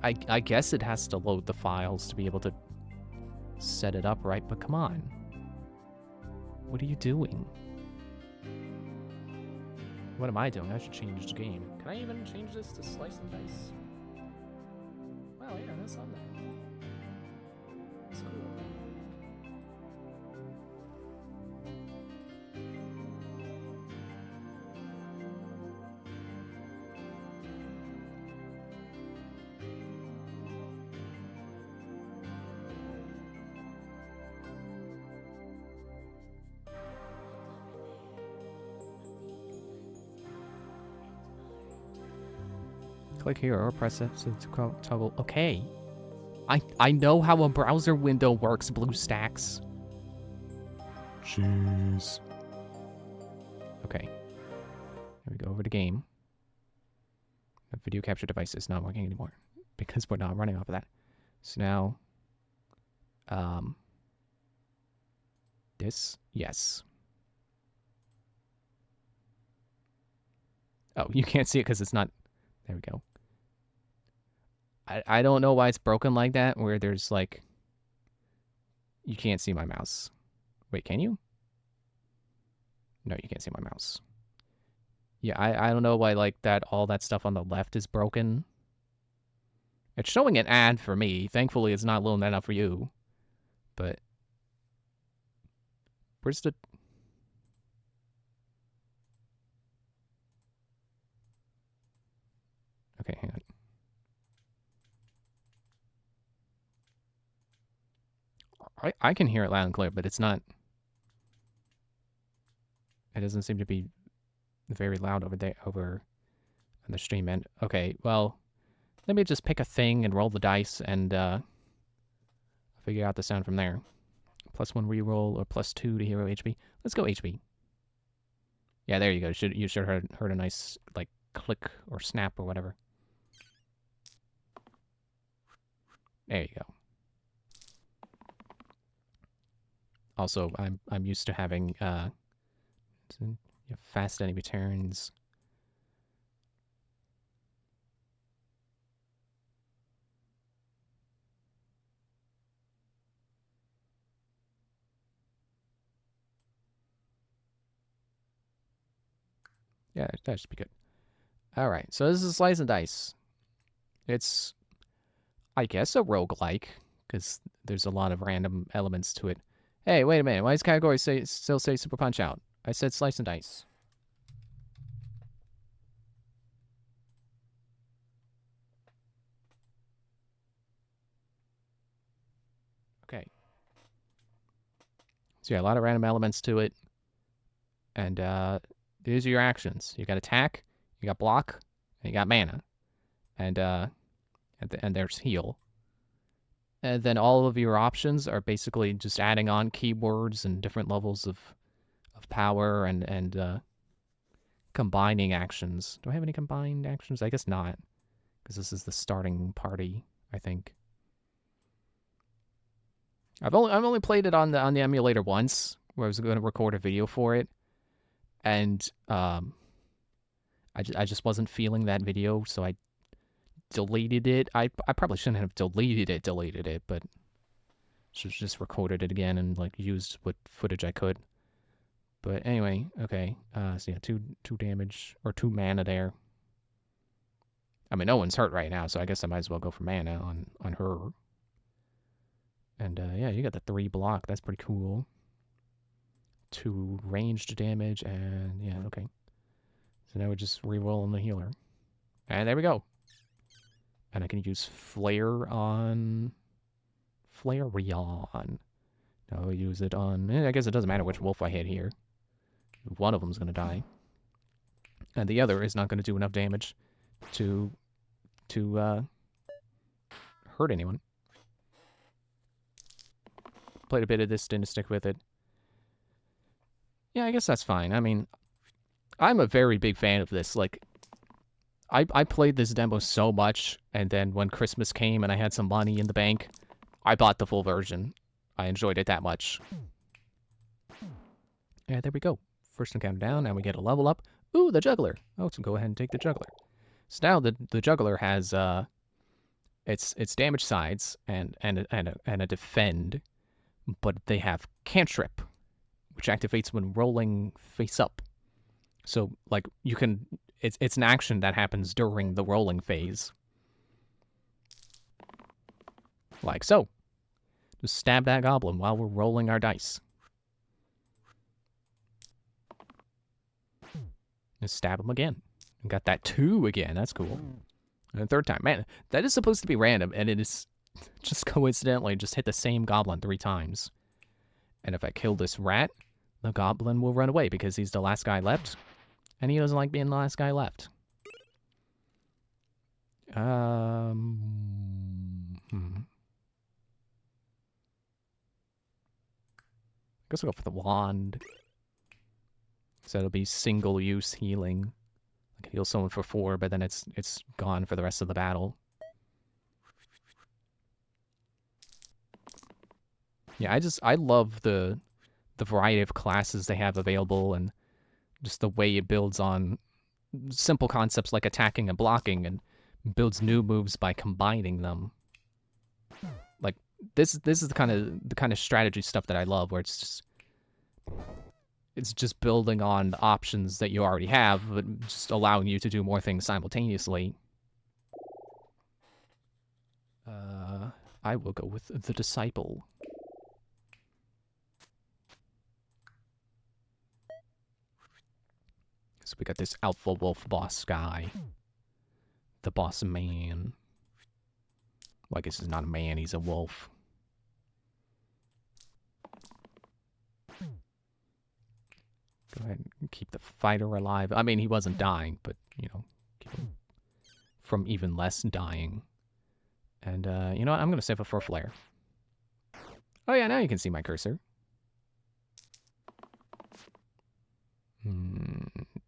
I guess it has to load the files to be able to set it up right. But come on, what are you doing? What am I doing? I should change the game. Can I even change this to Slice and Dice? Wow, yeah, that's on there. That's cool. Click here or press F to toggle. Okay. I know how a browser window works, BlueStacks. Jeez. Okay. Here we go over to game. The video capture device is not working anymore because we're not running off of that. So now, this, yes. Oh, you can't see it because it's not. There we go. I don't know why it's broken like that, where there's like, you can't see my mouse. Wait, can you? No, you can't see my mouse. Yeah, I don't know why like that, all that stuff on the left is broken. It's showing an ad for me. Thankfully, it's not low enough for you. But where's the... Okay, hang on. I can hear it loud and clear, but it's not... It doesn't seem to be very loud over there, over on the stream end. Okay, well, let me just pick a thing and roll the dice and figure out the sound from there. +1 reroll or +2 to hero HP. Let's go HP. Yeah, there you go. You should have heard a nice like click or snap or whatever. There you go. Also, I'm used to having fast enemy turns. Yeah, that should be good. All right, so this is Slice and Dice. It's, I guess, a roguelike, because there's a lot of random elements to it. Hey, wait a minute. Why does category still say Super Punch-Out? I said Slice and Dice. Okay. So yeah, a lot of random elements to it. And these are your actions. You got attack, you got block, and you got mana. And there's heal. And then all of your options are basically just adding on keywords and different levels of power and combining actions. Do I have any combined actions? I guess not, because this is the starting party, I think. I've only played it on the emulator once, where I was going to record a video for it, and I just wasn't feeling that video, so I deleted it. I probably shouldn't have deleted it, but should have just recorded it again and like used what footage I could. But anyway, okay. So yeah, two damage or 2 mana there. I mean, no one's hurt right now, so I guess I might as well go for mana on her. And yeah, you got the 3 block. That's pretty cool. 2 ranged damage, and yeah, okay. So now we just reroll on the healer. And there we go. And I can use Flare on... Flareon. No, I'll use it on... I guess it doesn't matter which wolf I hit here. One of them's going to die. And the other is not going to do enough damage to hurt anyone. Played a bit of this, didn't stick with it. Yeah, I guess that's fine. I mean, I'm a very big fan of this. Like, I played this demo so much, and then when Christmas came and I had some money in the bank, I bought the full version. I enjoyed it that much. And there we go. First encounter down, now we get a level up. Ooh, the juggler. Oh, so go ahead and take the juggler. So now the juggler has its damage sides and a defend, but they have cantrip, which activates when rolling face up. So like you can, it's an action that happens during the rolling phase. Like so. Just stab that goblin while we're rolling our dice. And stab him again. And got that 2 again. That's cool. And the 3rd time. Man, that is supposed to be random, and it is just coincidentally just hit the same goblin 3 times. And if I kill this rat, the goblin will run away because he's the last guy left. And he doesn't like being the last guy left. Guess I'll go for the wand. So it'll be single use healing. I can heal someone for 4, but then it's gone for the rest of the battle. Yeah, I love the variety of classes they have available and just the way it builds on simple concepts like attacking and blocking and builds new moves by combining them. Like this is the kind of strategy stuff that I love, where it's just building on the options that you already have, but just allowing you to do more things simultaneously. I will go with the Disciple. So we got this Alpha Wolf boss guy. The boss man. Well, I guess he's not a man, he's a wolf. Go ahead and keep the fighter alive. I mean, he wasn't dying, but, you know, keep him from even less dying. And, you know what? I'm going to save it for a flare. Oh, yeah, now you can see my cursor.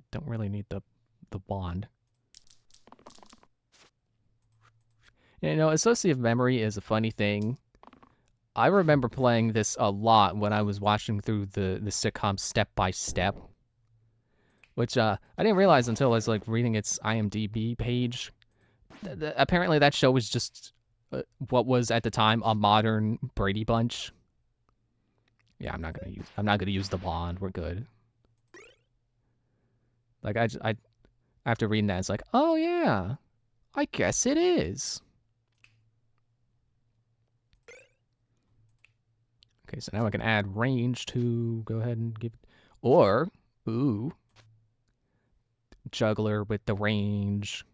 Don't really need the wand. You know, associative memory is a funny thing. I remember playing this a lot when I was watching through the sitcom Step by Step, which I didn't realize until I was like reading its IMDb page. Apparently, that show was just what was at the time a modern Brady Bunch. Yeah, I'm not gonna use the wand. We're good. Like I after reading that, it's like, oh yeah, I guess it is. Okay, so now I can add range to go ahead and give, or, ooh, juggler with the range.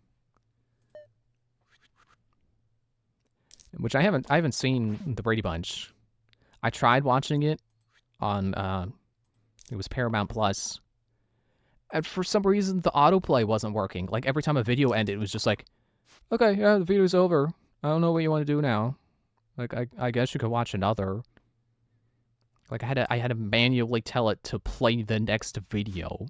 Which I haven't seen the Brady Bunch. I tried watching it on, it was Paramount Plus. And for some reason, the autoplay wasn't working. Like, every time a video ended, it was just like, okay, yeah, the video's over. I don't know what you want to do now. Like, I guess you could watch another. Like, I had to manually tell it to play the next video.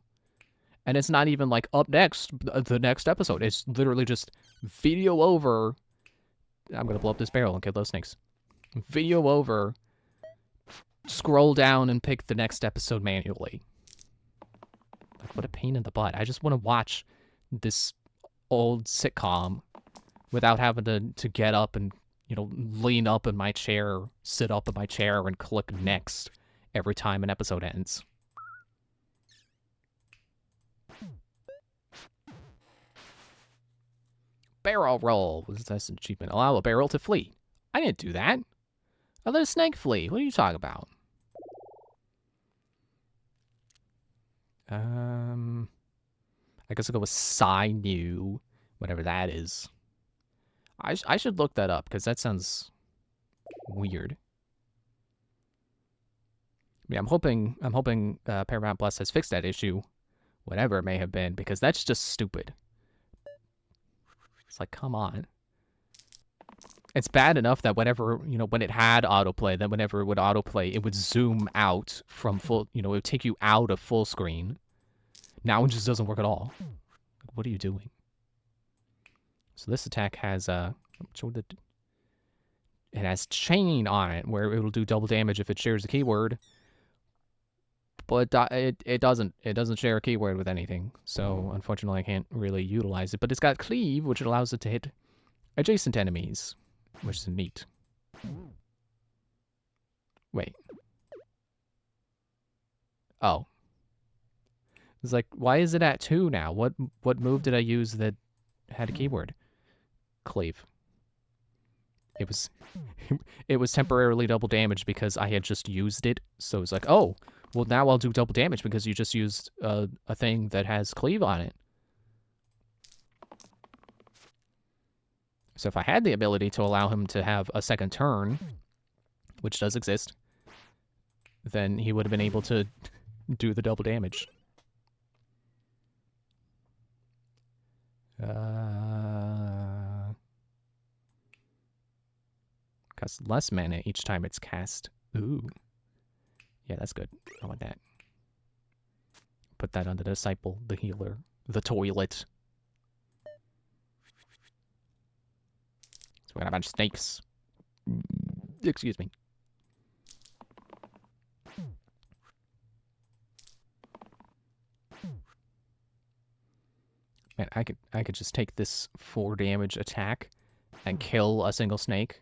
And it's not even like, up next, the next episode. It's literally just video over. I'm gonna blow up this barrel and kill those snakes. Video over. Scroll down and pick the next episode manually. Like, what a pain in the butt. I just want to watch this old sitcom without having to get up and, you know, lean up in my chair, sit up in my chair, and click next every time an episode ends. Barrel roll. Was this an achievement? Allow a barrel to flee. I didn't do that. I let a snake flee. What are you talking about? I guess I'll go with Sinew, whatever that is. I should look that up, because that sounds weird. Yeah, I'm hoping Paramount Plus has fixed that issue, whatever it may have been, because that's just stupid. It's like, come on. It's bad enough that whenever, you know, when it had autoplay, then whenever it would autoplay, it would zoom out from full, you know, it would take you out of full screen. Now it just doesn't work at all. What are you doing? So this attack has, it has chain on it, where it will do double damage if it shares a keyword. But it doesn't share a keyword with anything, so unfortunately I can't really utilize it. But it's got cleave, which allows it to hit adjacent enemies, which is neat. Wait. Oh. It's like, why is it at 2 now? What move did I use that had a keyword? Cleave. It was temporarily double damage because I had just used it, so it's like, oh, well, now I'll do double damage because you just used a thing that has cleave on it. So if I had the ability to allow him to have a second turn, which does exist, then he would have been able to do the double damage. Costs less mana each time it's cast. Ooh. Yeah, that's good. I want that. Put that on the disciple, the healer, the toilet. So we got a bunch of snakes. Excuse me. Man, I could just take this 4 damage attack and kill a single snake.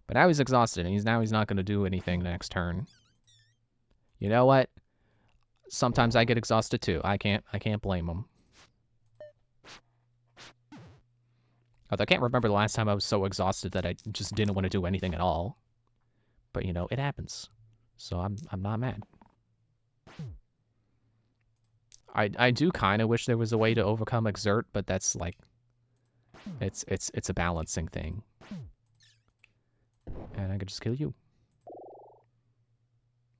But now he's exhausted, and he's not going to do anything next turn. You know what? Sometimes I get exhausted too. I can't blame him. Although I can't remember the last time I was so exhausted that I just didn't want to do anything at all. But you know, it happens. So I'm not mad. I do kind of wish there was a way to overcome exert, but that's like it's a balancing thing. And I could just kill you.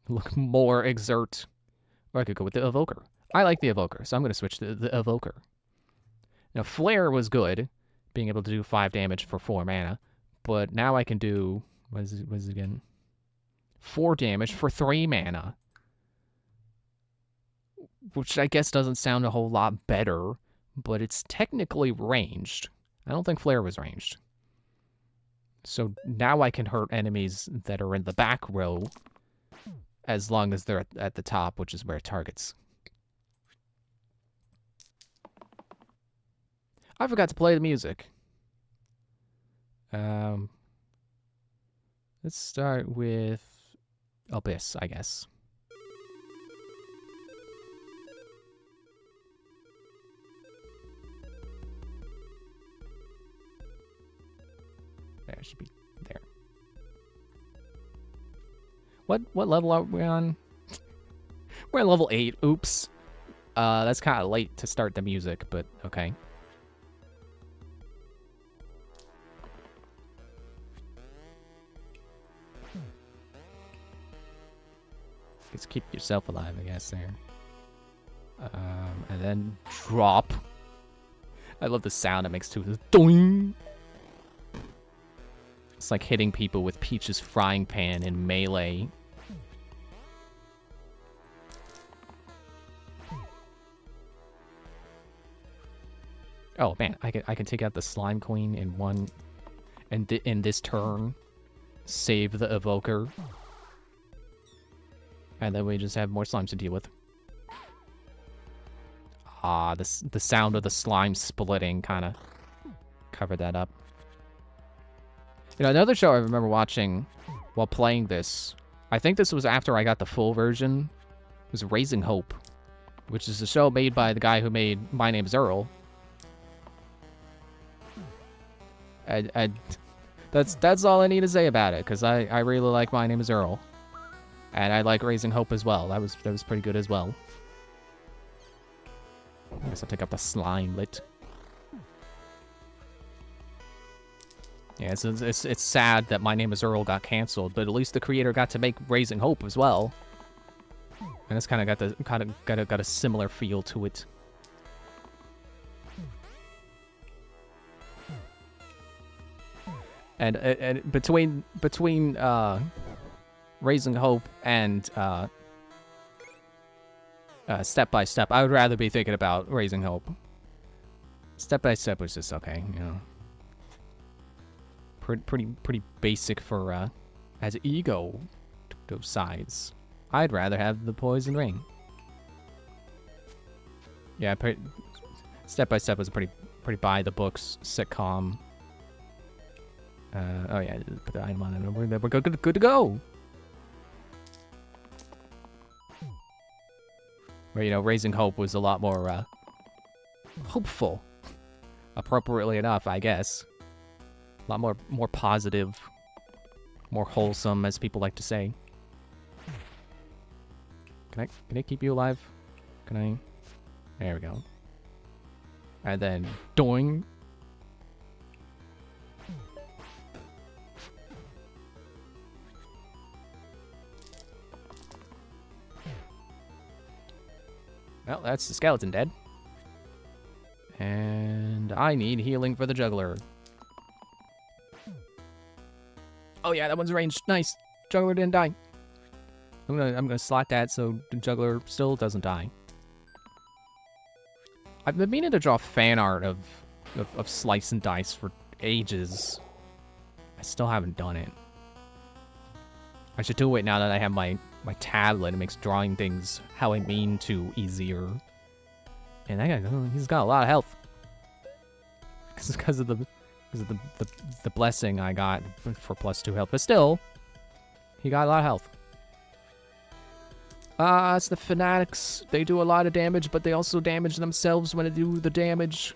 Look, more exert. Or I could go with the evoker. I like the evoker, so I'm going to switch to the evoker. Now, flare was good, being able to do 5 damage for 4 mana, but now I can do, what is it again? 4 damage for 3 mana. Which I guess doesn't sound a whole lot better, but it's technically ranged. I don't think flare was ranged. So now I can hurt enemies that are in the back row, as long as they're at the top, which is where it targets. I forgot to play the music. Let's start with Abyss, I guess. There, it should be there. What level are we on? We're at level 8. Oops. That's kind of late to start the music, but okay. Just keep yourself alive, I guess, there. And then drop. I love the sound it makes too. This doing. It's like hitting people with Peach's frying pan in Melee. Oh man, I can take out the Slime Queen in one, and in this turn, save the Evoker, and then we just have more slimes to deal with. Ah, the sound of the slime splitting kind of covered that up. You know, another show I remember watching while playing this, I think this was after I got the full version, was Raising Hope, which is a show made by the guy who made My Name is Earl. And that's all I need to say about it, because I really like My Name is Earl. And I like Raising Hope as well. That was pretty good as well. I guess I'll take up the slime lit. Yeah, it's sad that My Name is Earl got canceled, but at least the creator got to make Raising Hope as well. And it's kind of got a similar feel to it. And between Raising Hope and Step by Step, I would rather be thinking about Raising Hope. Step by Step was just okay, you know. Pretty basic for as ego those sides. I'd rather have the Poison Ring. Yeah, Step by Step was a pretty by the books sitcom. Oh yeah, put the item on it. We're good to go. Where, you know, Raising Hope was a lot more hopeful, appropriately enough, I guess. A lot more positive, more wholesome, as people like to say. Can I keep you alive? Can I? There we go. And then doing. Well, that's the skeleton dead. And I need healing for the juggler. Oh yeah, that one's ranged. Nice. Juggler didn't die. I'm gonna slot that so the juggler still doesn't die. I've been meaning to draw fan art of Slice and Dice for ages. I still haven't done it. I should do it now that I have my tablet. It makes drawing things how I mean to easier. And that guy, he's got a lot of health. Because of the blessing I got for +2 health. But still, he got a lot of health. It's the fanatics. They do a lot of damage, but they also damage themselves when they do the damage.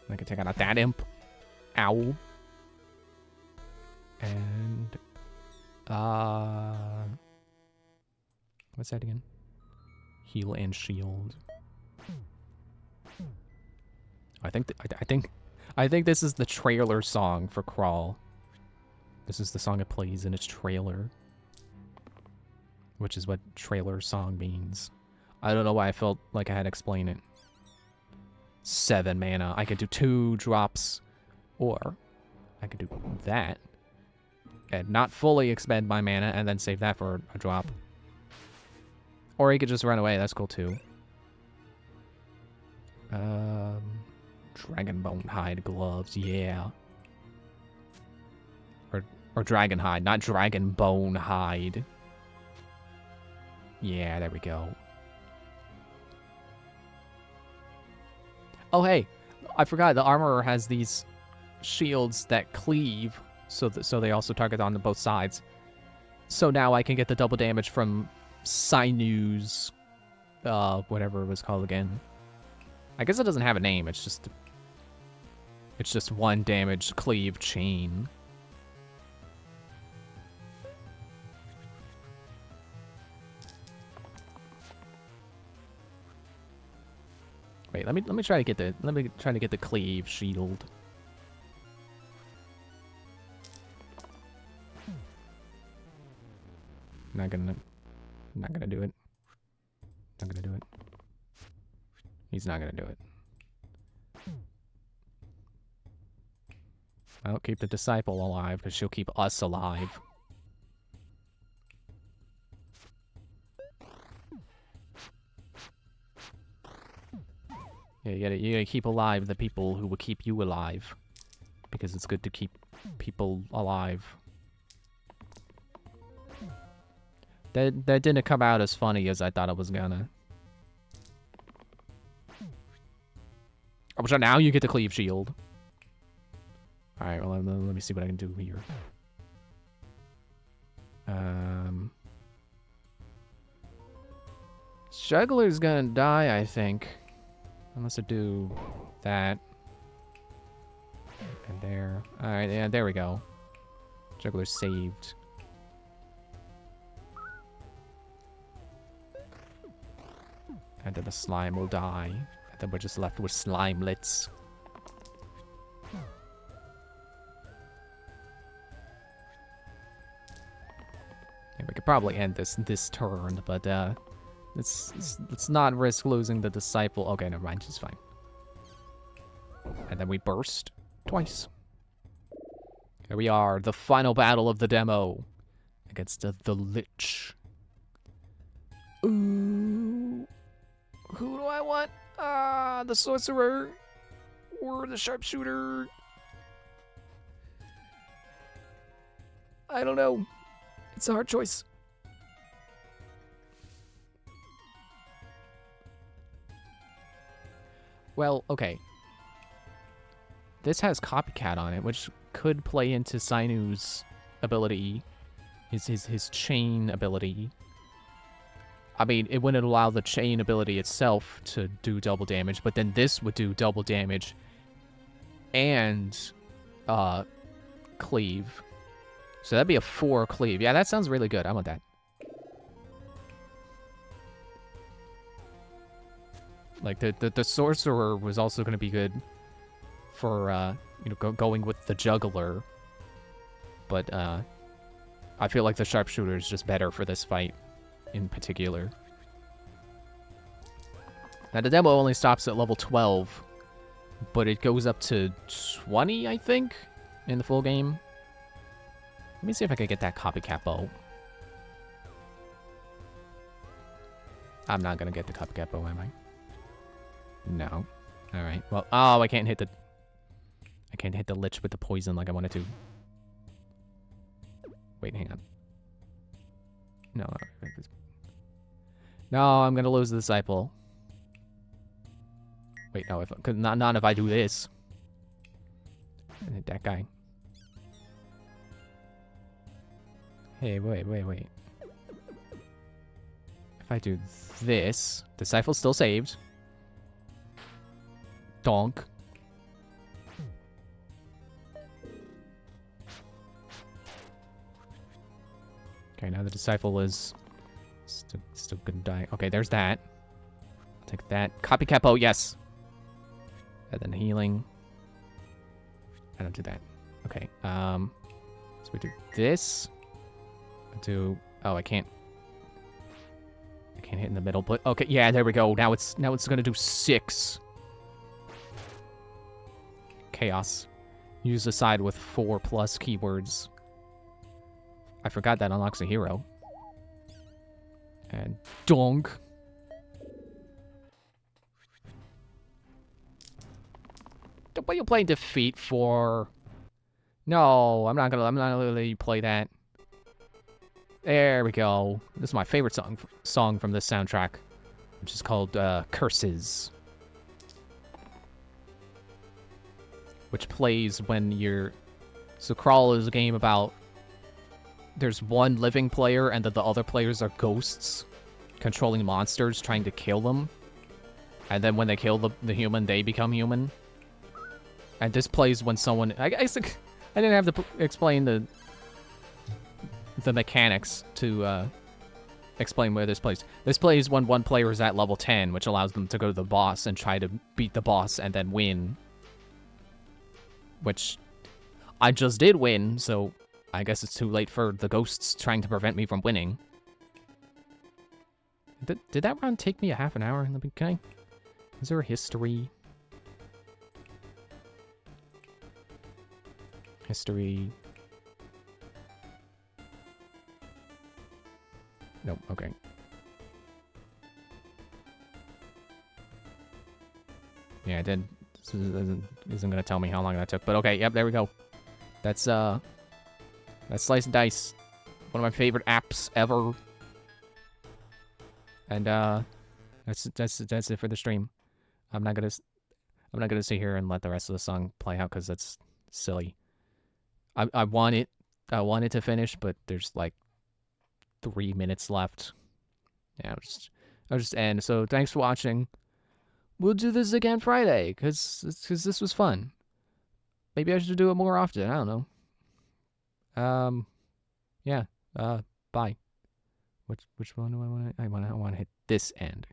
I can take out that imp. Ow. And what's that again? Heal and shield. I think this is the trailer song for Crawl. This is the song it plays in its trailer, which is what trailer song means. I don't know why I felt like I had to explain it. 7 mana. I could do 2 drops, or I could do that and not fully expend my mana and then save that for a drop. Or he could just run away. That's cool too. Dragonbone hide gloves, yeah. Or dragon hide, not dragon bone hide. Yeah, there we go. Oh hey, I forgot the armorer has these shields that cleave, so they also target on both sides. So now I can get the double damage from Sinews, whatever it was called again. I guess it doesn't have a name. It's just 1 damage cleave chain. Wait, let me try to get the cleave shield. Not gonna do it. Not gonna do it. He's not gonna do it. I'll keep the disciple alive because she'll keep us alive. Yeah, you gotta keep alive the people who will keep you alive. Because it's good to keep people alive. That didn't come out as funny as I thought it was gonna. Oh, so now you get the cleave shield. Alright, well, let me see what I can do here. Juggler's gonna die, I think. Unless I do that. And there. Alright, yeah, there we go. Juggler saved. And then the slime will die. And then we're just left with slimelets. Yeah, we could probably end this turn, but let's not risk losing the disciple. Okay, never mind, she's fine. And then we burst twice. Here we are, the final battle of the demo against the Lich. Ooh. Who do I want? The sorcerer or the sharpshooter? I don't know. It's a hard choice. Well, okay. This has Copycat on it, which could play into Sinu's ability, his chain ability. I mean, it wouldn't allow the chain ability itself to do double damage, but then this would do double damage and cleave. So that'd be a 4 cleave. Yeah, that sounds really good. I want that. Like, the sorcerer was also going to be good for, going with the juggler. But, I feel like the sharpshooter is just better for this fight in particular. Now, the demo only stops at level 12. but it goes up to 20, I think, in the full game. Let me see if I can get that copycat bow. I'm not gonna get the copycat bow, am I? No. Alright, well, oh, I can't hit the lich with the poison like I wanted to. Wait, hang on. No, no, I'm gonna lose the disciple. Wait, no, not if I do this. And hit that guy. Hey, wait. If I do this, disciple's still saved. Donk. Okay, now the disciple is still gonna die. Okay, there's that. I'll take that. Copycat bow, yes. And then healing. I don't do that. Okay, so we do this. Oh, I can't hit in the middle, but okay, yeah, there we go. Now it's gonna do 6. Chaos. Use the side with 4+ keywords. I forgot that unlocks a hero. And donk. What are you playing defeat for? No, I'm not gonna let you play that. There we go. This is my favorite song from this soundtrack, which is called Curses. Which plays when you're... So Crawl is a game about... There's one living player and then the other players are ghosts controlling monsters, trying to kill them. And then when they kill the human, they become human. And this plays when someone... I didn't have to explain the mechanics to explain where this plays. This plays when one player is at level 10, which allows them to go to the boss and try to beat the boss and then win. Which I just did win, so I guess it's too late for the ghosts trying to prevent me from winning. Did that run take me a half an hour? Can I... Is there a history? History... Nope, okay. Yeah, I did. This isn't gonna tell me how long that took, but okay, yep, there we go. That's Slice and Dice. One of my favorite apps ever. And that's it for the stream. I'm not gonna sit here and let the rest of the song play out because that's silly. I want it to finish, but there's like 3 minutes left. Yeah, I'll just end. So thanks for watching. We'll do this again Friday, because this was fun. Maybe I should do it more often. I don't know. Yeah. Bye. Which one do I want to... I want to hit this end.